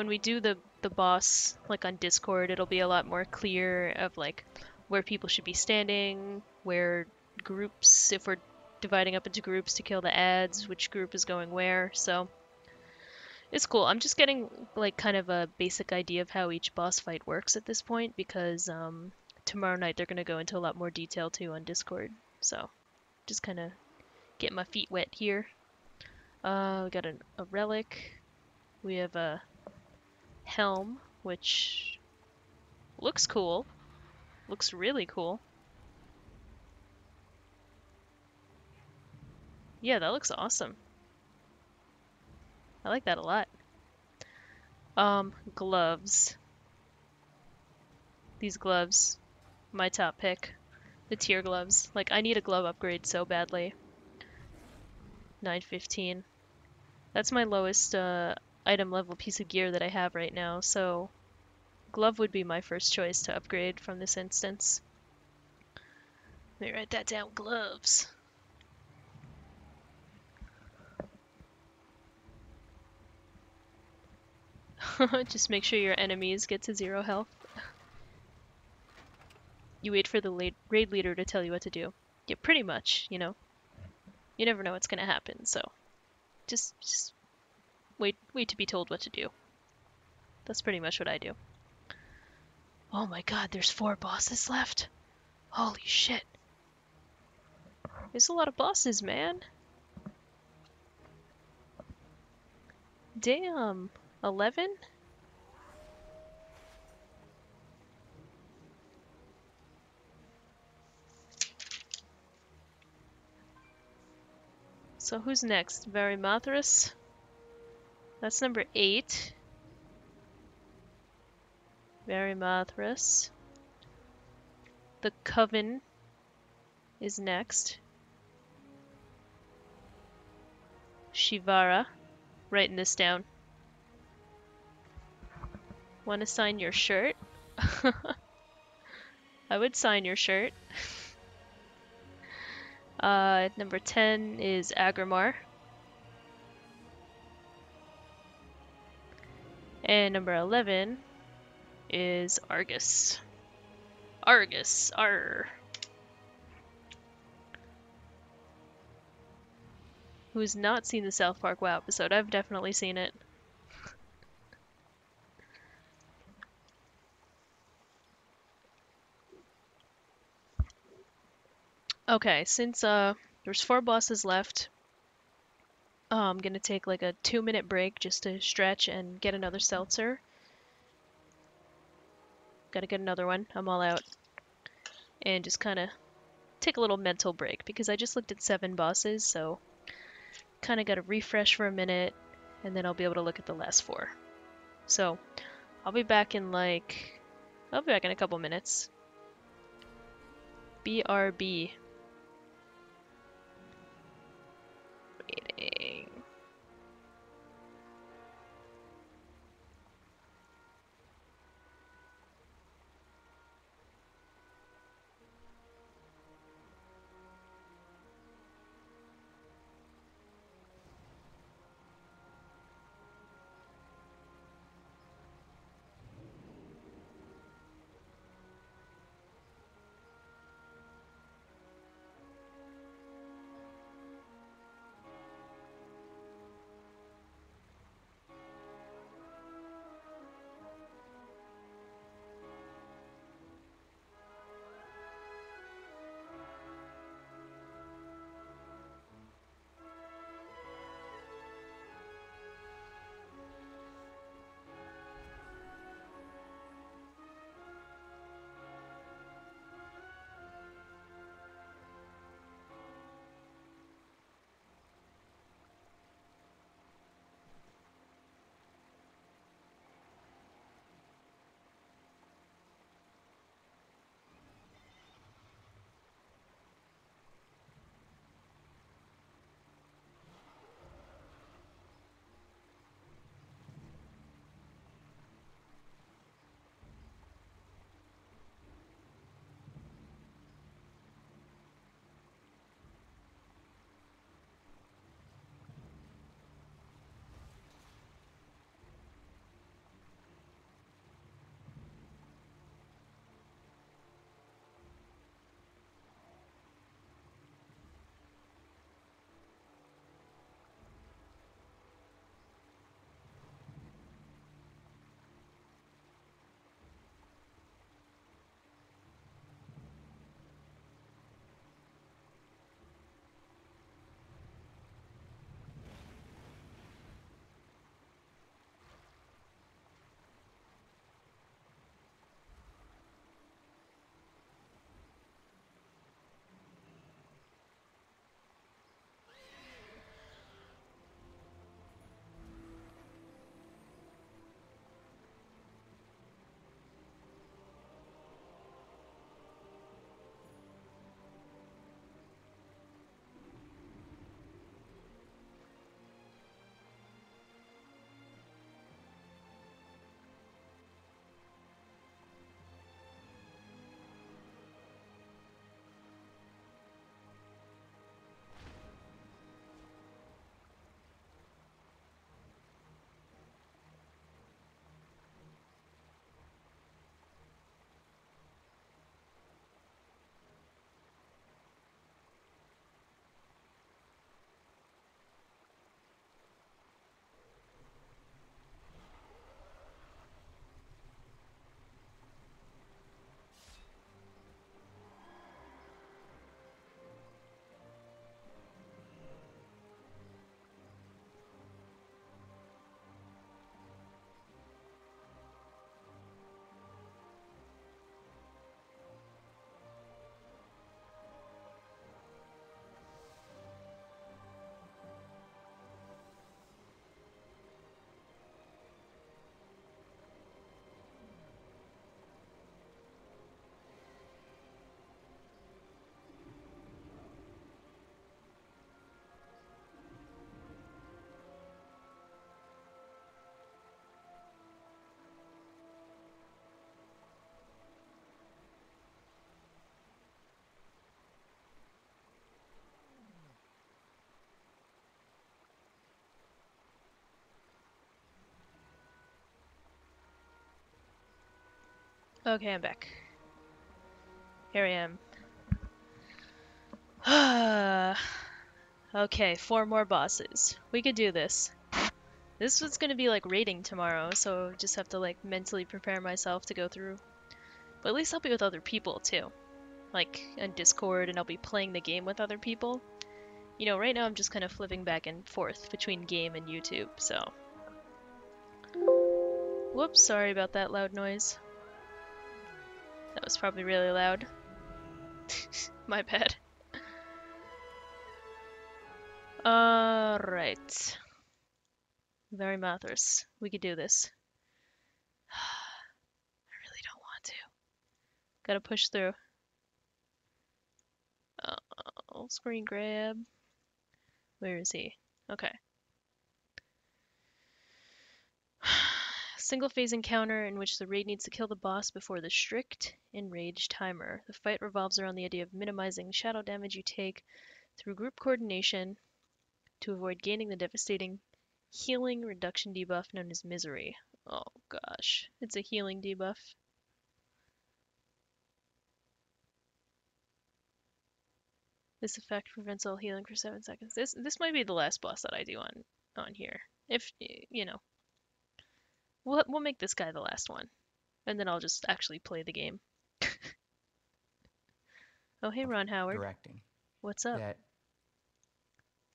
we do the boss like on Discord, it'll be a lot more clear of like where people should be standing, where groups, if we're dividing up into groups to kill the ads, which group is going where. So it's cool. I'm just getting like kind of a basic idea of how each boss fight works at this point because tomorrow night they're gonna go into a lot more detail too on Discord. So just kind of get my feet wet here. We got a relic. We have a helm, which looks cool. Looks really cool. Yeah, that looks awesome. I like that a lot. Gloves. These gloves, my top pick. The tier gloves. Like, I need a glove upgrade so badly. 915. That's my lowest item level piece of gear that I have right now, so glove would be my first choice to upgrade from this instance. Let me write that down. Gloves. Just make sure your enemies get to 0 health. You wait for the raid leader to tell you what to do. Yeah, pretty much, you know. You never know what's gonna happen, so just wait to be told what to do. That's pretty much what I do. Oh my god, there's 4 bosses left. Holy shit. There's a lot of bosses, man. Damn. 11? So who's next? Varimathras? That's number 8. Varimathras. The Coven is next. Shivara. Writing this down. Want to sign your shirt? I would sign your shirt. Number 10 is Agrimar. And number 11 is Argus. Argus, arr. Who's not seen the South Park WoW episode? I've definitely seen it. Okay, since there's 4 bosses left, I'm gonna take like a 2-minute break just to stretch and get another seltzer. Gotta get another one. I'm all out. And just kind of take a little mental break because I just looked at 7 bosses, so kind of gotta refresh for a minute, and then I'll be able to look at the last 4. So I'll be back in a couple minutes. BRB. Waiting. Okay, I'm back. Here I am. Okay, 4 more bosses. We could do this. This was gonna be like raiding tomorrow, so just have to like mentally prepare myself to go through. But at least I'll be with other people too. Like on Discord, and I'll be playing the game with other people. You know, right now I'm just kind of flipping back and forth between game and YouTube, so. Whoops, sorry about that loud noise. That was probably really loud. My bad. Alright. Varimathras. We could do this. I really don't want to. Gotta push through. Screen grab. Where is he? Okay. Single phase encounter in which the raid needs to kill the boss before the strict enraged timer. The fight revolves around the idea of minimizing shadow damage you take through group coordination to avoid gaining the devastating healing reduction debuff known as misery. Oh gosh, it's a healing debuff. This effect prevents all healing for 7 seconds. This might be the last boss that I do on here. If you know. We'll make this guy the last one. And then I'll just actually play the game. Oh hey Ron Howard.
Directing.
What's up?
That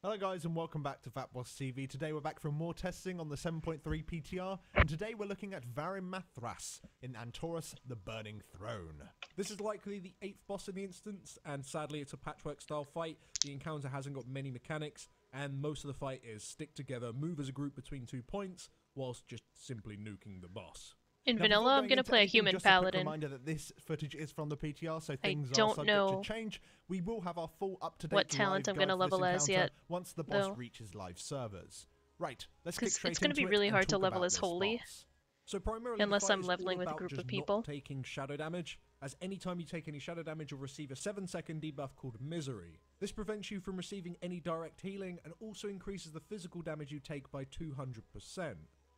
Hello guys and welcome back to Fatboss TV. Today we're back for more testing on the 7.3 PTR, and today we're looking at Varimathras in Antorus the Burning Throne.
This is likely the 8th boss in the instance, and sadly it's a patchwork style fight. The encounter hasn't got many mechanics, and most of the fight is stick together, move as a group between 2 points, whilst just simply nuking the boss.
In
Now,
vanilla, I'm gonna play a human
just a quick
paladin.
Reminder that this footage is from the PTR, so things are
don't
subject
know
to change. We will have our full up-to-date
what talent
live
I'm gonna
guide for this
level as
encounter
yet,
once the boss
though.
reaches live servers. Right, let's get straight
It's gonna
into
be
it
really
and
hard to
talk
level
about
as
this
holy.
boss.
So primarily
Unless
the fight
I'm
is
leveling
all
with a
about
group
just
of people.
not taking shadow damage, as anytime you take any shadow damage you'll receive a 7-second debuff called Misery. This prevents you from receiving any direct healing and also increases the physical damage you take by 200%.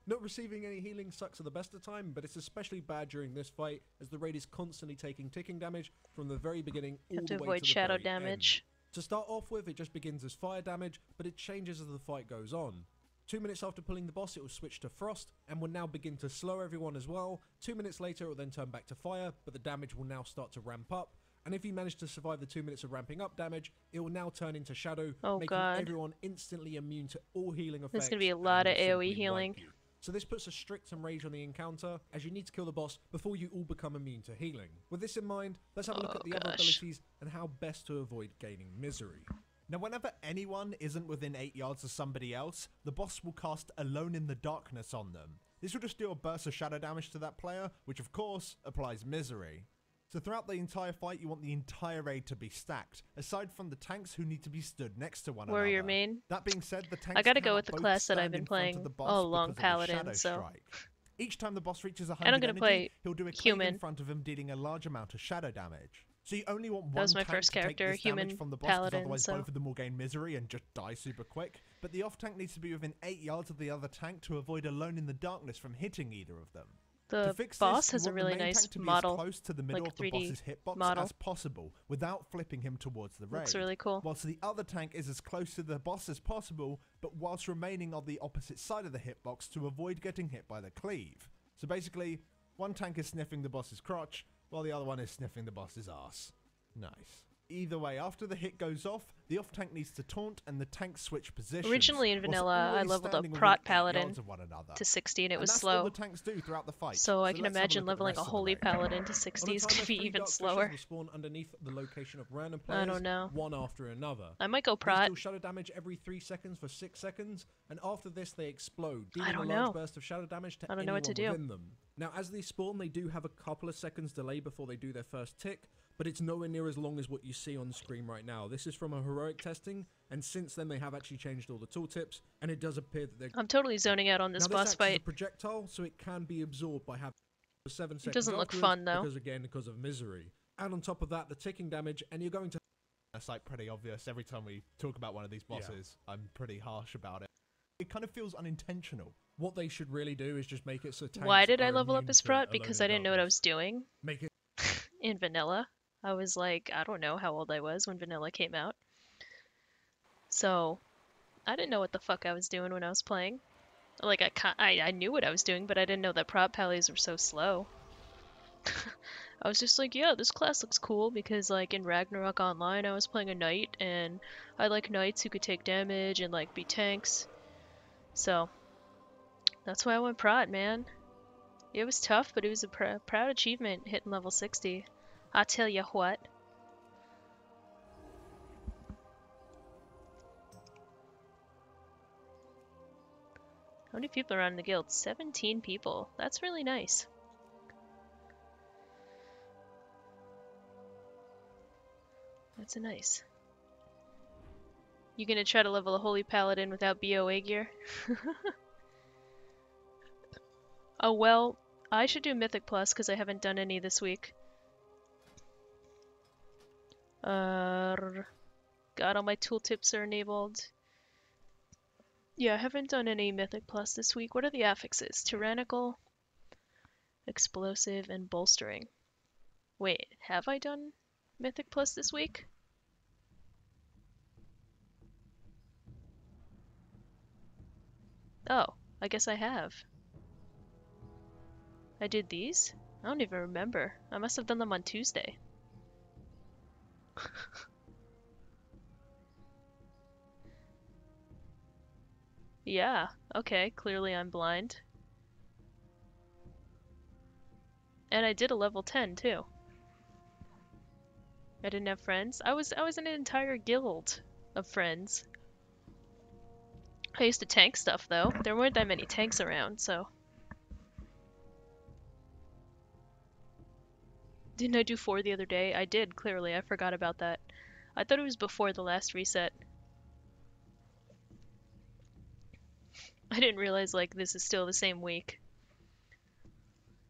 Not receiving any healing sucks at the best of time, but it's especially bad during this fight as the raid is constantly taking ticking damage from the very beginning all
Have
the
to
way
avoid
to the
shadow
very
damage.
end. To start off with, it just begins as fire damage, but it changes as the fight goes on. 2 minutes after pulling the boss, it will switch to frost, and will now begin to slow everyone as well. 2 minutes later, it will then turn back to fire, but the damage will now start to ramp up. And if you manage to survive the 2 minutes of ramping up damage, it will now turn into shadow, making everyone instantly immune to all healing effects.
There's gonna be a lot of
and
AoE
simply
healing.
wipe you. So this puts a strict enrage on the encounter, as you need to kill the boss before you all become immune to healing. With this in mind, let's have a look at the other abilities and how best to avoid gaining misery.
Now, whenever anyone isn't within 8 yards of somebody else, the boss will cast Alone in the Darkness on them. This will just deal a burst of shadow damage to that player, which of course applies misery. So throughout the entire fight, you want the entire raid to be stacked, aside from the tanks who need to be stood next to one
Warrior
another.
main.
That being said, the tanks
I gotta go
cannot
with the
both
class that I've
stand
been
in front of
playing
the boss
all along,
because of the
Paladin,
shadow
so.
strike. Each time the boss reaches 100
And I'm gonna
energy,
play
he'll do a cleave
human.
in front of him, dealing a large amount of shadow damage. So you only want one
That was my
tank
first
to take
character,
this damage
human
from the boss, 'cause
Paladin,
otherwise
so.
both of them will gain misery and just die super quick. But the off tank needs to be within 8 yards of the other tank to avoid Alone in the Darkness from hitting either of them. To
The
fix
boss
this,
has
you
a
want the
really
main
nice
tank to be
model,
as close to the middle
like
of the
3D
boss's hitbox
model.
as possible without flipping him towards the raid.
Looks really cool.
Whilst the other tank is as close to the boss as possible, but whilst remaining on the opposite side of the hitbox to avoid getting hit by the cleave. So basically, one tank is sniffing the boss's crotch, while the other one is sniffing the boss's ass. Nice. Either way, after the hit goes off, the off tank needs to taunt and the tanks switch positions.
Originally in
whilst
vanilla, I
always
leveled up
standing within
Prot
8
Paladin
yards of one another.
to 60 and it was
that's
slow.
all the tanks do throughout the fight.
So I can
let's have a
imagine
look at the
leveling a
rest of the
holy
raid.
paladin to
On
60
a
is
timer,
gonna be
3
even
dark
slower.
fishes will spawn underneath the location of random
I
players,
don't know.
one after another.
I might go
These
Prot.
deal shadow damage every 3 seconds for 6 seconds, and after this they explode, dealing
I
a
don't
large
know.
burst of shadow damage to
I don't know
anyone
what to do.
within them. Now, as they spawn, they do have a couple of seconds delay before they do their first tick, but it's nowhere near as long as what you see on screen right now. This is from a heroic testing, and since then they have actually changed all the tooltips, and it does appear that they're...
I'm totally zoning out on this
now,
boss
acts as a
fight.
projectile, so it can be absorbed by having 7 seconds.
It doesn't look
afterwards,
fun though.
because of misery. And on top of that, the ticking damage, and you're going to...
That's like pretty obvious. Every time we talk about one of these bosses, I'm pretty harsh about it. It kind of feels unintentional.
What they should really do is just make it so tanks
Why did I
are
level up
immune
as
to a
Prot?
load
Because
of
I didn't know what I
darkness.
was doing
Make it
in vanilla. I was like, I don't know how old I was when vanilla came out. So, I didn't know what the fuck I was doing when I was playing. Like, I knew what I was doing, but I didn't know that Prot pallies were so slow. I was just like, yeah, this class looks cool because, like, in Ragnarok Online, I was playing a knight, and I like knights who could take damage and, like, be tanks. So, that's why I went Prot, man. It was tough, but it was a proud achievement hitting level 60. I tell ya what. How many people are on the guild? 17 people. That's really nice. That's nice. You gonna try to level a Holy Paladin without BOA gear? Oh well, I should do Mythic Plus because I haven't done any this week. God, all my tooltips are enabled. Yeah, I haven't done any Mythic Plus this week. What are the affixes? Tyrannical, Explosive, and Bolstering. Wait, have I done Mythic Plus this week? Oh, I guess I have. I did these? I don't even remember. I must have done them on Tuesday. Yeah, okay, clearly I'm blind. And I did a level 10 too. I didn't have friends. I was in an entire guild of friends. I used to tank stuff though. There weren't that many tanks around, so. Didn't I do 4 the other day? I did, clearly. I forgot about that. I thought it was before the last reset. I didn't realize, like, this is still the same week.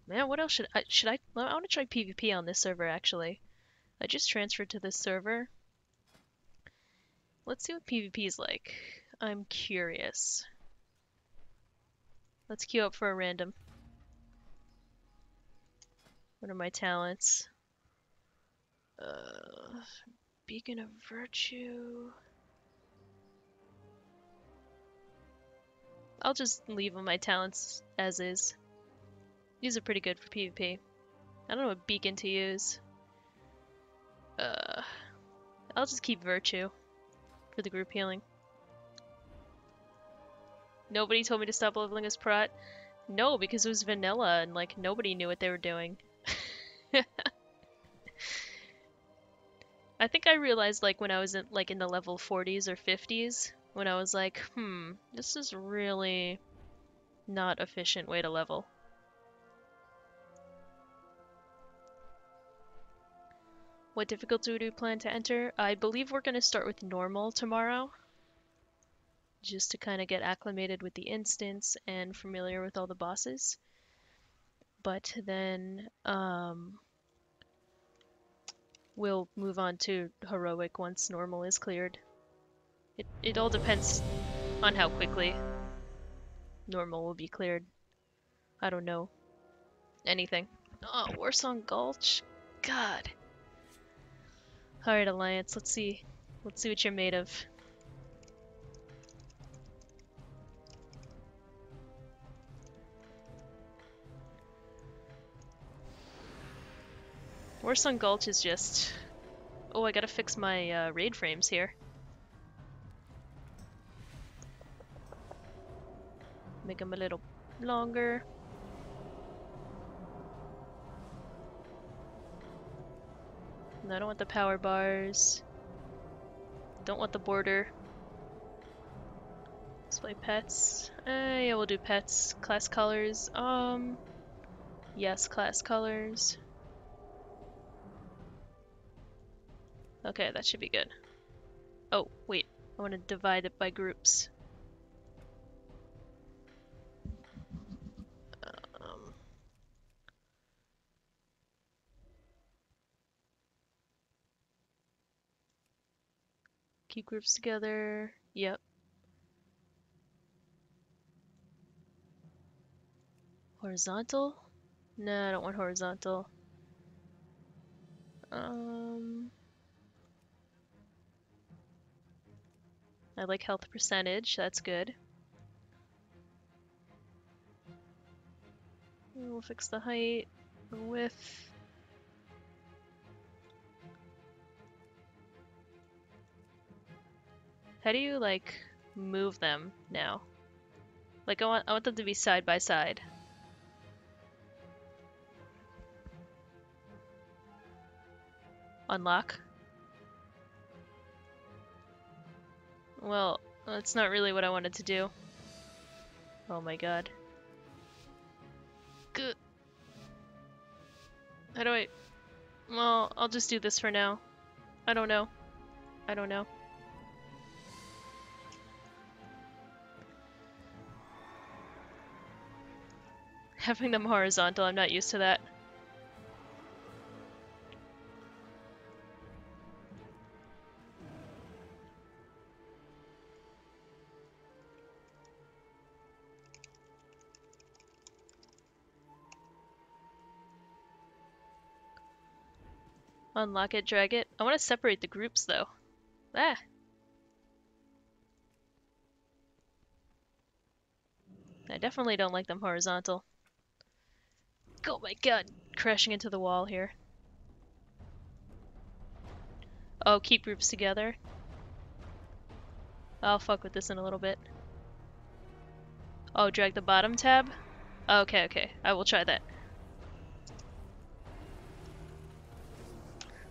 Man, what else should I want to try PvP on this server, actually. I just transferred to this server. Let's see what PvP is like. I'm curious. Let's queue up for a random. What are my talents? Beacon of Virtue. I'll just leave my talents as is. These are pretty good for PvP. I don't know what beacon to use. I'll just keep Virtue for the group healing. Nobody told me to stop leveling as Prot. No, because it was vanilla and like nobody knew what they were doing. I think I realized like when I was in the level 40s or 50s when I was like, this is really not efficient way to level. What difficulty do we plan to enter? I believe we're going to start with normal tomorrow. Just to kind of get acclimated with the instance and familiar with all the bosses. But then we'll move on to heroic once normal is cleared. It all depends on how quickly normal will be cleared. I don't know anything. Oh, Warsong Gulch. God. Alright, Alliance, let's see. Let's see what you're made of. Warsong Gulch is just... Oh, I gotta fix my raid frames here. Make them a little longer. No, I don't want the power bars. Don't want the border. Display pets. Yeah, we'll do pets. Class colors. Yes, class colors. Okay, that should be good. Oh, wait. I want to divide it by groups. Keep groups together. Yep. Horizontal? No, I don't want horizontal. I like health percentage, that's good. We'll fix the height, the width. How do you, like, move them now? Like, I want them to be side by side. Unlock. Well, that's not really what I wanted to do. Oh my god. Good. How do I... Well, I'll just do this for now. I don't know. I don't know. Having them horizontal, I'm not used to that. Unlock it, drag it. I want to separate the groups though. Ah! I definitely don't like them horizontal. Oh my god, crashing into the wall here. Oh, keep groups together. I'll fuck with this in a little bit. Oh, drag the bottom tab? Okay, okay, I will try that.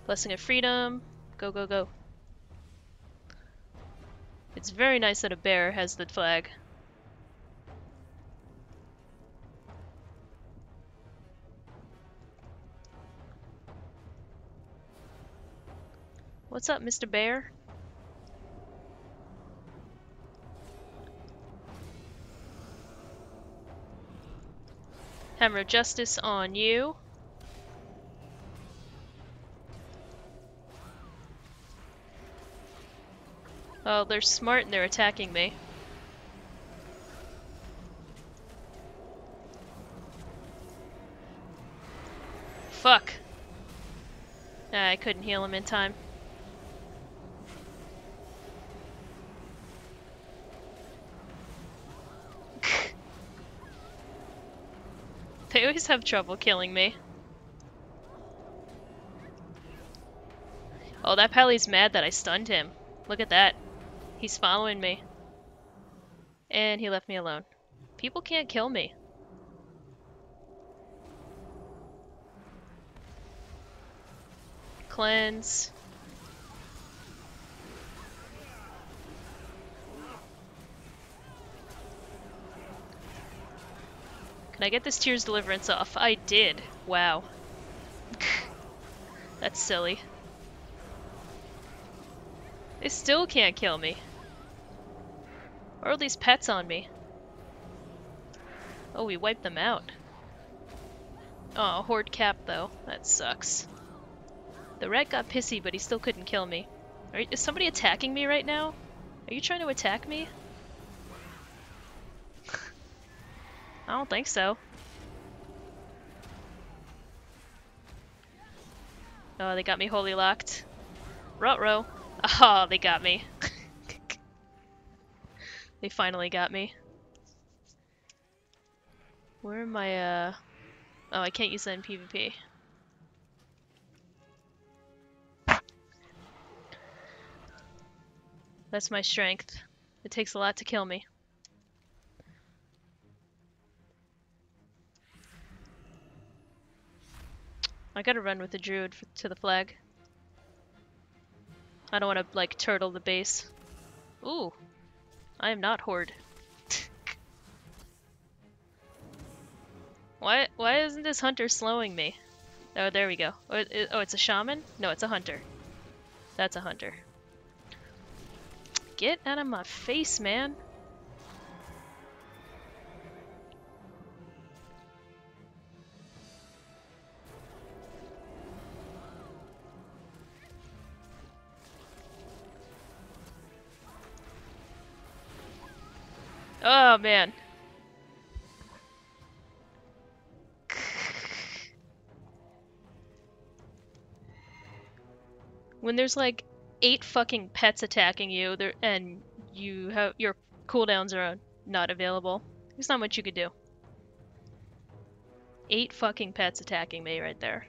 Blessing of Freedom. Go, go, go. It's very nice that a bear has the flag. What's up, Mr. Bear? Hammer of Justice on you. Oh, they're smart and they're attacking me. Fuck. Ah, I couldn't heal him in time. They always have trouble killing me. Oh, that Pally's mad that I stunned him. Look at that. He's following me. And he left me alone. People can't kill me. Cleanse. Can I get this Tears Deliverance off? I did. Wow. That's silly. They still can't kill me. Or are these pets on me? Oh, we wiped them out. Oh, Horde cap though. That sucks. The rat got pissy, but he still couldn't kill me. Is somebody attacking me right now? Are you trying to attack me? I don't think so. Oh, they got me holy locked. Ruh-roh. Oh, they got me. They finally got me. Where am I, Oh, I can't use that in PvP. That's my strength. It takes a lot to kill me. I gotta run with the druid to the flag. I don't want to, like, turtle the base. Ooh. I am not Horde. Why isn't this hunter slowing me? Oh, there we go. Oh, it's a shaman? No, it's a hunter. That's a hunter. Get out of my face, man. Oh, man. When there's like 8 fucking pets attacking you, and you have your cooldowns are not available, there's not much you could do. 8 fucking pets attacking me right there.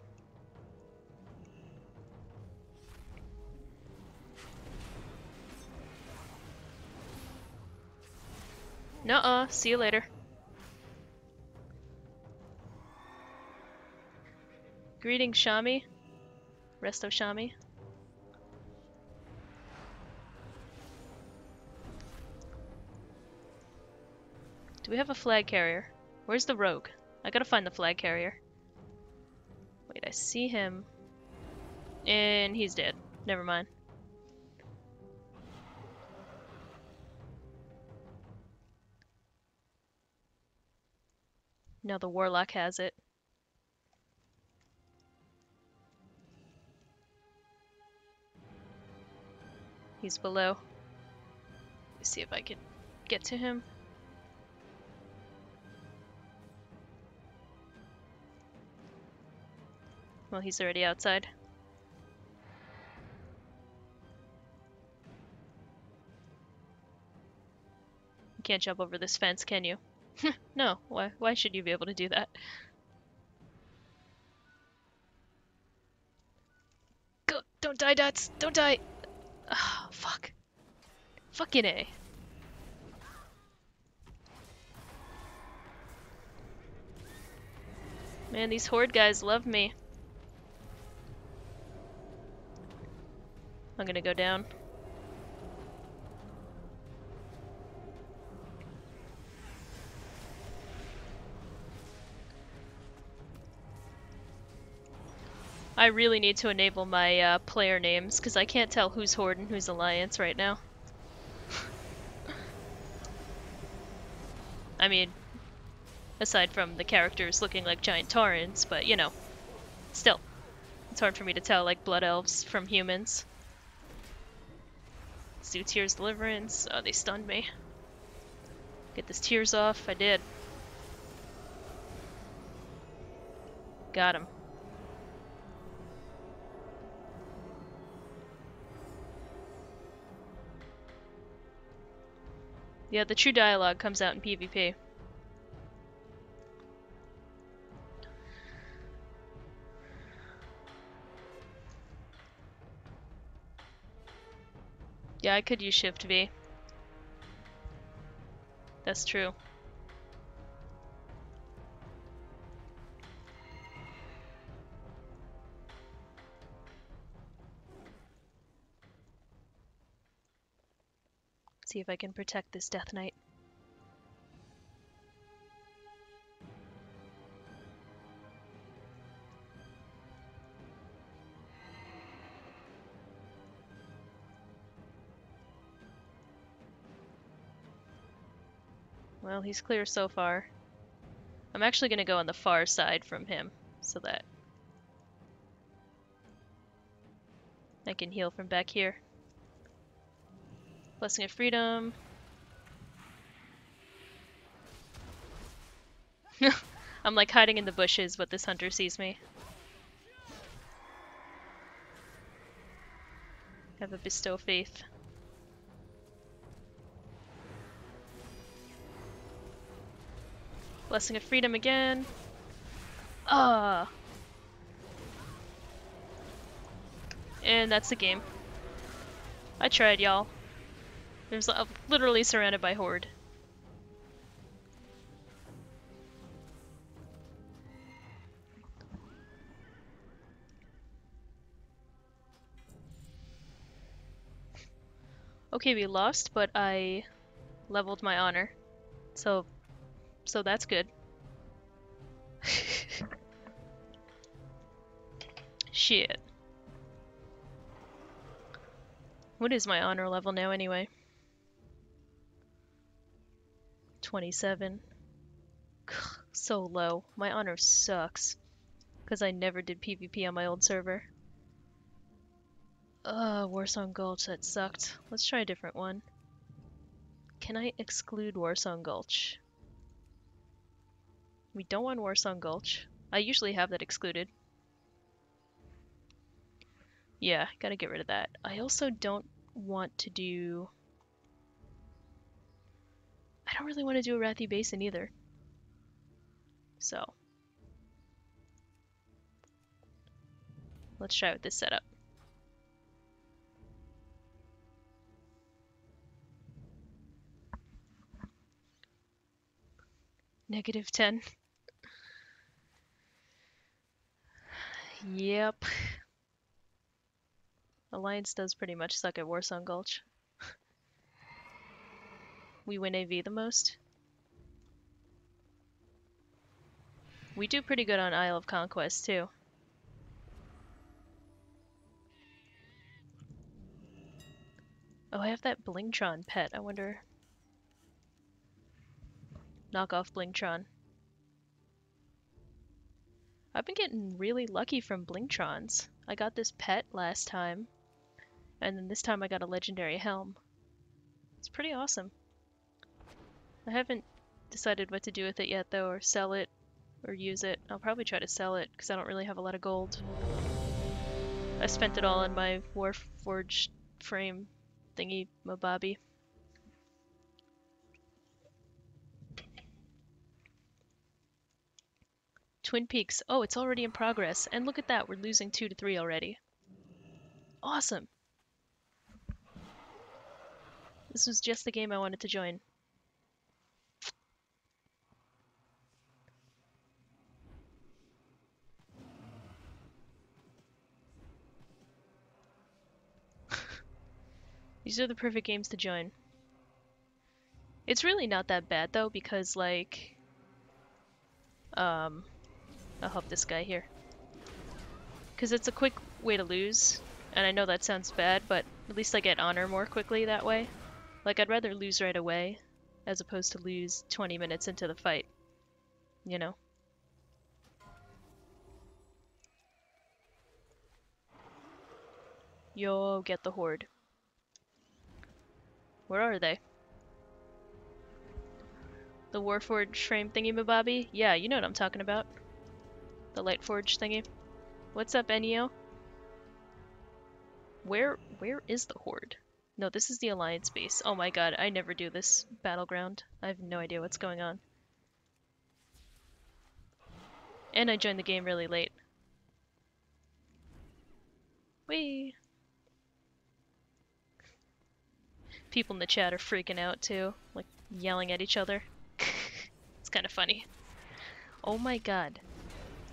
Nuh-uh, see you later. Greetings, Shami. Resto Shami. Do we have a flag carrier? Where's the rogue? I gotta find the flag carrier. Wait, I see him. And he's dead. Never mind. Now the warlock has it. He's below. Let's see if I can get to him. Well, he's already outside. You can't jump over this fence, can you? No, why should you be able to do that? Go! Don't die, Dots! Don't die! Ah, fuck. Fucking A. Man, these horde guys love me. I'm gonna go down. I really need to enable my player names, because I can't tell who's Horde and who's Alliance right now. I mean, aside from the characters looking like giant Taurens, but you know, still. It's hard for me to tell, like, Blood Elves from humans. Let's do Tears Deliverance. Oh, they stunned me. Get this Tears off. I did. Got him. Yeah, the true dialogue comes out in PvP. Yeah, I could use Shift V. That's true. See if I can protect this Death Knight. Well, he's clear so far. I'm actually going to go on the far side from him, so that I can heal from back here. Blessing of Freedom. I'm like hiding in the bushes, but this hunter sees me. Have a bestow faith. Blessing of Freedom again. Ah. And that's the game. I tried, y'all. There's literally surrounded by horde. Okay, we lost, but I leveled my honor. So that's good. Shit. What is my honor level now anyway? 27. So low. My honor sucks. Because I never did PvP on my old server. Warsong Gulch, that sucked. Let's try a different one. Can I exclude Warsong Gulch? We don't want Warsong Gulch. I usually have that excluded. Yeah, gotta get rid of that. I also don't want to do... I don't really want to do a Wrathy Basin either. So... let's try with this setup. -10. Yep. Alliance does pretty much suck at Warsong Gulch. We win AV the most. We do pretty good on Isle of Conquest too. Oh, I have that Blingtron pet. I wonder... knock off Blingtron. I've been getting really lucky from Blingtrons. I got this pet last time, and then this time I got a legendary helm. It's pretty awesome. I haven't decided what to do with it yet though, or sell it, or use it. I'll probably try to sell it, because I don't really have a lot of gold. I spent it all on my Warforged frame thingy mabobby. Twin Peaks. Oh, it's already in progress. And look at that, we're losing 2 to 3 already. Awesome. This was just the game I wanted to join. These are the perfect games to join. It's really not that bad though, because like... I'll help this guy here. Because it's a quick way to lose, and I know that sounds bad, but at least I get honor more quickly that way. Like, I'd rather lose right away, as opposed to lose 20 minutes into the fight. You know? Yo, get the horde. Where are they? The Warforged frame thingy-mabobby? Yeah, you know what I'm talking about. The Lightforged thingy. What's up, Enio? Where is the horde? No, this is the Alliance base. Oh my god, I never do this battleground. I have no idea what's going on. And I joined the game really late. Whee! People in the chat are freaking out too, like yelling at each other. It's kind of funny. Oh my god.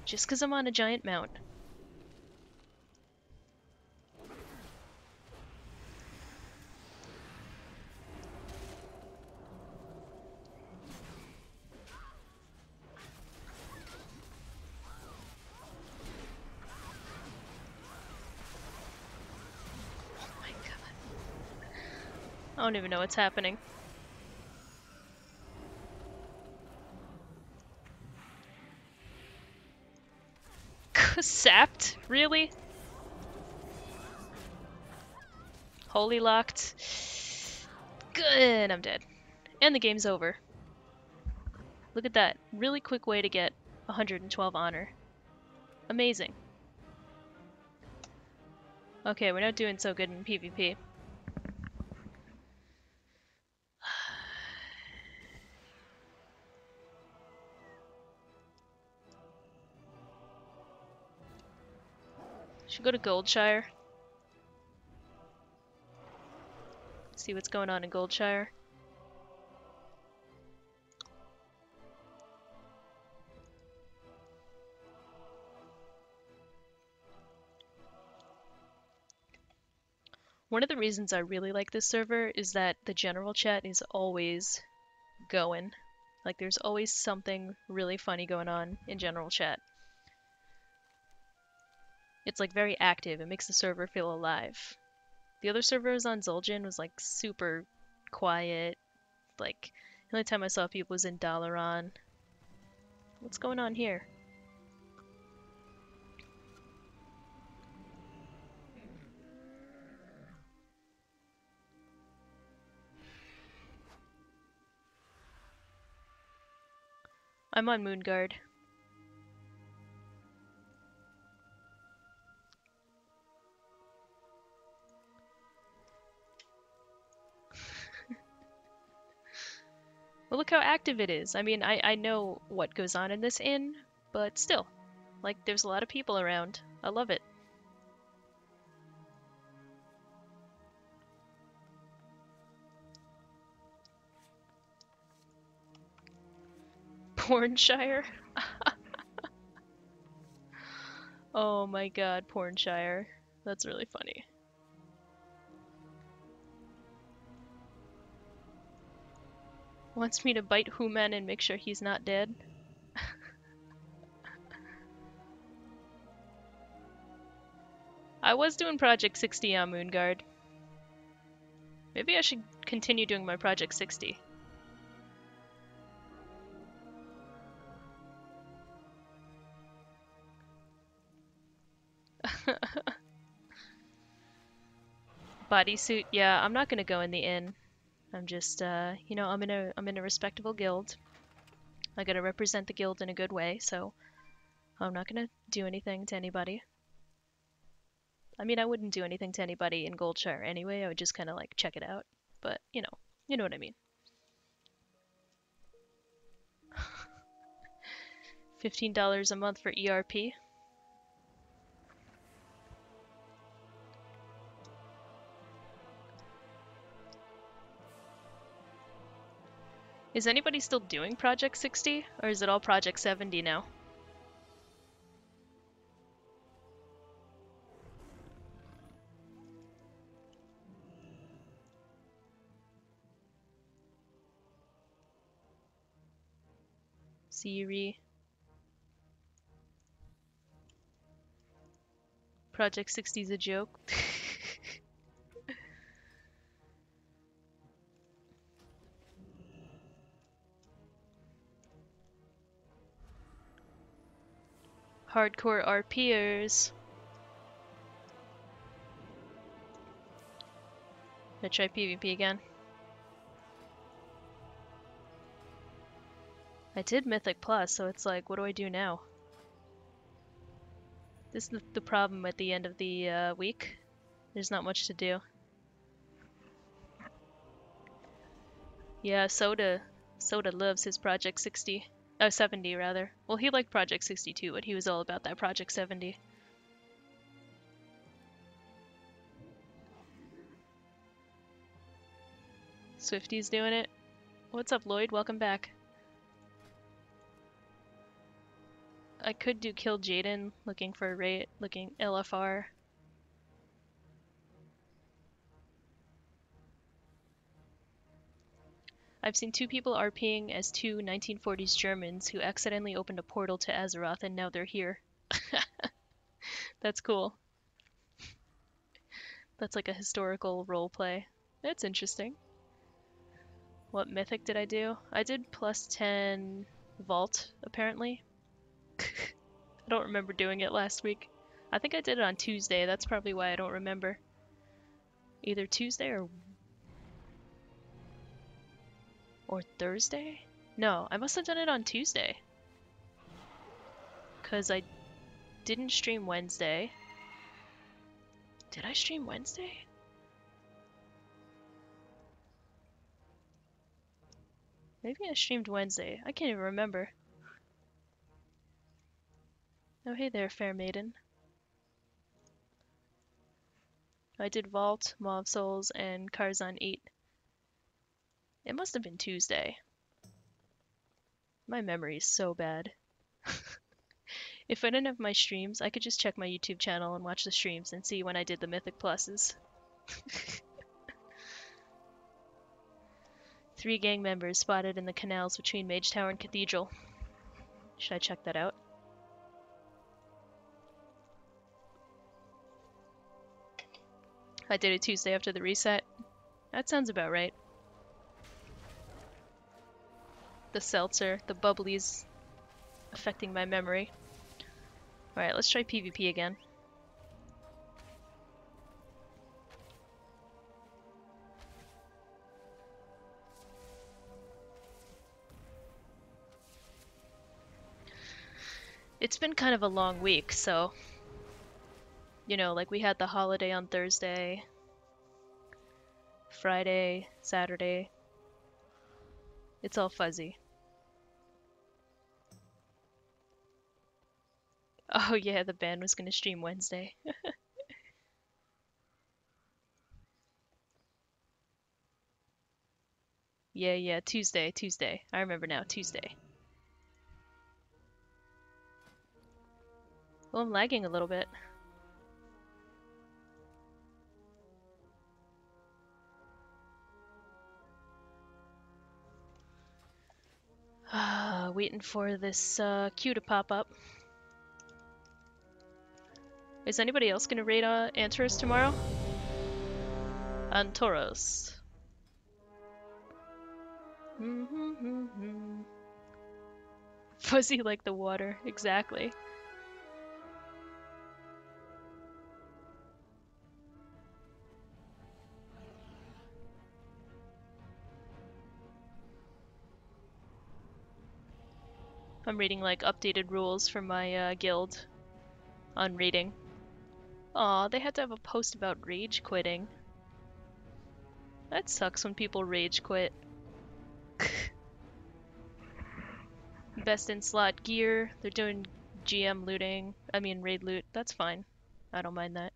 Just because I'm on a giant mount. I don't even know what's happening. Sapped? Really? Holy locked. Good, I'm dead. And the game's over. Look at that. Really quick way to get 112 honor. Amazing. Okay, we're not doing so good in PvP. Should go to Goldshire. See what's going on in Goldshire. One of the reasons I really like this server is that the general chat is always going. Like, there's always something really funny going on in general chat. It's like very active. It makes the server feel alive. The other servers on Zul'jin was like super quiet. Like, the only time I saw people was in Dalaran. What's going on here? I'm on Moonguard. Well, look how active it is. I mean, I know what goes on in this inn, but still. Like, there's a lot of people around. I love it. Pornshire? Oh my god, Pornshire. That's really funny. Wants me to bite Human and make sure he's not dead. I was doing Project 60 on Moonguard. Maybe I should continue doing my Project 60. Bodysuit, yeah, I'm not gonna go in the inn. I'm just, you know, I'm in a respectable guild. I gotta represent the guild in a good way, so I'm not gonna do anything to anybody. I mean, I wouldn't do anything to anybody in Goldshire anyway. I would just kind of like check it out. But you know what I mean. $15 a month for ERP. Is anybody still doing Project 60, or is it all Project 70 now? Siri. Project 60 is a joke. Hardcore RPers. Let's try PvP again. I did Mythic Plus, so it's like, what do I do now? This is the problem at the end of the week. There's not much to do. Yeah, Soda loves his Project 60. Oh, 70 rather. Well, he liked Project 62, but he was all about that Project 70. Swifty's doing it. What's up, Lloyd? Welcome back. I could do Kill Jaden, looking for a rate, looking LFR. I've seen 2 people RPing as 2 1940s Germans who accidentally opened a portal to Azeroth and now they're here. That's cool. That's like a historical roleplay. That's interesting. What mythic did I do? I did plus 10 Vault, apparently. I don't remember doing it last week. I think I did it on Tuesday. That's probably why I don't remember. Either Tuesday or Thursday? No, I must have done it on Tuesday. Because I didn't stream Wednesday. Did I stream Wednesday? Maybe I streamed Wednesday. I can't even remember. Oh, hey there, fair maiden. I did Vault, Maw of Souls, and Karzan 8. It must have been Tuesday. My memory is so bad. If I didn't have my streams, I could just check my YouTube channel and watch the streams and see when I did the Mythic Pluses. 3 gang members spotted in the canals between Mage Tower and Cathedral. Should I check that out? I did it Tuesday after the reset. That sounds about right. The seltzer, the bubblies, affecting my memory. Alright, let's try PvP again. It's been kind of a long week, so... You know, like we had the holiday on Thursday, Friday, Saturday. It's all fuzzy. Oh yeah, the band was gonna stream Wednesday. Yeah, Tuesday. I remember now, Tuesday. Well, I'm lagging a little bit. Waiting for this queue to pop up. Is anybody else gonna raid Antorus tomorrow? Antorus. Fuzzy like the water, exactly. I'm reading like updated rules from my guild on raiding. Aw, they had to have a post about rage quitting. That sucks when people rage quit. Best in slot gear. They're doing GM looting. I mean raid loot. That's fine. I don't mind that.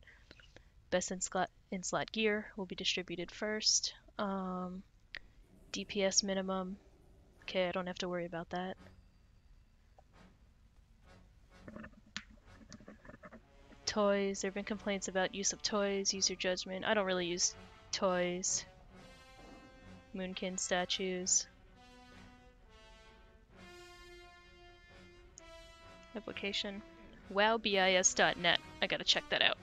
Best in slot gear will be distributed first. DPS minimum. Okay, I don't have to worry about that. Toys. There have been complaints about use of toys. Use your judgment. I don't really use toys. Moonkin statues. Application. wowbis.net. I gotta check that out.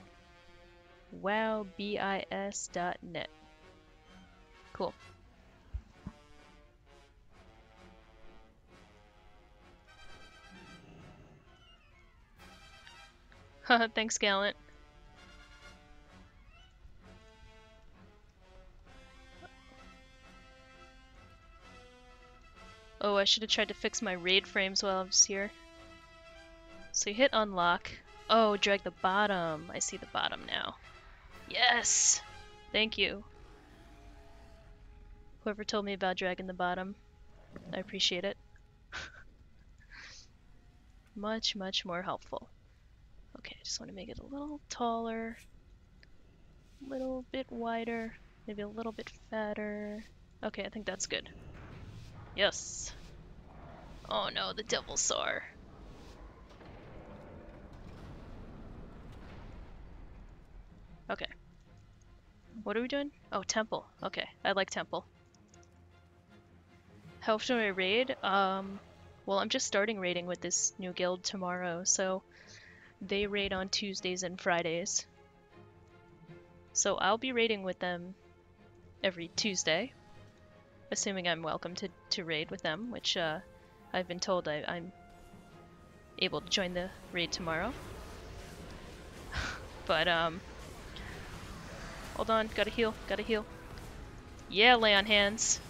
wowbis.net. Cool. Haha, thanks, Gallant. Oh, I should have tried to fix my raid frames while I was here. So you hit unlock. Oh, drag the bottom. I see the bottom now. Yes! Thank you. Whoever told me about dragging the bottom. I appreciate it. Much, much more helpful. Okay, I just want to make it a little taller. A little bit wider. Maybe a little bit fatter. Okay, I think that's good. Yes. Oh no, the devil sar. Okay. What are we doing? Oh, temple. Okay, I like temple. How often do I raid? Well, I'm just starting raiding with this new guild tomorrow, so they raid on Tuesdays and Fridays. So I'll be raiding with them every Tuesday, assuming I'm welcome to raid with them, which I've been told I'm able to join the raid tomorrow. But hold on, gotta heal. Yeah, lay on hands.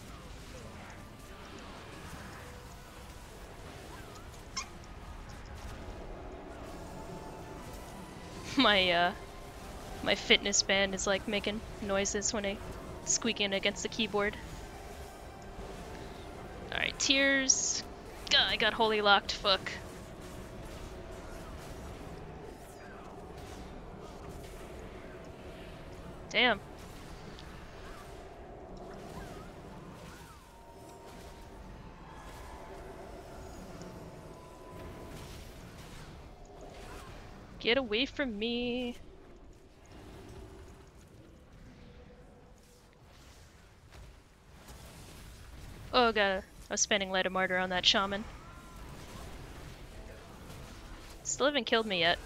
My fitness band is like making noises when I squeak in against the keyboard. Alright, tears. God, I got holy locked, fuck. Damn. Get away from me. Oh god, I was spending Light of Martyr on that shaman. Still haven't killed me yet.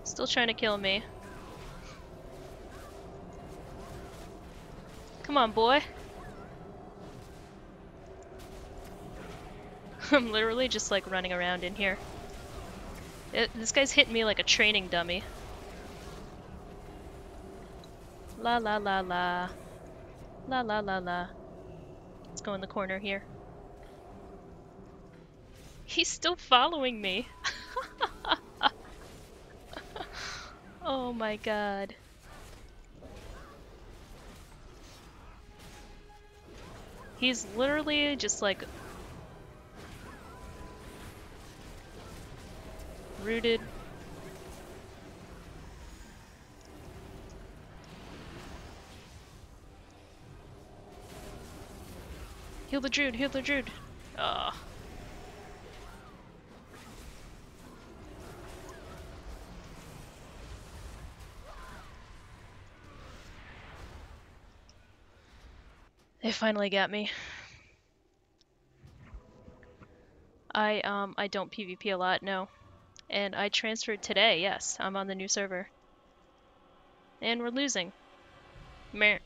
Still trying to kill me. Come on, boy. I'm literally just like running around in here. This guy's hitting me like a training dummy. La la la la. La la la la. Let's go in the corner here. He's still following me. Oh my god. He's literally just like rooted. Heal the Druid, heal the Druid. Ah. They finally got me. I don't PvP a lot, no. And I transferred today, yes. I'm on the new server. And we're losing. Meh.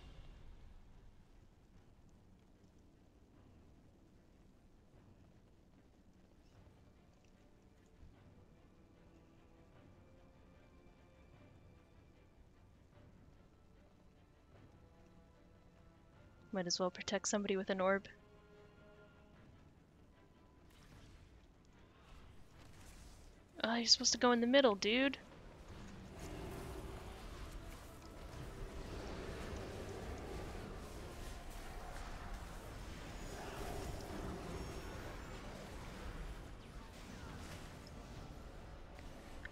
Might as well protect somebody with an orb. Oh, you're supposed to go in the middle, dude.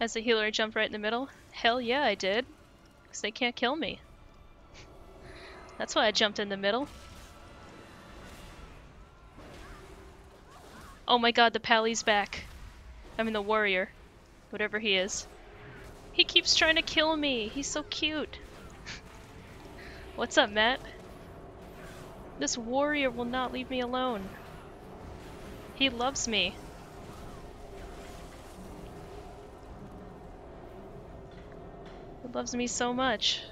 As a healer, I jumped right in the middle? Hell yeah, I did. Because they can't kill me. That's why I jumped in the middle. Oh my god, the pally's back. I mean the warrior. Whatever he is. He keeps trying to kill me. He's so cute. What's up, Matt? This warrior will not leave me alone. He loves me. He loves me so much.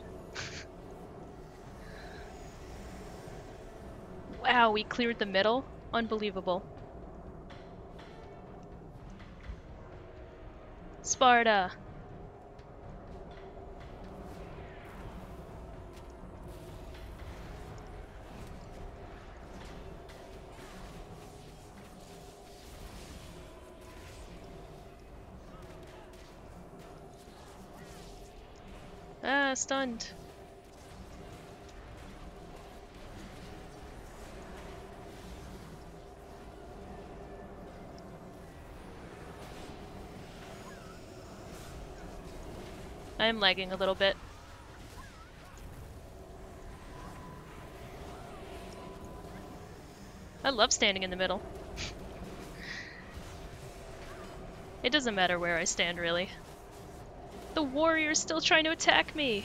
Wow, we cleared the middle? Unbelievable. Sparta! Ah, stunned. I am lagging a little bit. I love standing in the middle. It doesn't matter where I stand, really. The warrior's still trying to attack me!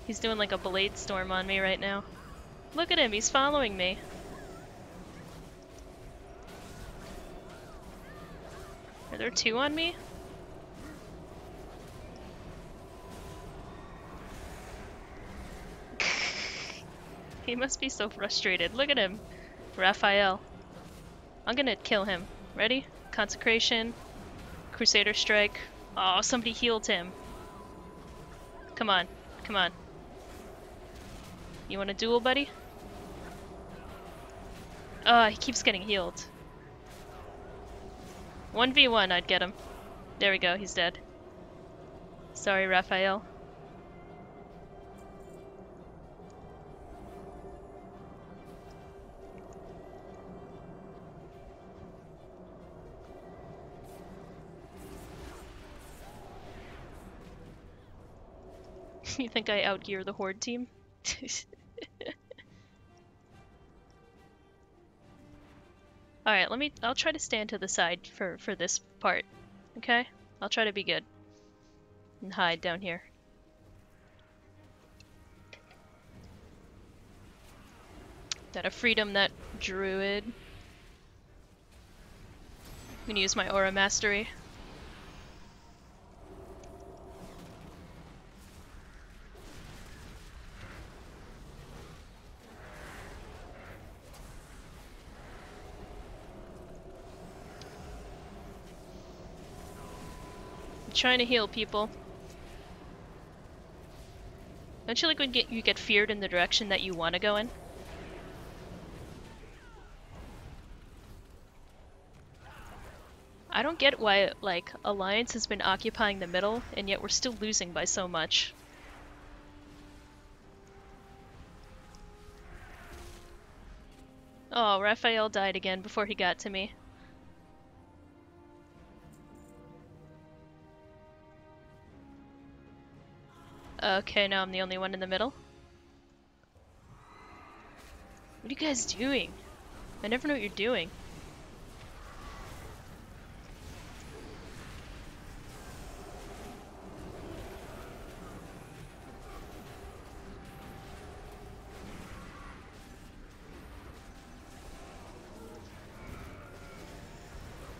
He's doing like a blade storm on me right now. Look at him, he's following me. Are there two on me? He must be so frustrated. Look at him. Raphael. I'm gonna kill him. Ready? Consecration. Crusader Strike. Oh, somebody healed him. Come on. Come on. You want a duel, buddy? Oh, he keeps getting healed. 1v1, I'd get him. There we go, he's dead. Sorry, Raphael. You think I outgear the Horde team? Alright, I'll try to stand to the side for this part. Okay? I'll try to be good. And hide down here. Gotta freedom that druid. I'm gonna use my aura mastery. I'm trying to heal people. Don't you like when you get feared in the direction that you want to go in? I don't get why, like, Alliance has been occupying the middle, and yet we're still losing by so much. Oh, Raphael died again before he got to me. Okay, now I'm the only one in the middle. What are you guys doing? I never know what you're doing.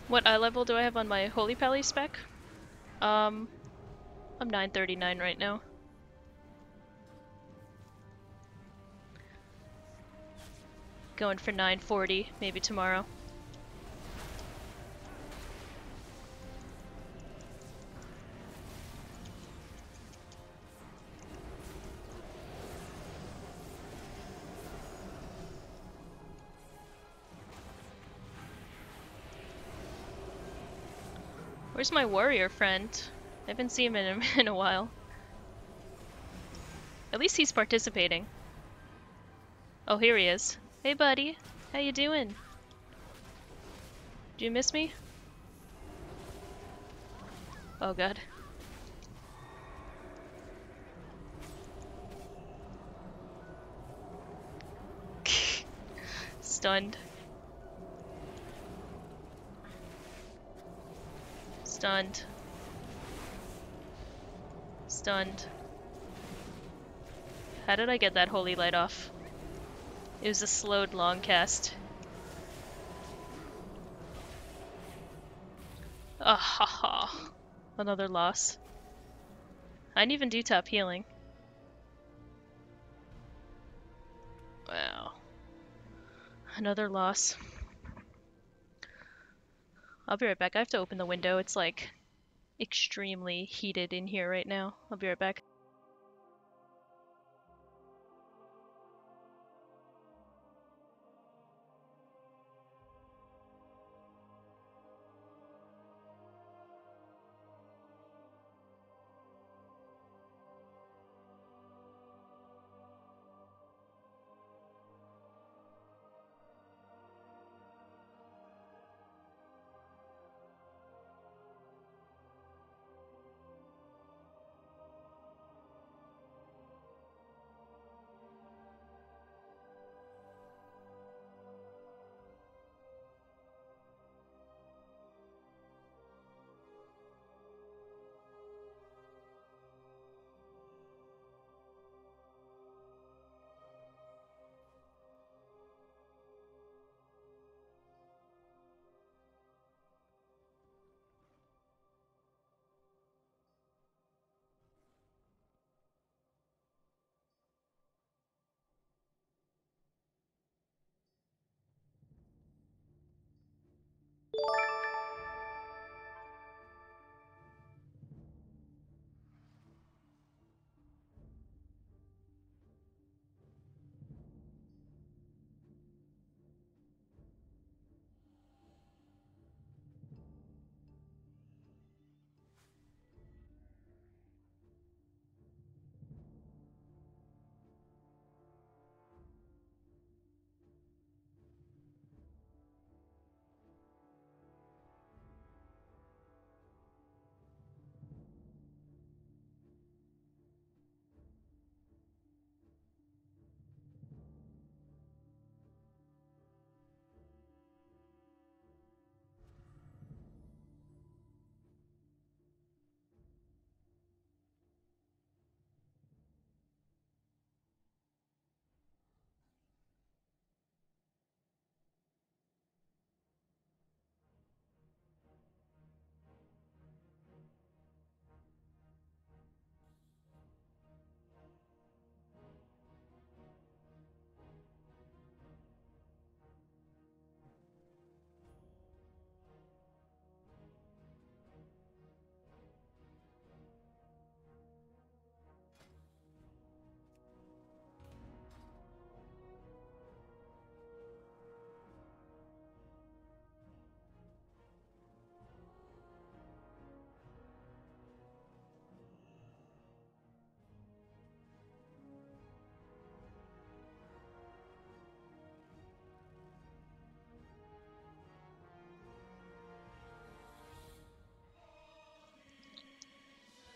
What eye level do I have on my Holy Pally spec? I'm 939 right now. Going for 940, maybe tomorrow. Where's my warrior friend? I haven't seen him in a while. At least he's participating. Oh, here he is. Hey, buddy. How you doing? Do you miss me? Oh, God. Stunned. Stunned. Stunned. How did I get that holy light off? It was a slowed long cast. Ah ha ha. Another loss. I didn't even do top healing. Wow. Another loss. I'll be right back. I have to open the window. It's like extremely heated in here right now. I'll be right back.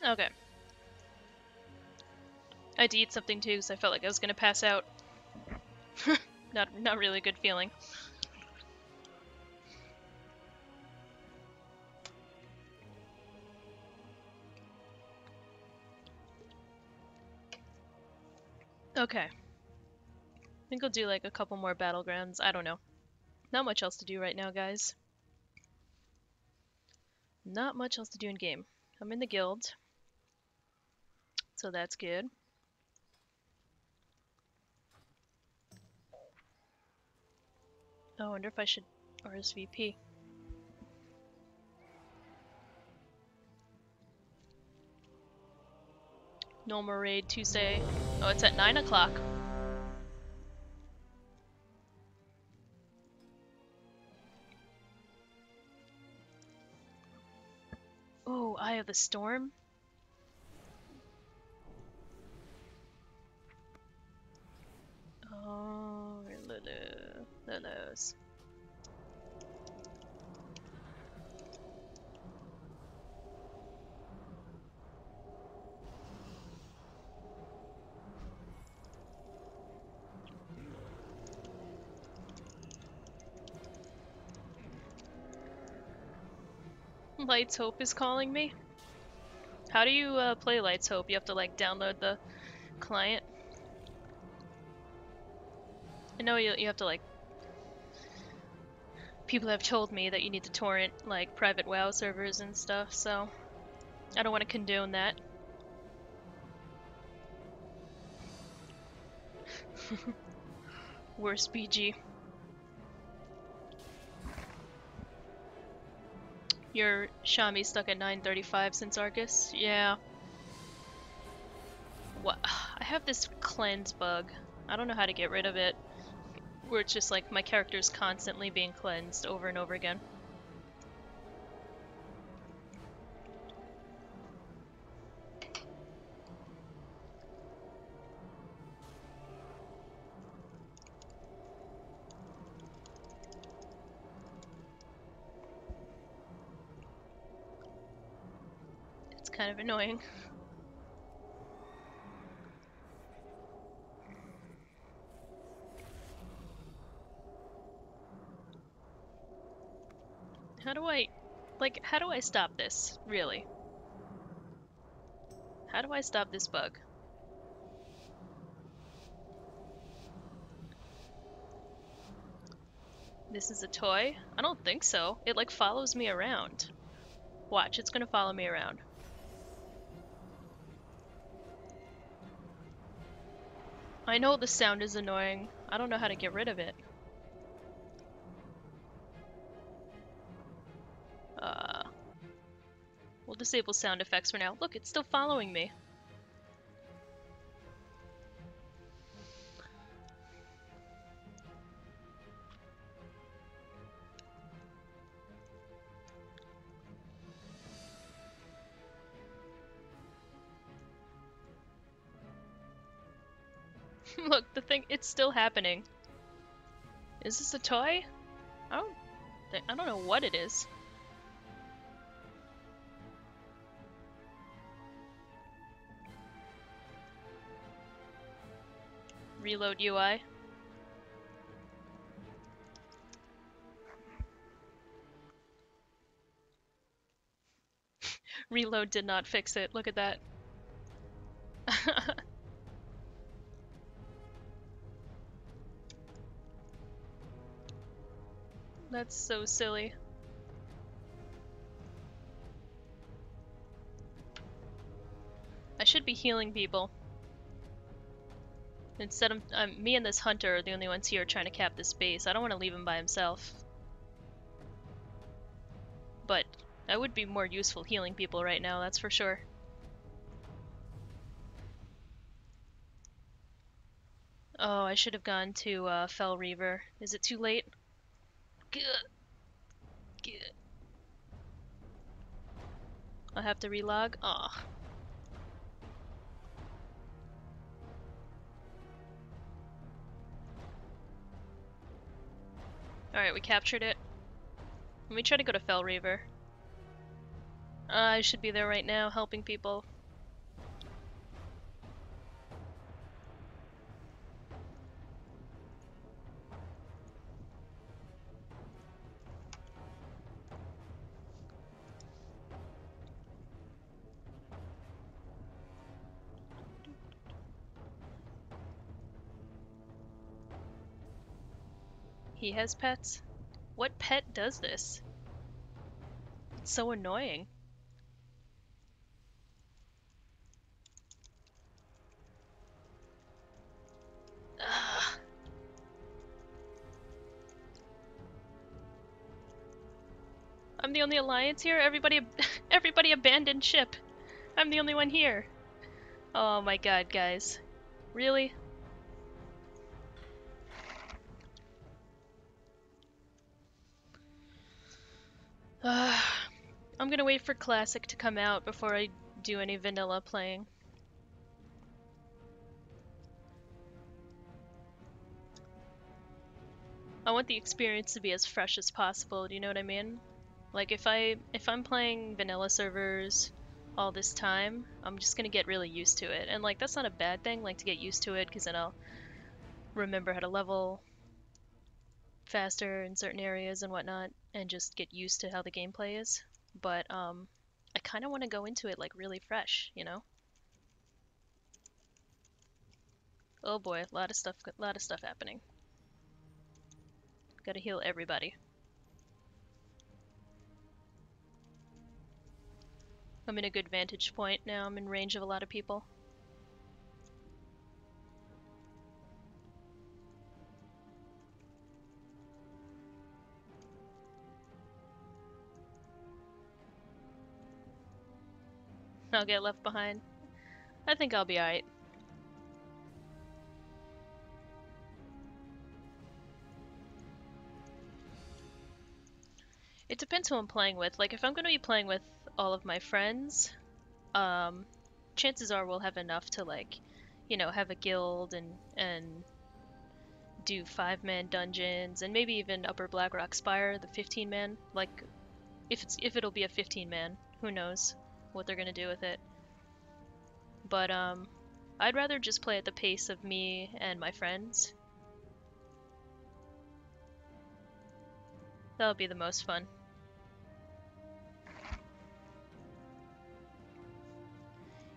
Okay. I had to eat something too, because I felt like I was gonna pass out. Not really a good feeling. Okay. I think I'll do like a couple more battlegrounds. I don't know. Not much else to do right now, guys. Not much else to do in game. I'm in the guild, so that's good. Oh, I wonder if I should RSVP. Normal raid Tuesday. Oh, it's at 9 o'clock. Oh, Eye of the Storm. Oh, Lulu's. Lights Hope is calling me. How do you play Lights Hope? You have to like download the client. I know you have to like. People have told me that you need to torrent like private WoW servers and stuff, so I don't want to condone that. Worst BG. Your Shami stuck at 935 since Arcus? Yeah. What? I have this cleanse bug. I don't know how to get rid of it. Where it's just like my character's constantly being cleansed over and over again. It's kind of annoying. How do I stop this, really? How do I stop this bug? This is a toy? I don't think so. It like follows me around. Watch, it's gonna follow me around. I know the sound is annoying. I don't know how to get rid of it. We'll disable sound effects for now. Look, it's still following me. Look, the thing, it's still happening. Is this a toy? I don't know what it is. Reload UI. Reload did not fix it. Look at that. That's so silly. I should be healing people. Instead of me and this hunter are the only ones here trying to cap this base. I don't want to leave him by himself. But I would be more useful healing people right now, that's for sure. Oh, I should have gone to Fel Reaver. Is it too late? Good. Good. I'll have to relog. Aw. Alright, we captured it. Let me try to go to Fel Reaver. I should be there right now, helping people. He has pets? What pet does this? It's so annoying. Ugh. I'm the only alliance here? Everybody abandoned ship. I'm the only one here. Oh my god, guys. Really? I'm gonna wait for Classic to come out before I do any vanilla playing. I want the experience to be as fresh as possible, do you know what I mean? Like if I'm playing vanilla servers all this time, I'm just gonna get really used to it. And like that's not a bad thing, like to get used to it, because then I'll remember how to level faster in certain areas and whatnot, and just get used to how the gameplay is. But I kind of want to go into it like really fresh, you know? Oh boy, a lot of stuff happening. Gotta heal everybody. I'm in a good vantage point now. I'm in range of a lot of people. I'll get left behind. I think I'll be alright. It depends who I'm playing with. Like, if I'm going to be playing with all of my friends, chances are we'll have enough to, like, you know, have a guild and do 5-man dungeons, and maybe even Upper Blackrock Spire, the 15-man. Like, if it'll be a 15-man, who knows what they're going to do with it. But, I'd rather just play at the pace of me and my friends. That'll be the most fun.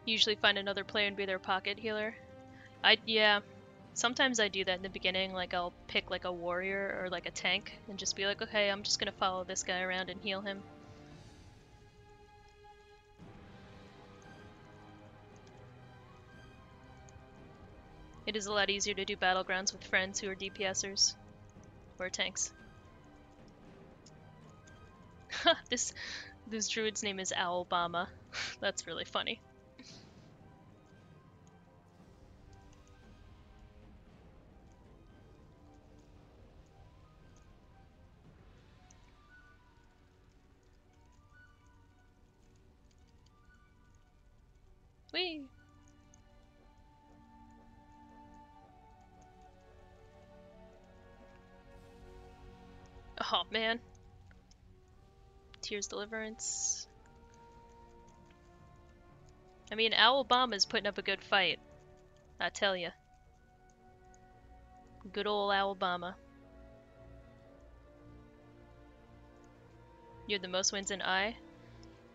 Usually find another player and be their pocket healer. Yeah, sometimes I do that in the beginning, like I'll pick like a warrior or like a tank and just be like, okay, I'm just gonna follow this guy around and heal him. It is a lot easier to do battlegrounds with friends who are DPSers or tanks. this druid's name is Owlbama. That's really funny. Whee! Oh man. Tears Deliverance. I mean, Owlbama's putting up a good fight. I tell ya. Good ol' Owlbama. You had the most wins in I?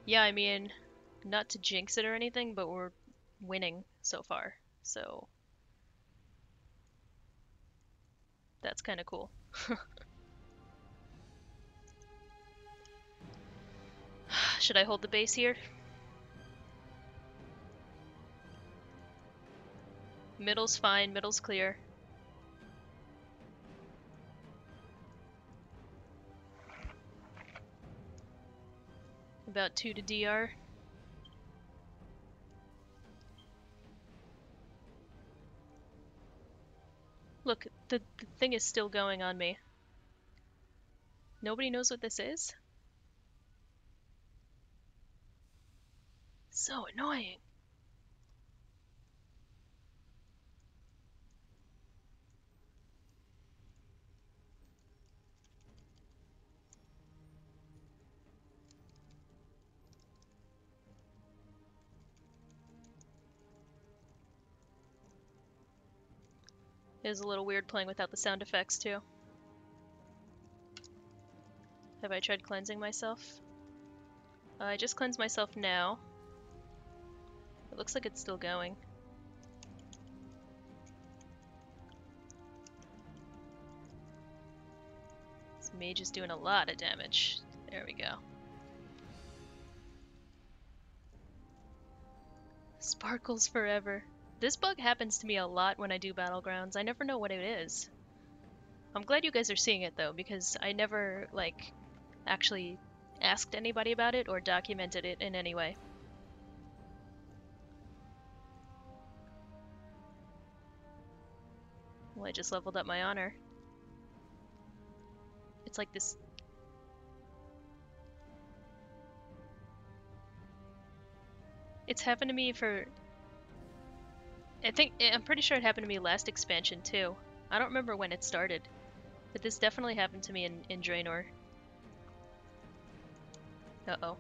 Yeah, I mean, not to jinx it or anything, but we're winning so far, so that's kind of cool. Should I hold the base here? Middle's fine, middle's clear. About 2 to DR. Look, the thing is still going on me. Nobody knows what this is? So annoying. It is a little weird playing without the sound effects too. Have I tried cleansing myself? I just cleansed myself now. It looks like it's still going. mage is doing a lot of damage. There we go. Sparkles forever. This bug happens to me a lot when I do Battlegrounds. I never know what it is. I'm glad you guys are seeing it though, because I never, like, actually asked anybody about it or documented it in any way. Well, I just leveled up my honor. It's like this... It's happened to me for... I'm pretty sure it happened to me last expansion too. I don't remember when it started, but this definitely happened to me in Draenor. Uh-oh.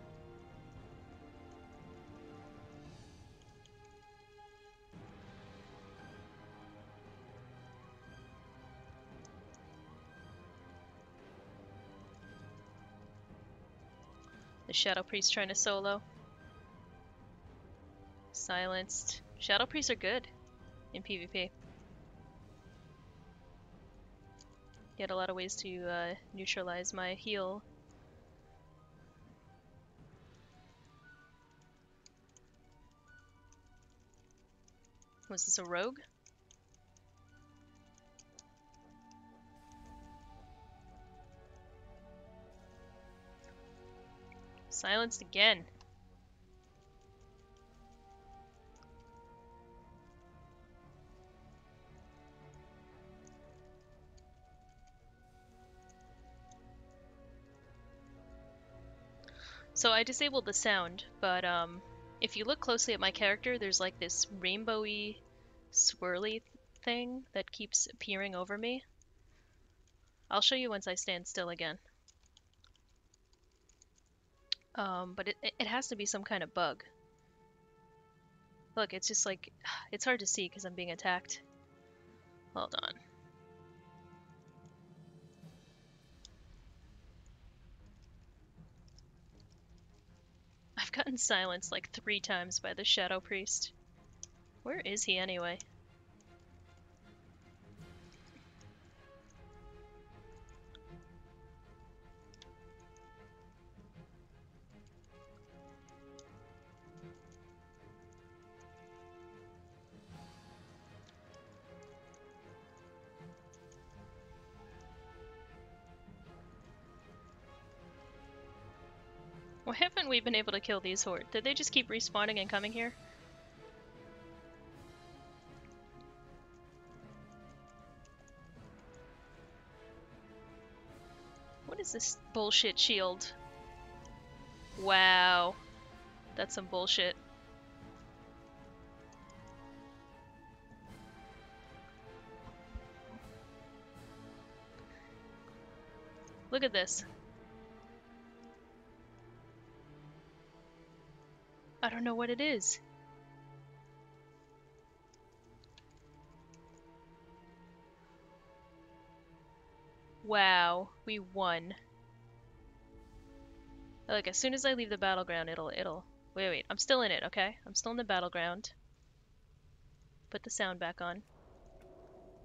The Shadow Priest trying to solo. Silenced. Shadow Priests are good in PvP. Get a lot of ways to neutralize my heal. Was this a rogue? Silenced again. So I disabled the sound, but if you look closely at my character, there's like this rainbowy, swirly thing that keeps appearing over me. I'll show you once I stand still again. But it has to be some kind of bug. Look, it's just like, it's hard to see because I'm being attacked. Hold on. I've gotten silenced like 3 times by the Shadow Priest. Where is he anyway? Why haven't we been able to kill these horde? Did they just keep respawning and coming here? What is this bullshit shield? Wow. That's some bullshit. Look at this. I don't know what it is. Wow, we won. Like, as soon as I leave the battleground, it'll... Wait, I'm still in it, okay? I'm still in the battleground. Put the sound back on.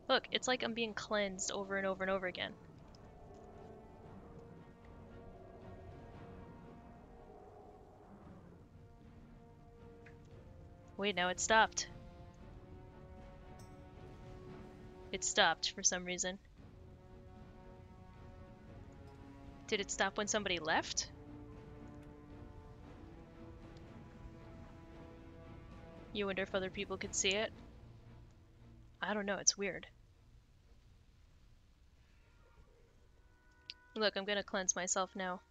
Look, it's like I'm being cleansed over and over and over again. Wait, now it stopped. It stopped for some reason. Did it stop when somebody left? You wonder if other people could see it? I don't know, it's weird. Look, I'm gonna cleanse myself now.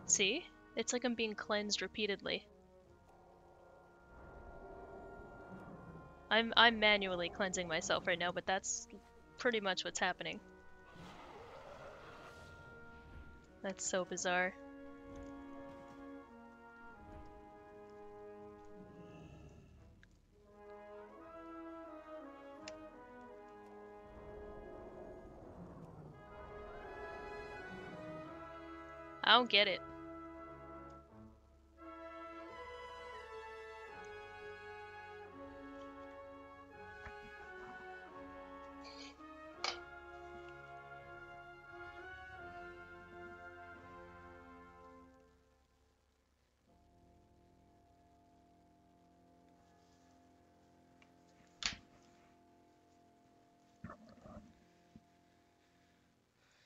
See? It's like I'm being cleansed repeatedly. I'm manually cleansing myself right now, but that's pretty much what's happening. That's so bizarre. I don't get it.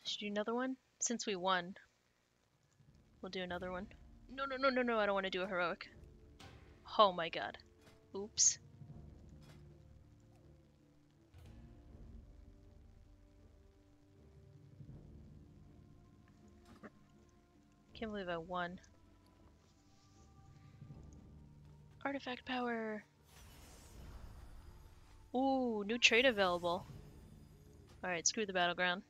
Should we do another one? Since we won, we'll do another one. No, no, no, no, no, I don't want to do a heroic. Oh my god. Oops. Can't believe I won. Artifact power. Ooh, new trait available. Alright, screw the battleground.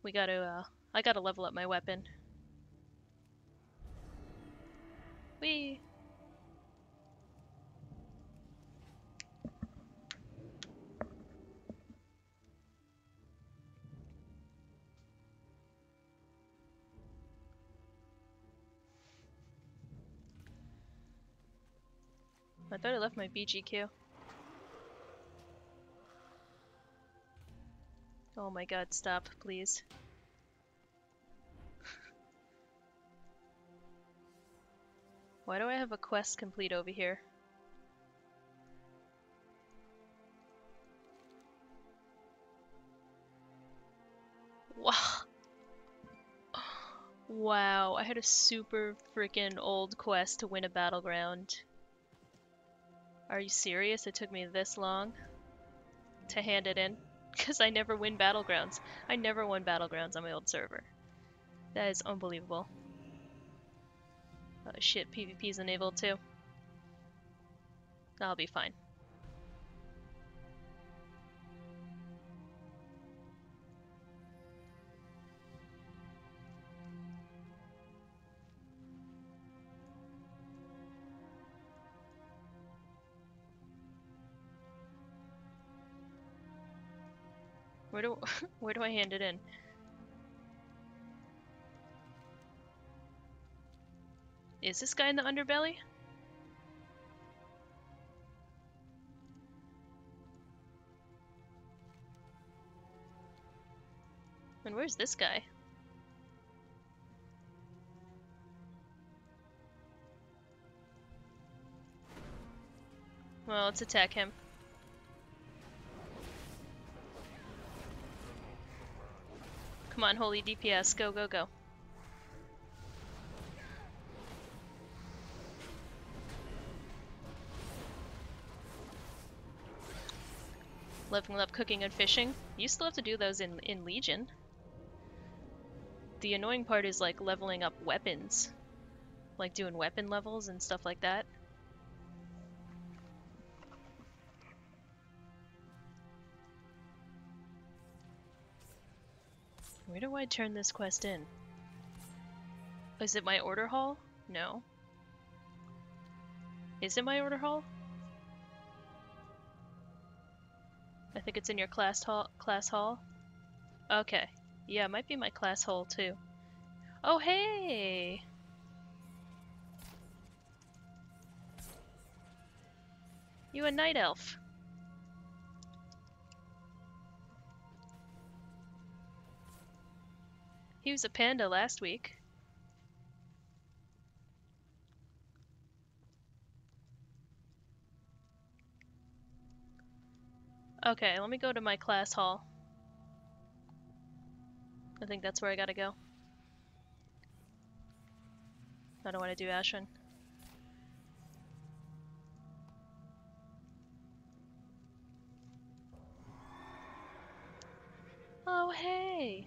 We gotta, I gotta level up my weapon. Whee! I thought I left my BGQ. Oh my god, stop, please. Why do I have a quest complete over here? Wow. Wow, I had a super freaking old quest to win a battleground. Are you serious? It took me this long to hand it in? Because I never win battlegrounds. I never won battlegrounds on my old server. That is unbelievable. Oh shit, PvP's enabled too. I'll be fine. Where do I hand it in? Is this guy in the underbelly? And where's this guy? Well, let's attack him. Come on, holy DPS, go, go, go. Leveling up cooking and fishing. You still have to do those in Legion. The annoying part is like leveling up weapons. Like doing weapon levels and stuff like that. Where do I turn this quest in? Is it my order hall? No. Is it my order hall? I think it's in your class hall. Okay. Yeah, it might be my class hall too. Oh, hey! You a night elf. He was a panda last week. Okay, let me go to my class hall. I think that's where I gotta go. I don't want to do Ashen. Oh, hey!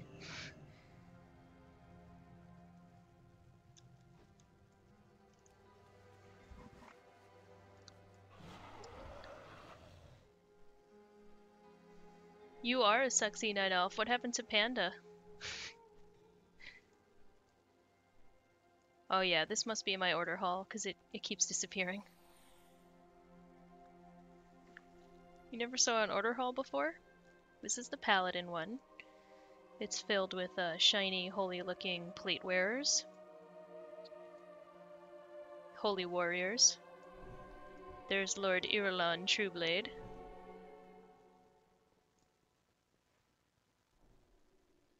You are a sexy night elf. What happened to Panda? Oh yeah, this must be my order hall, because it keeps disappearing. You never saw an order hall before? This is the Paladin one. It's filled with shiny, holy-looking plate wearers. Holy warriors. There's Lord Irulan Trueblade.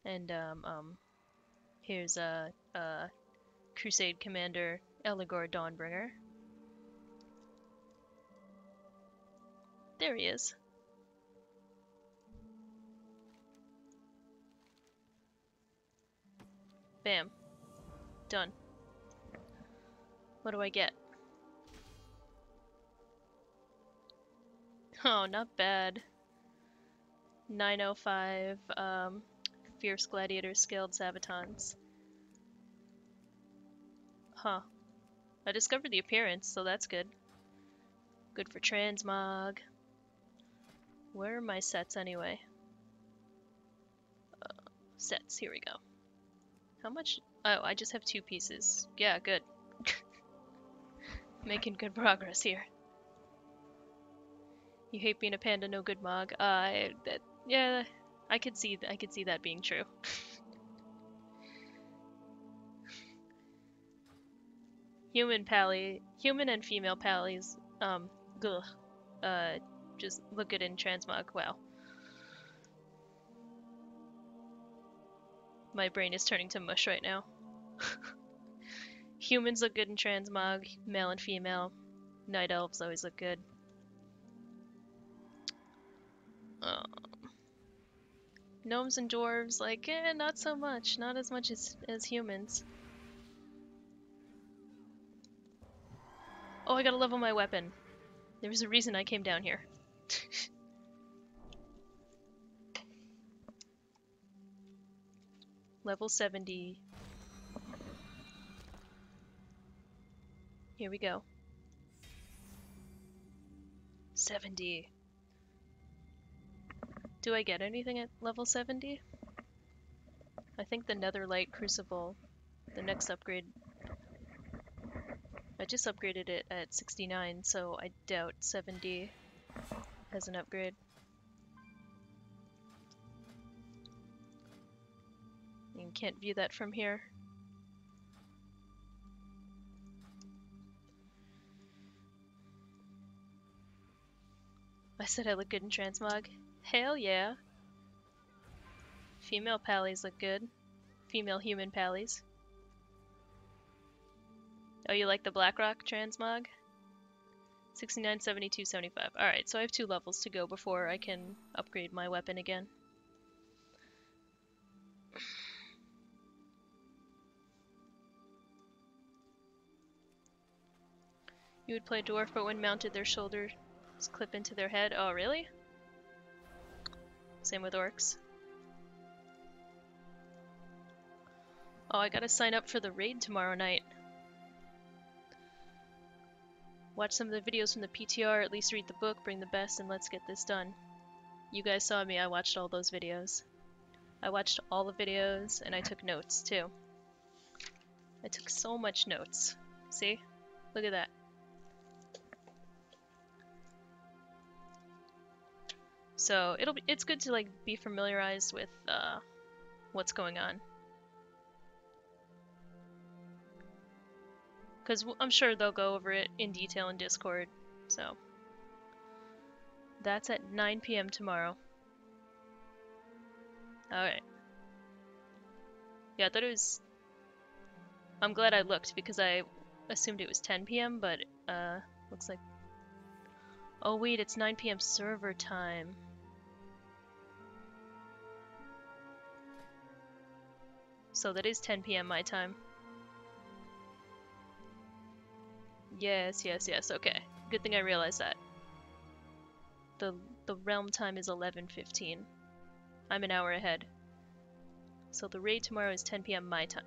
And here's Crusade Commander Eligor Dawnbringer. There he is. Bam. Done. What do I get? Oh, not bad. 905, Fierce Gladiators, Scaled Sabatons. Huh. I discovered the appearance, so that's good. Good for transmog. Where are my sets anyway? Sets, here we go. How much? Oh, I just have 2 pieces. Yeah, good. Making good progress here. You hate being a panda, no good mog. Yeah, I could see that being true. Human and female pallies, just look good in transmog. Wow. My brain is turning to mush right now. Humans look good in transmog, male and female. Night elves always look good. Gnomes and dwarves, like, not so much. Not as much as humans. Oh, I gotta level my weapon. There was a reason I came down here. Level 70. Here we go. 70. Do I get anything at level 70? I think the Netherlight Crucible, the next upgrade. I just upgraded it at 69, so I doubt 70 has an upgrade. You can't view that from here. I said I look good in transmog. Hell yeah. Female pallies look good. Female human pallies. Oh, you like the Blackrock transmog? 69, 72, 75. Alright, so I have 2 levels to go before I can upgrade my weapon again. You would play dwarf, but when mounted, their shoulders clip into their head. Oh, really? Same with orcs. Oh, I gotta sign up for the raid tomorrow night. Watch some of the videos from the PTR, at least read the book, bring the best, and let's get this done. You guys saw me, I watched all those videos. I watched all the videos, and I took notes, too. I took so much notes. See? Look at that. So, it's good to, like, be familiarized with, what's going on. Because I'm sure they'll go over it in detail in Discord, so. That's at 9 PM tomorrow. Alright. Yeah, I thought it was... I'm glad I looked, because I assumed it was 10 PM, but, looks like... Oh wait, it's 9 PM server time. So that is 10 PM my time. Yes, okay. Good thing I realized that. The realm time is 11:15. I'm an hour ahead. So the raid tomorrow is 10 PM my time.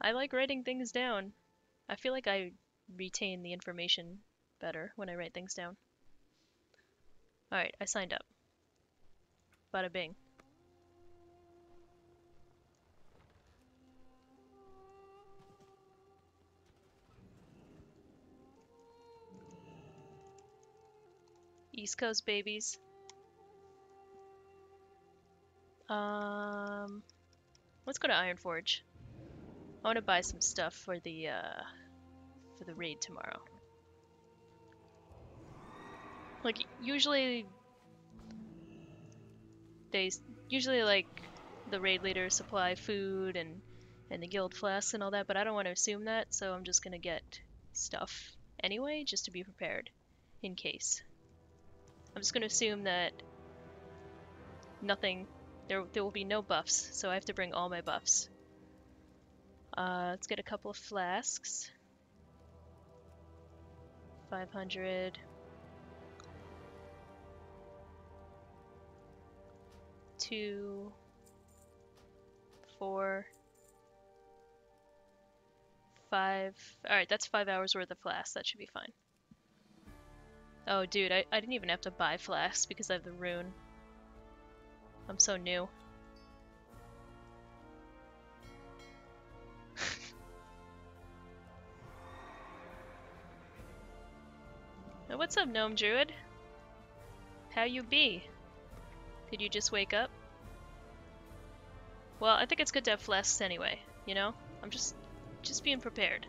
I like writing things down. I feel like I retain the information better when I write things down. Alright, I signed up. Bada bing. East Coast babies. Let's go to Ironforge. I want to buy some stuff for the raid tomorrow. Like usually like the raid leaders supply food and the guild flasks and all that, but I don't want to assume that, so I'm just gonna get stuff anyway, just to be prepared in case. I'm just gonna assume that nothing There will be no buffs, so I have to bring all my buffs. Let's get a couple of flasks. 500. 2, 4, 5. Alright, that's 5 hours worth of flasks. That should be fine. Oh, dude, I didn't even have to buy flasks because I have the rune. I'm so new. Oh, what's up, Gnome Druid? How you be? Did you just wake up? Well, I think it's good to have flasks anyway, you know? I'm just being prepared.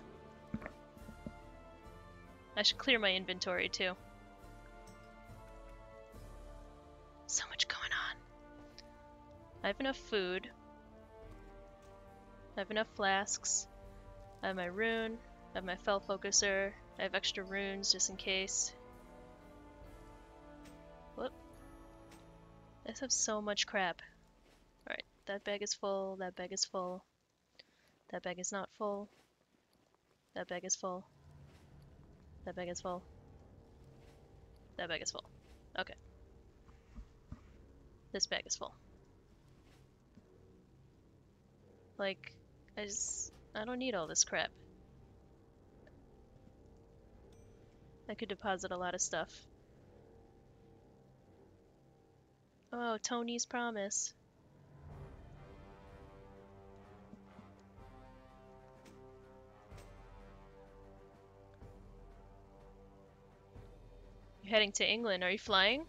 I should clear my inventory too. So much going on. I have enough food. I have enough flasks. I have my rune. I have my Fel Focuser. I have extra runes just in case. Whoop. I just have so much crap. Alright, that bag is full. That bag is full. That bag is not full. That bag is full. That bag is full. That bag is full. Okay. This bag is full. Like, I don't need all this crap. I could deposit a lot of stuff. Oh, Tony's promise. You're heading to England. Are you flying?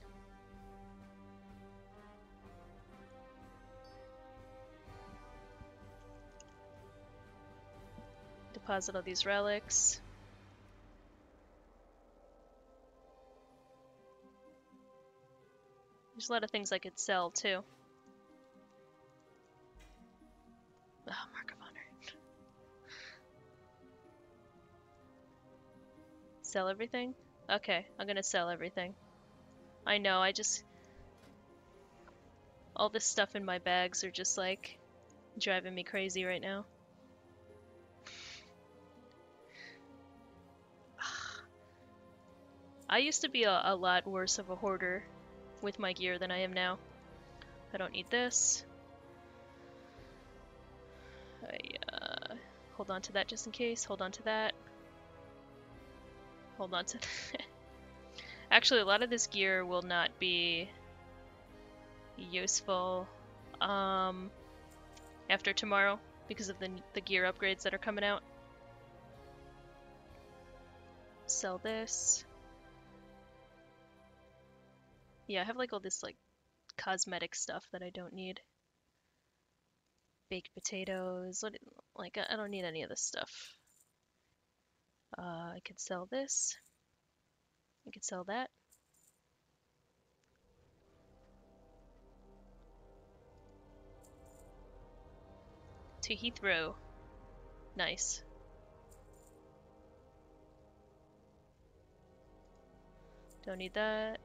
Deposit all these relics. There's a lot of things I could sell too. Oh, Mark of Honor. Sell everything? Okay, I'm gonna sell everything. I know, all this stuff in my bags are just like driving me crazy right now. I used to be a lot worse of a hoarder with my gear than I am now. I don't need this. I hold on to that just in case. Hold on to that. Hold on to Actually, a lot of this gear will not be useful after tomorrow because of the gear upgrades that are coming out. Sell this. Yeah, I have like all this like cosmetic stuff that I don't need. Baked potatoes. I don't need any of this stuff. I could sell this. I could sell that. To Heathrow. Nice. Don't need that.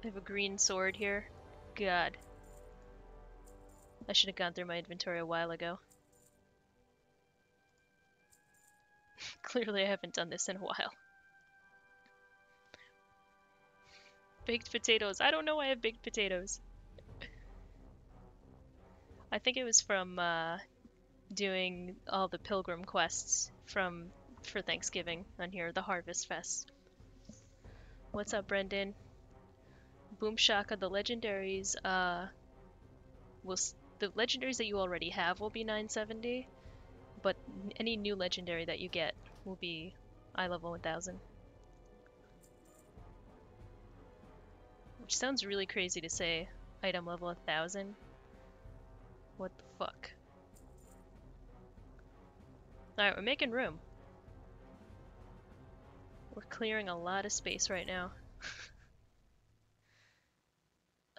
I have a green sword here. God. I should have gone through my inventory a while ago. Clearly I haven't done this in a while. Baked potatoes. I don't know why I have baked potatoes. I think it was from doing all the pilgrim quests for Thanksgiving on here, the Harvest Fest. What's up, Brendan? Boom Shaka, the legendaries, the legendaries that you already have will be 970, but any new legendary that you get will be eye level 1000. Which sounds really crazy to say, item level 1000. What the fuck? Alright, we're making room. We're clearing a lot of space right now.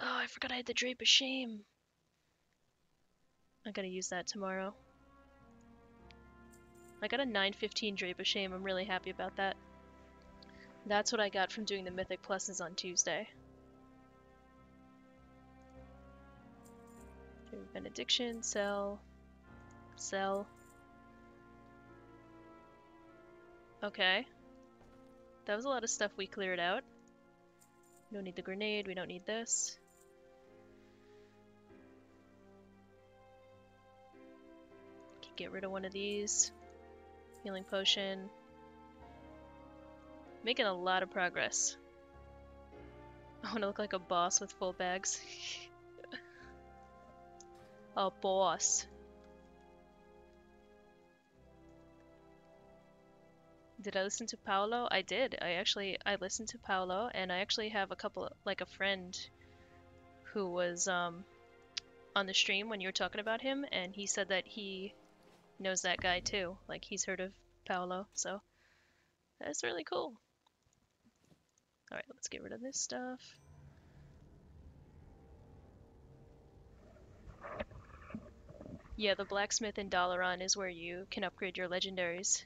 Oh, I forgot I had the Drape of Shame. I gotta use that tomorrow. I got a 915 Drape of Shame. I'm really happy about that. That's what I got from doing the Mythic Pluses on Tuesday. Benediction, sell. Sell. Okay. That was a lot of stuff we cleared out. We don't need the grenade, we don't need this. Can get rid of one of these. Healing potion. Making a lot of progress. I want to look like a boss with full bags. A boss. Did I listen to Paolo? I did. I listened to Paolo, and I actually have a friend who was on the stream when you were talking about him, and he said that he knows that guy too. Like, he's heard of Paolo, so that's really cool. Alright, let's get rid of this stuff. Yeah, the blacksmith in Dalaran is where you can upgrade your legendaries.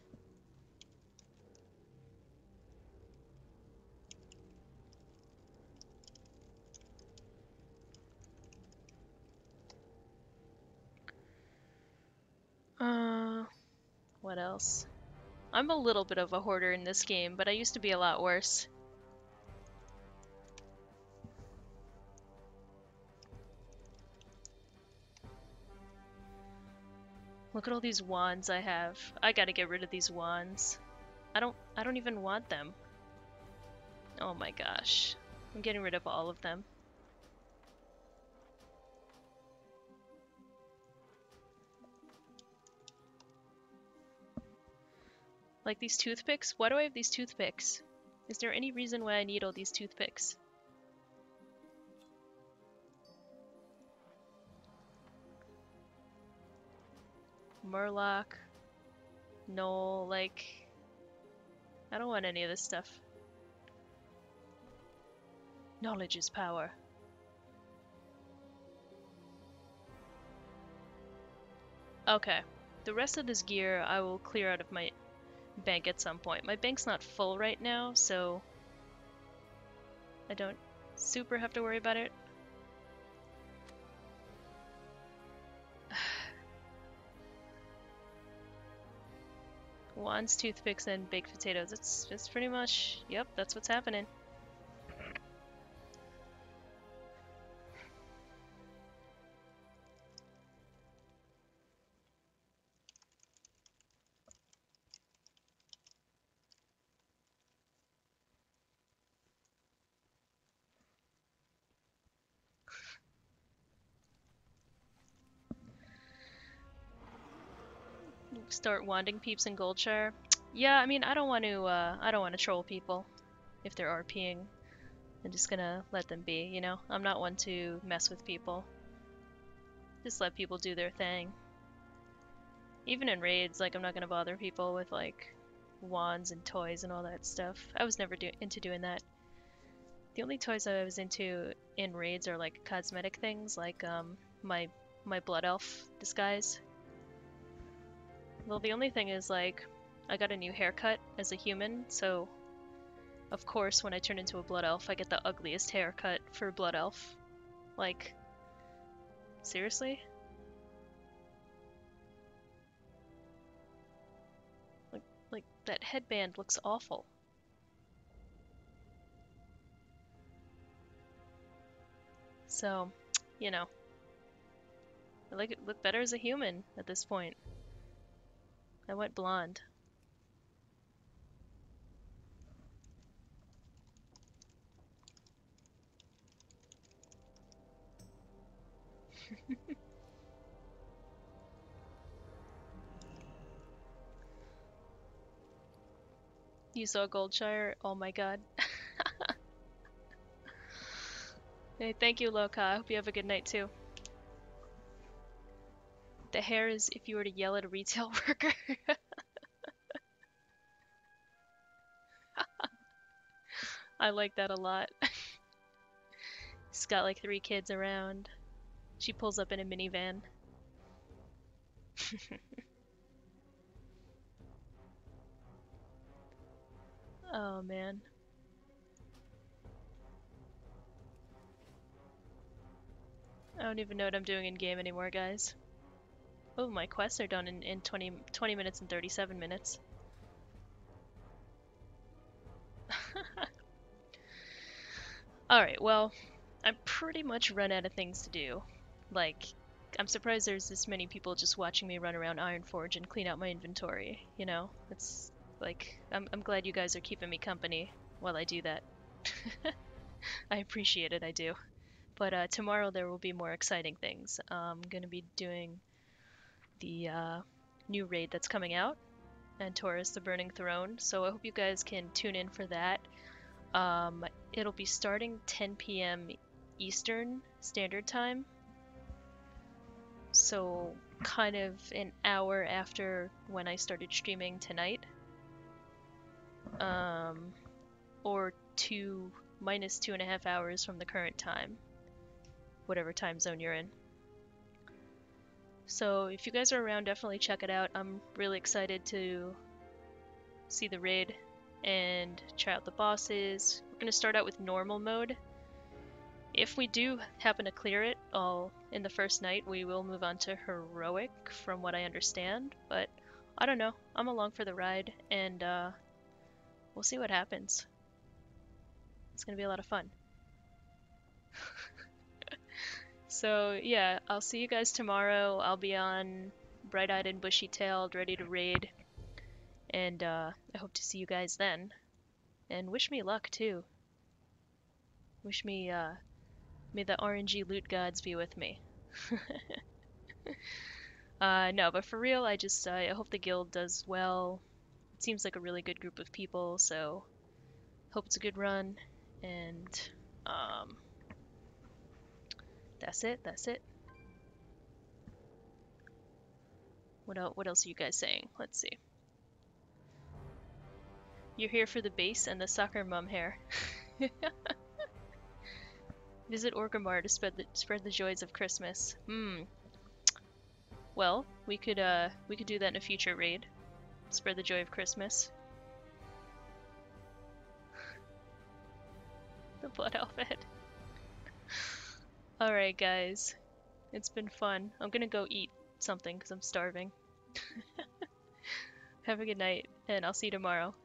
What else? I'm a little bit of a hoarder in this game, but I used to be a lot worse. Look at all these wands I have. I gotta get rid of these wands. I don't even want them. Oh my gosh. I'm getting rid of all of them. Like these toothpicks? Why do I have these toothpicks? Is there any reason why I need all these toothpicks? Murloc. No, like... I don't want any of this stuff. Knowledge is power. Okay. The rest of this gear I will clear out of my bank at some point. My bank's not full right now, so I don't super have to worry about it. Wands, toothpicks, and baked potatoes. It's just pretty much, yep, that's what's happening. Start wanding peeps in Goldshire. Yeah, I mean, I don't want to troll people if they're RPing. I'm just gonna let them be, you know? I'm not one to mess with people. Just let people do their thing. Even in raids, like, I'm not gonna bother people with, like, wands and toys and all that stuff. I was never into doing that. The only toys I was into in raids are, like, cosmetic things, like, my Blood Elf disguise. Well, the only thing is, like, I got a new haircut as a human, so of course when I turn into a Blood Elf, I get the ugliest haircut for Blood Elf. Like, seriously? Like that headband looks awful. So, you know, I like it look better as a human at this point. I went blonde. You saw Goldshire? Oh my god. Hey, thank you, Loka. I hope you have a good night too. The hair is if you were to yell at a retail worker. I like that a lot. He's got like 3 kids around. She pulls up in a minivan. Oh man. don't even know what I'm doing in game anymore, guys. Oh, my quests are done in 20 minutes and 37 minutes. Alright, well, I'm pretty much run out of things to do. Like, I'm surprised there's this many people just watching me run around Ironforge and clean out my inventory, you know? It's like, I'm glad you guys are keeping me company while I do that. I appreciate it, I do. But tomorrow there will be more exciting things. I'm gonna be doing the new raid that's coming out, Antorus the Burning Throne, so I hope you guys can tune in for that. It'll be starting 10 p.m. Eastern Standard Time, so kind of an hour after when I started streaming tonight, or minus 2.5 hours from the current time, whatever time zone you're in. So if you guys are around, definitely check it out. I'm really excited to see the raid and try out the bosses. We're going to start out with normal mode. If we do happen to clear it all in the first night, we will move on to heroic, from what I understand. But I don't know. I'm along for the ride, and we'll see what happens. It's going to be a lot of fun. So yeah, I'll see you guys tomorrow. I'll be on bright-eyed and bushy-tailed, ready to raid. And I hope to see you guys then. And wish me luck, too. Wish me, may the RNG loot gods be with me. No, but for real, I hope the guild does well. It seems like a really good group of people, so hope it's a good run. And, that's it. What else are you guys saying? Let's see. You're here for the base and the soccer mum hair. Visit Orgrimmar to spread the joys of Christmas. Well, we could do that in a future raid. Spread the joy of Christmas. The blood elf head. Alright guys, it's been fun. I'm gonna go eat something because I'm starving. Have a good night, and I'll see you tomorrow.